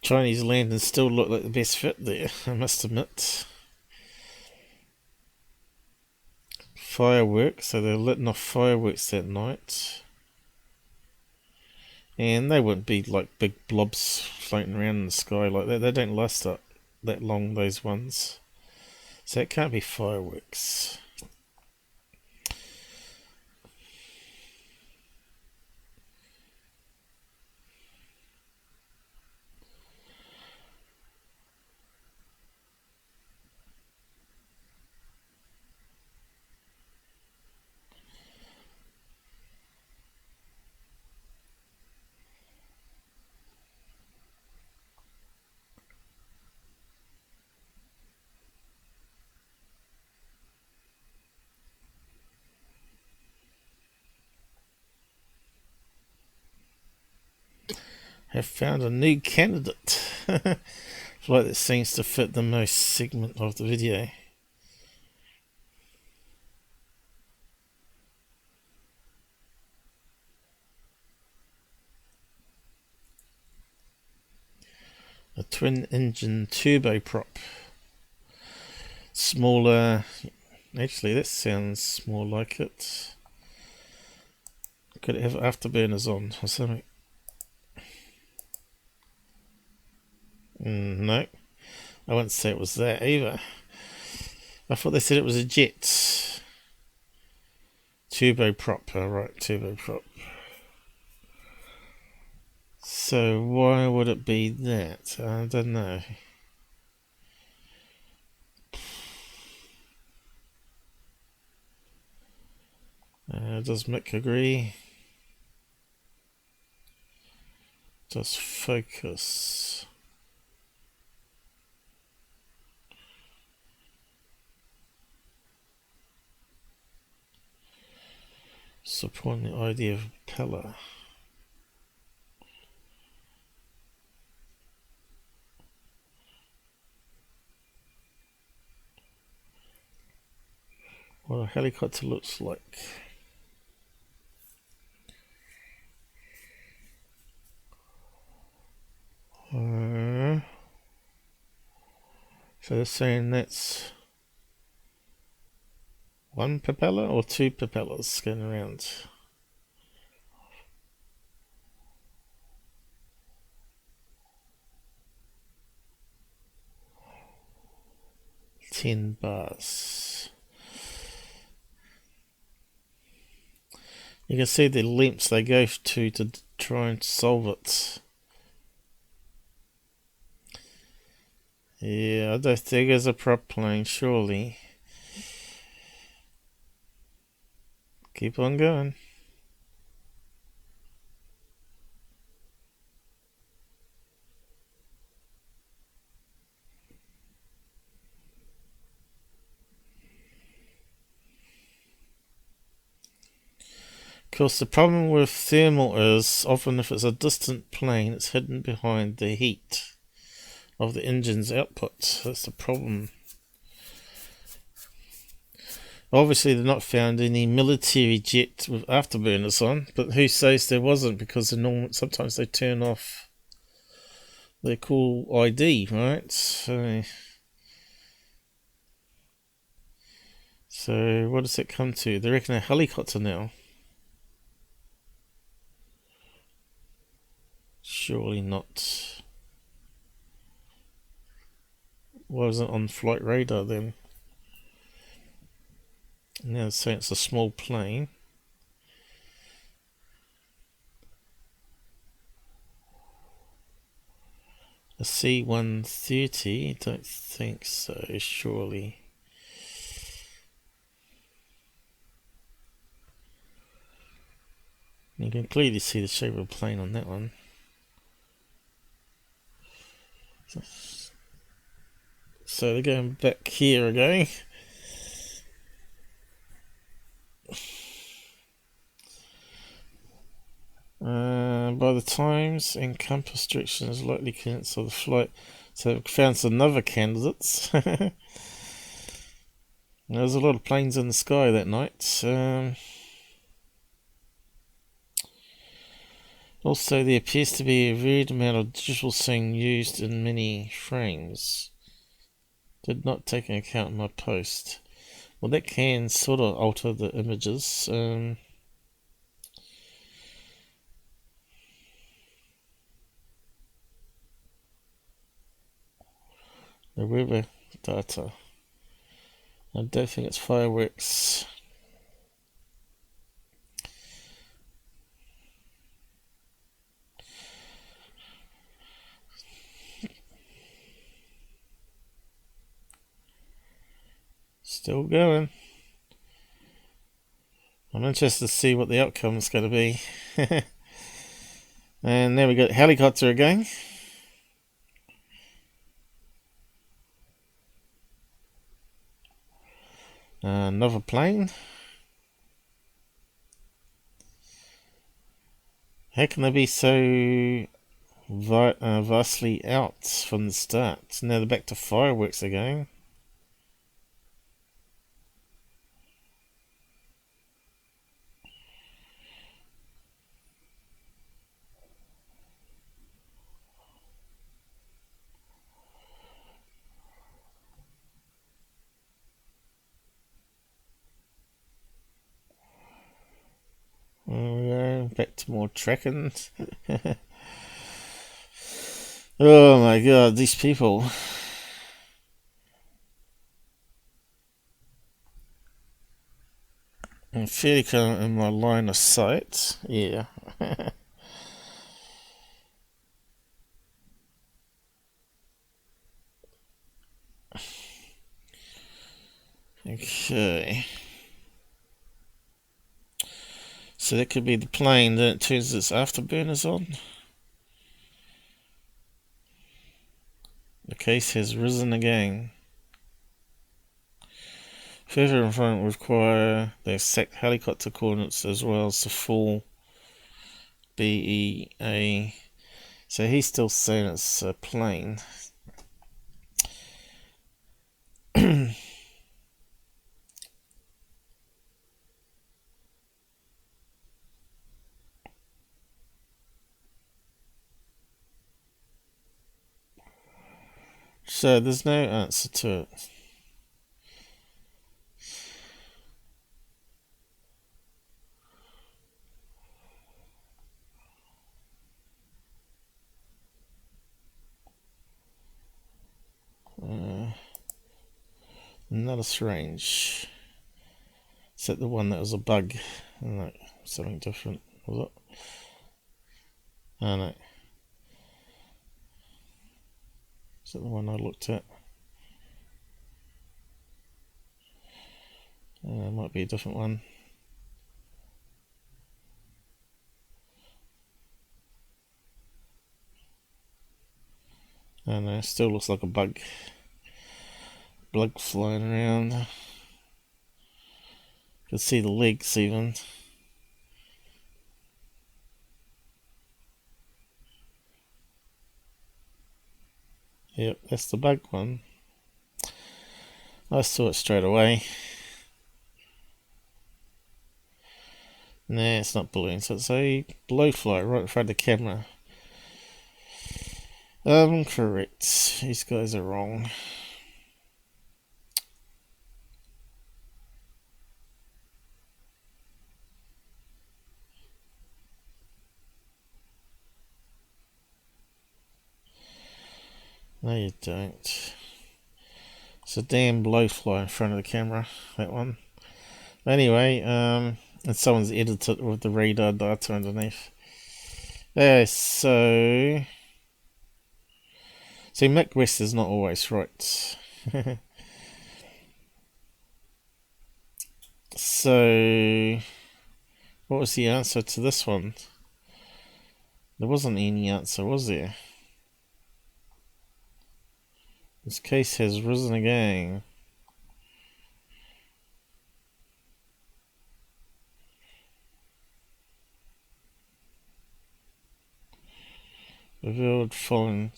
Chinese landings still look like the best fit there, I must admit. Fireworks, so they're letting off fireworks that night. And they wouldn't be like big blobs floating around in the sky like that. They don't last up that long, those ones. So it can't be fireworks. Have found a new candidate. Like that seems to fit the most segment of the video. A twin engine turboprop. Smaller. Actually, that sounds more like it. Could it have afterburners on or something? No, I wouldn't say it was that either. I thought they said it was a jet. Turboprop, alright, turboprop. So why would it be that? I don't know. Does Mick agree? Just focus. Supporting the idea of colour. What a helicopter looks like. So they're saying that's one propeller or two propellers going around. $10. You can see the lengths they go to try and solve it. Yeah, I don't think it's a prop plane, surely. Keep on going. Of course, the problem with thermal is often if it's a distant plane, it's hidden behind the heat of the engine's output. That's the problem. Obviously, they've not found any military jet with afterburners on, but who says there wasn't? Because sometimes they turn off their cool ID, right? So what does it come to? They reckon a helicopter now. Surely not. Why wasn't it on flight radar then? Now so it's a small plane. A C-130? Don't think so, surely. You can clearly see the shape of the plane on that one. So they're going back here again. By the times and compass restrictions likely cancel the flight. So we've found some other candidates. There's a lot of planes in the sky that night. Also, there appears to be a varied amount of digital scene used in many frames. Did not take into account in my post. Well, that can sort of alter the images. The weather data. I don't think it's fireworks. Still going. I'm interested to see what the outcome is going to be. And there we go, helicopter again. Another plane. How can they be so vastly out from the start? Now they're back to fireworks again. There we go, back to more tracking. Oh my god, these people. I'm fairly kind of in my line of sight. Yeah. Okay. So that could be the plane that turns its afterburners on. The case has risen again. Further in front require the exact helicopter coordinates as well as the full BEA. So he's still saying it's a plane. So there's no answer to it. Not a strange. Is that the one that was a bug? No, something different, was it? Oh no. Is that the one I looked at? It might be a different one. Oh no, still looks like a bug. Bug flying around. You can see the legs even. Yep, that's the bug one. I saw it straight away. Nah, it's not balloons, it's a blowfly right in front of the camera. Correct. These guys are wrong. No, you don't. It's a damn blowfly in front of the camera, that one. Anyway, and someone's edited with the radar data underneath. Yeah, so see, Mick West is not always right. So, what was the answer to this one? There wasn't any answer, was there? This case has risen again. Revealed following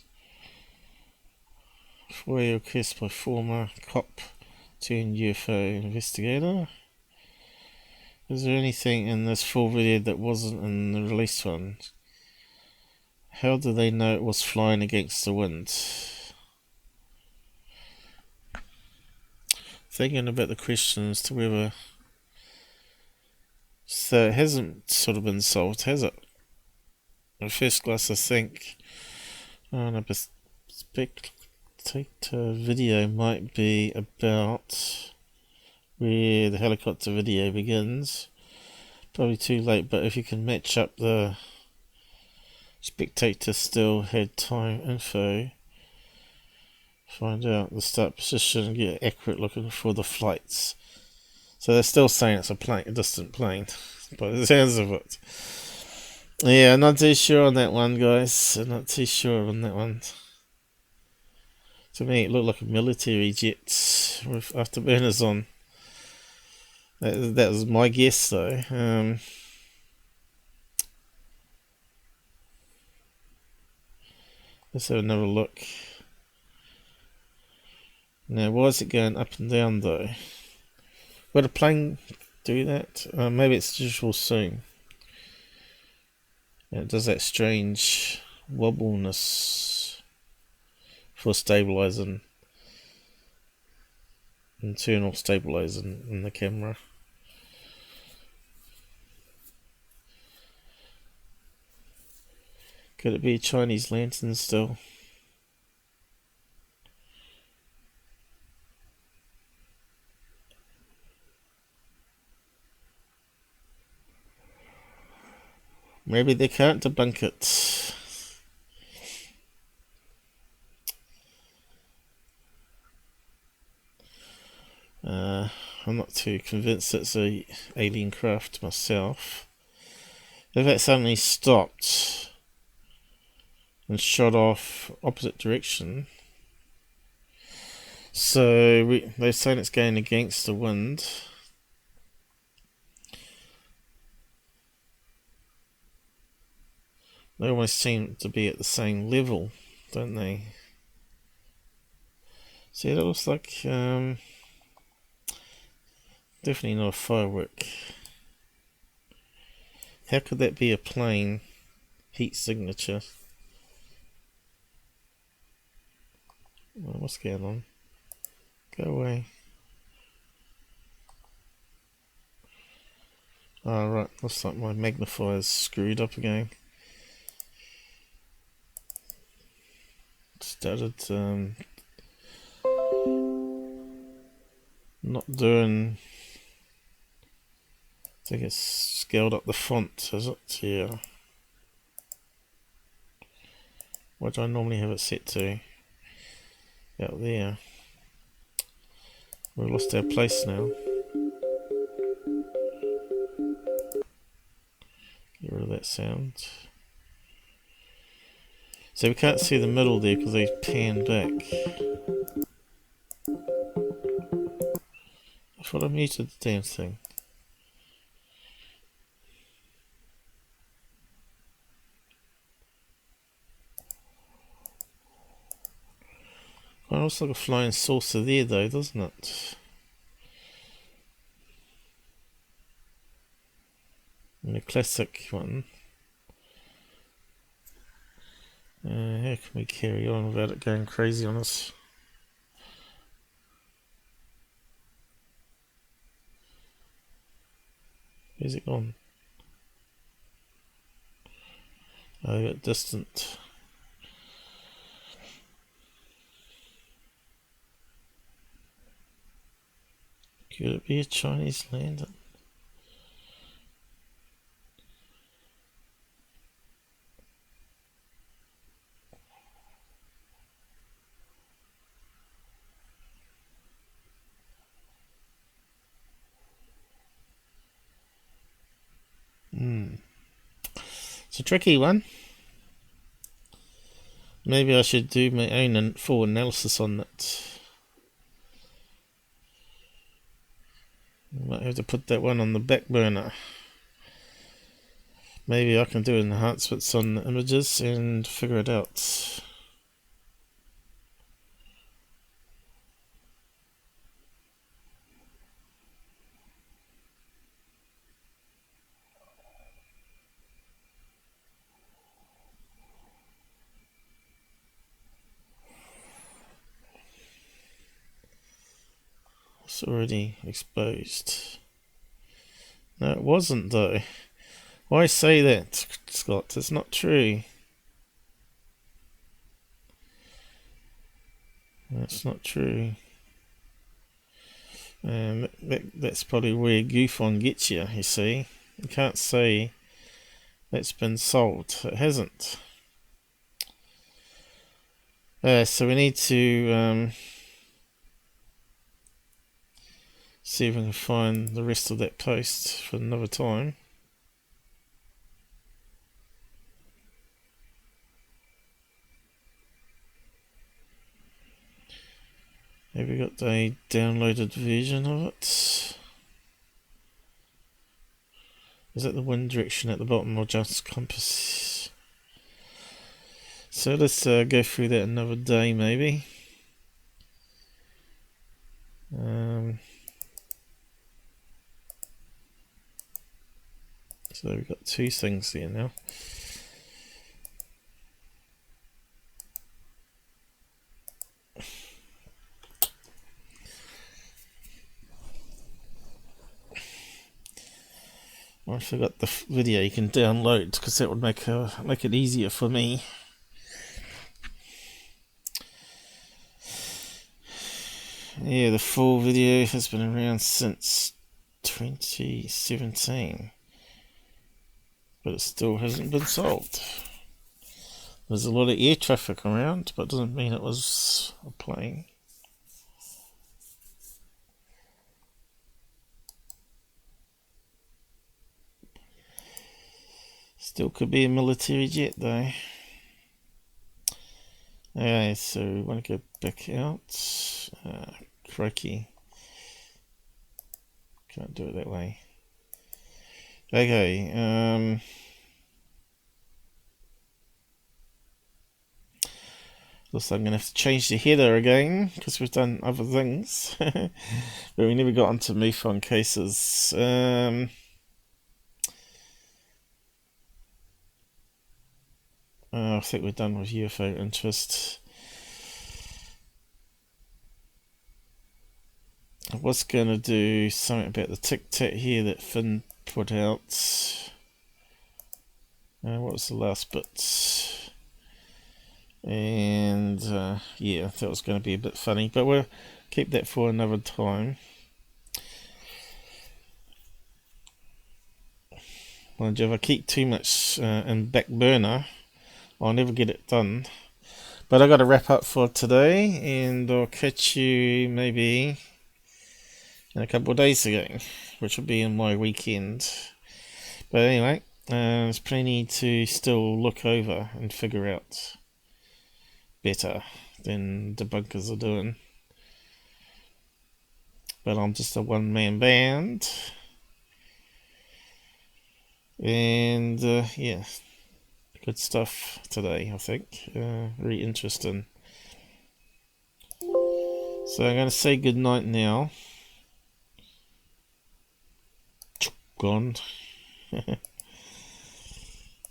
FOIA request by former cop turned UFO investigator. Is there anything in this full video that wasn't in the released one? How do they know it was flying against the wind? Thinking about the questions to whether... So it hasn't sort of been solved, has it? At first glance, I think a spectator video might be about where the helicopter video begins. Probably too late, but if you can match up the spectator still had time info, find out the start position, get accurate looking for the flights. So they're still saying it's a plane, a distant plane, by the sounds of it. Yeah, not too sure on that one, guys. Not too sure on that one. To me, it looked like a military jet with afterburners on. That was my guess, though. Let's have another look. Now, why is it going up and down, though? Would a plane do that? Maybe it's visual soon. It does that strange wobbleness for stabilizing, internal stabilizing in the camera. Could it be a Chinese lantern still? Maybe they can't debunk it. I'm not too convinced it's a alien craft myself. If it suddenly stopped and shot off opposite direction, so they're saying it's going against the wind. They almost seem to be at the same level, don't they? See, it looks like definitely not a firework. How could that be a plane heat signature? Well, what's going on? Go away. Oh, right, looks like my magnifier's screwed up again. Started not doing... I think it's scaled up the font, is it? Yeah. What do I normally have it set to? Out there. We've lost our place now. Get rid of that sound. So we can't see the middle there because they panned back. I thought I muted the damn thing. It looks like a flying saucer there though, doesn't it? And the classic one. How can we carry on without it going crazy on us? Where's it gone? Oh, I got distant. Could it be a Chinese landing? It's a tricky one. Maybe I should do my own full analysis on it. Might have to put that one on the back burner. Maybe I can do enhancements on the images and figure it out. It's already exposed. No, it wasn't though. Why say that, Scott? It's not true. That's not true. That's probably where Goofon gets you, you see. You can't say that's been sold. It hasn't. So we need to see if we can find the rest of that post for another time. Have we got a downloaded version of it? Is that the wind direction at the bottom or just compass? So let's go through that another day maybe. So we've got two things there now. I forgot the video you can download because that would make it easier for me. Yeah, the full video has been around since 2017, but it still hasn't been sold. There's a lot of air traffic around, but it doesn't mean it was a plane. Still could be a military jet though. Alright, so we want to go back out. Crikey. Can't do it that way. Okay, looks like I'm going to have to change the header again because we've done other things. But we never got onto MUFON cases. I think we're done with UFO interest. I was going to do something about the tic-tac here that Finn put out. What was the last bit? And yeah, that was going to be a bit funny, but we'll keep that for another time. Mind you, if I keep too much in back burner, I'll never get it done. But I got to wrap up for today, and I'll catch you maybe in a couple of days again, which will be in my weekend. But anyway, there's plenty to still look over and figure out better than debunkers are doing. But I'm just a one-man band, and yeah. Good stuff today, I think. Very interesting. So I'm going to say good night now. Gone.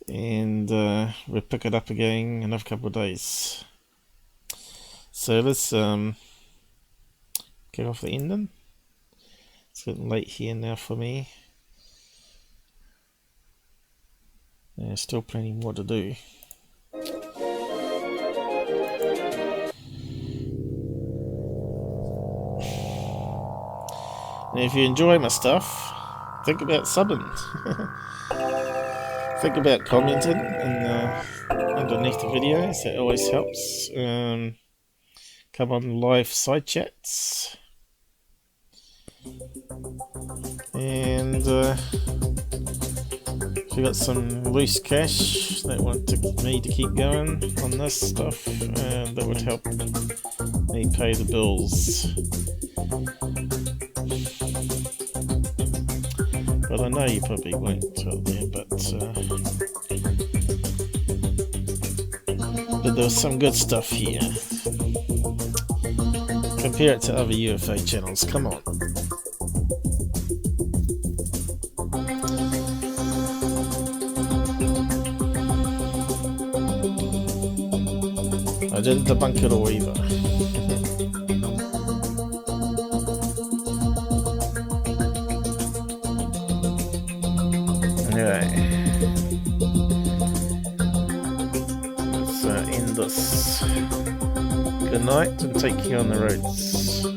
And we'll pick it up again in another couple of days. So let's get off the ending. It's getting late here now for me. There's still plenty more to do. And if you enjoy my stuff, think about subbing. Think about commenting underneath the videos. It always helps. Come on live side chats. And if you got some loose cash that want me to keep going on this stuff, that would help me pay the bills. But I know you probably won't out there, but there's some good stuff here. Compare it to other UFO channels, come on. I didn't debunk it all either. Anyway, let's end this. Good night and take care on the roads.